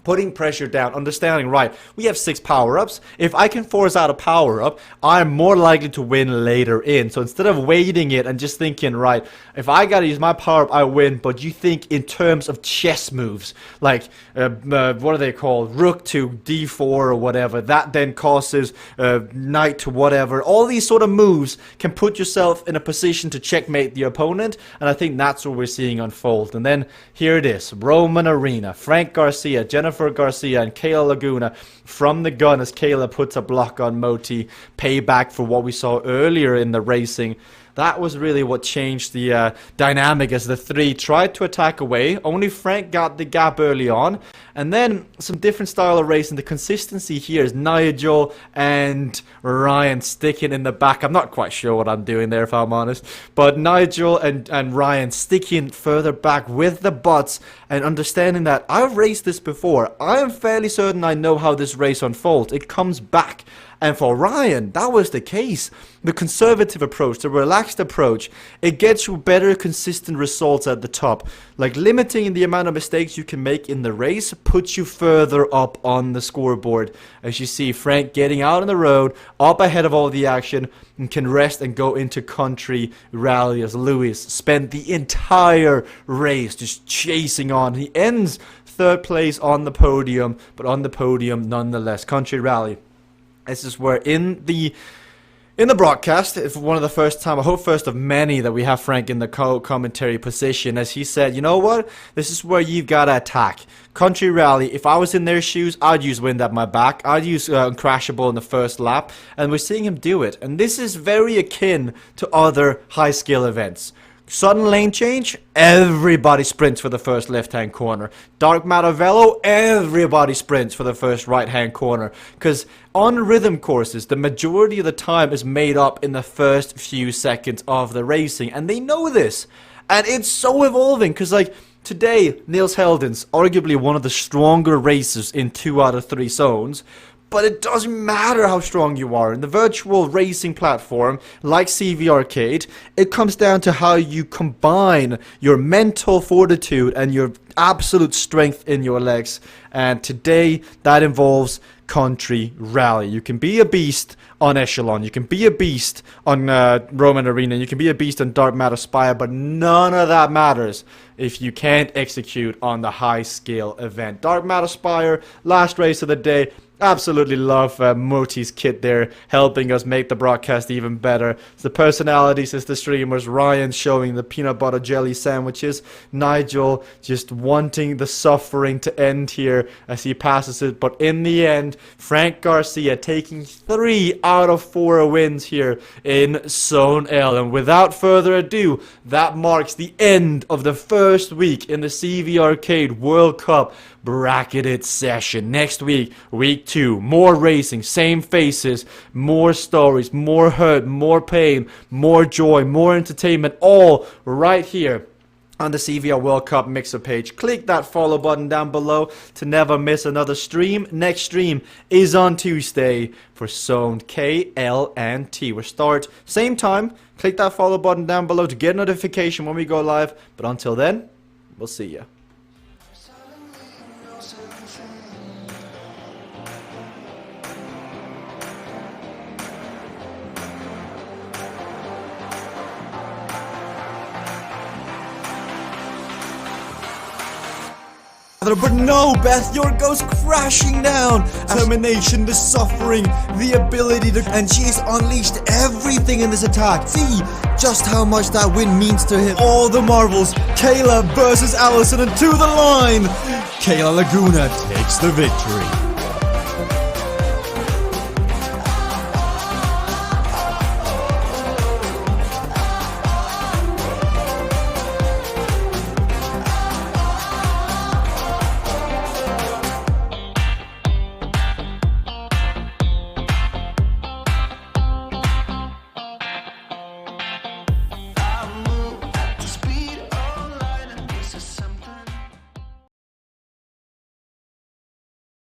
Speaker 1: putting pressure down, understanding, right, we have 6 power-ups. If I can force out a power-up, I'm more likely to win later in. So instead of waiting it and just thinking, right, if I gotta use my power-up, I win, but you think in terms of chess moves, like, what are they called? Rook to d4 or whatever. That then causes knight to whatever. All these sort of moves can put yourself in a position to checkmate the opponent, and I think that's what we're seeing unfold. And then here it is, Roman Arena, Frank Garcia, Jennifer Garcia, and Kayla Laguna from the gun as Kayla puts a block on Moti. Payback for what we saw earlier in the racing. That was really what changed the dynamic as the 3 tried to attack away. Only Frank got the gap early on. And then some different style of racing. The consistency here is Nigel and Ryan sticking in the back. I'm not quite sure what I'm doing there, if I'm honest. But Nigel and Ryan sticking further back with the butts and understanding that I've raced this before. I am fairly certain I know how this race unfolds. It comes back. And for Ryan, that was the case. The conservative approach, the relaxed approach, it gets you better consistent results at the top. Like limiting the amount of mistakes you can make in the race puts you further up on the scoreboard. As you see, Frank getting out on the road, up ahead of all the action, and can rest and go into country rally as Lewis spent the entire race just chasing on. He ends 3rd place on the podium, but on the podium nonetheless. Country rally. This is where in the broadcast, it's one of the first time, I hope first of many, that we have Frank in the commentary position, as he said, you know what, this is where you've got to attack. Country rally, if I was in their shoes, I'd use wind at my back, I'd use Uncrashable in the first lap, and we're seeing him do it. And this is very akin to other high skill events. Sudden lane change, everybody sprints for the first left-hand corner. Dark Matter Velo, everybody sprints for the first right-hand corner. Because on rhythm courses, the majority of the time is made up in the first few seconds of the racing. And they know this. And it's so evolving, because like today, Niels Heldens, arguably one of the stronger racers in 2 out of 3 zones. But it doesn't matter how strong you are. In the virtual racing platform, like CVRcade, it comes down to how you combine your mental fortitude and your absolute strength in your legs. And today, that involves country rally. You can be a beast on Echelon, you can be a beast on Roman Arena, you can be a beast on Dark Matter Spire, but none of that matters if you can't execute on the high scale event. Dark Matter Spire, last race of the day. Absolutely love Moti's kit there, helping us make the broadcast even better. It's the personalities, it's the streamers. Ryan showing the peanut butter jelly sandwiches. Nigel just wanting the suffering to end here as he passes it. But in the end, Frank Garcia taking 3 out of 4 wins here in Zone L. And without further ado, that marks the end of the first week in the CVRcade World Cup bracketed session. Next week, week 2, more racing, same faces, more stories, more hurt, more pain, more joy, more entertainment, all right here on the CVR World Cup Mixer page. Click that follow button down below to never miss another stream. Next stream is on Tuesday for Zone K, L, and T. We start same time. Click that follow button down below to get a notification when we go live. But until then, we'll see ya. But no, Beth, York goes crashing down. Determination, the suffering, the ability to... And she's unleashed everything in this attack. See just how much that win means to him. All the marvels. Kayla versus Allison, and to the line. Kayla Laguna takes the victory.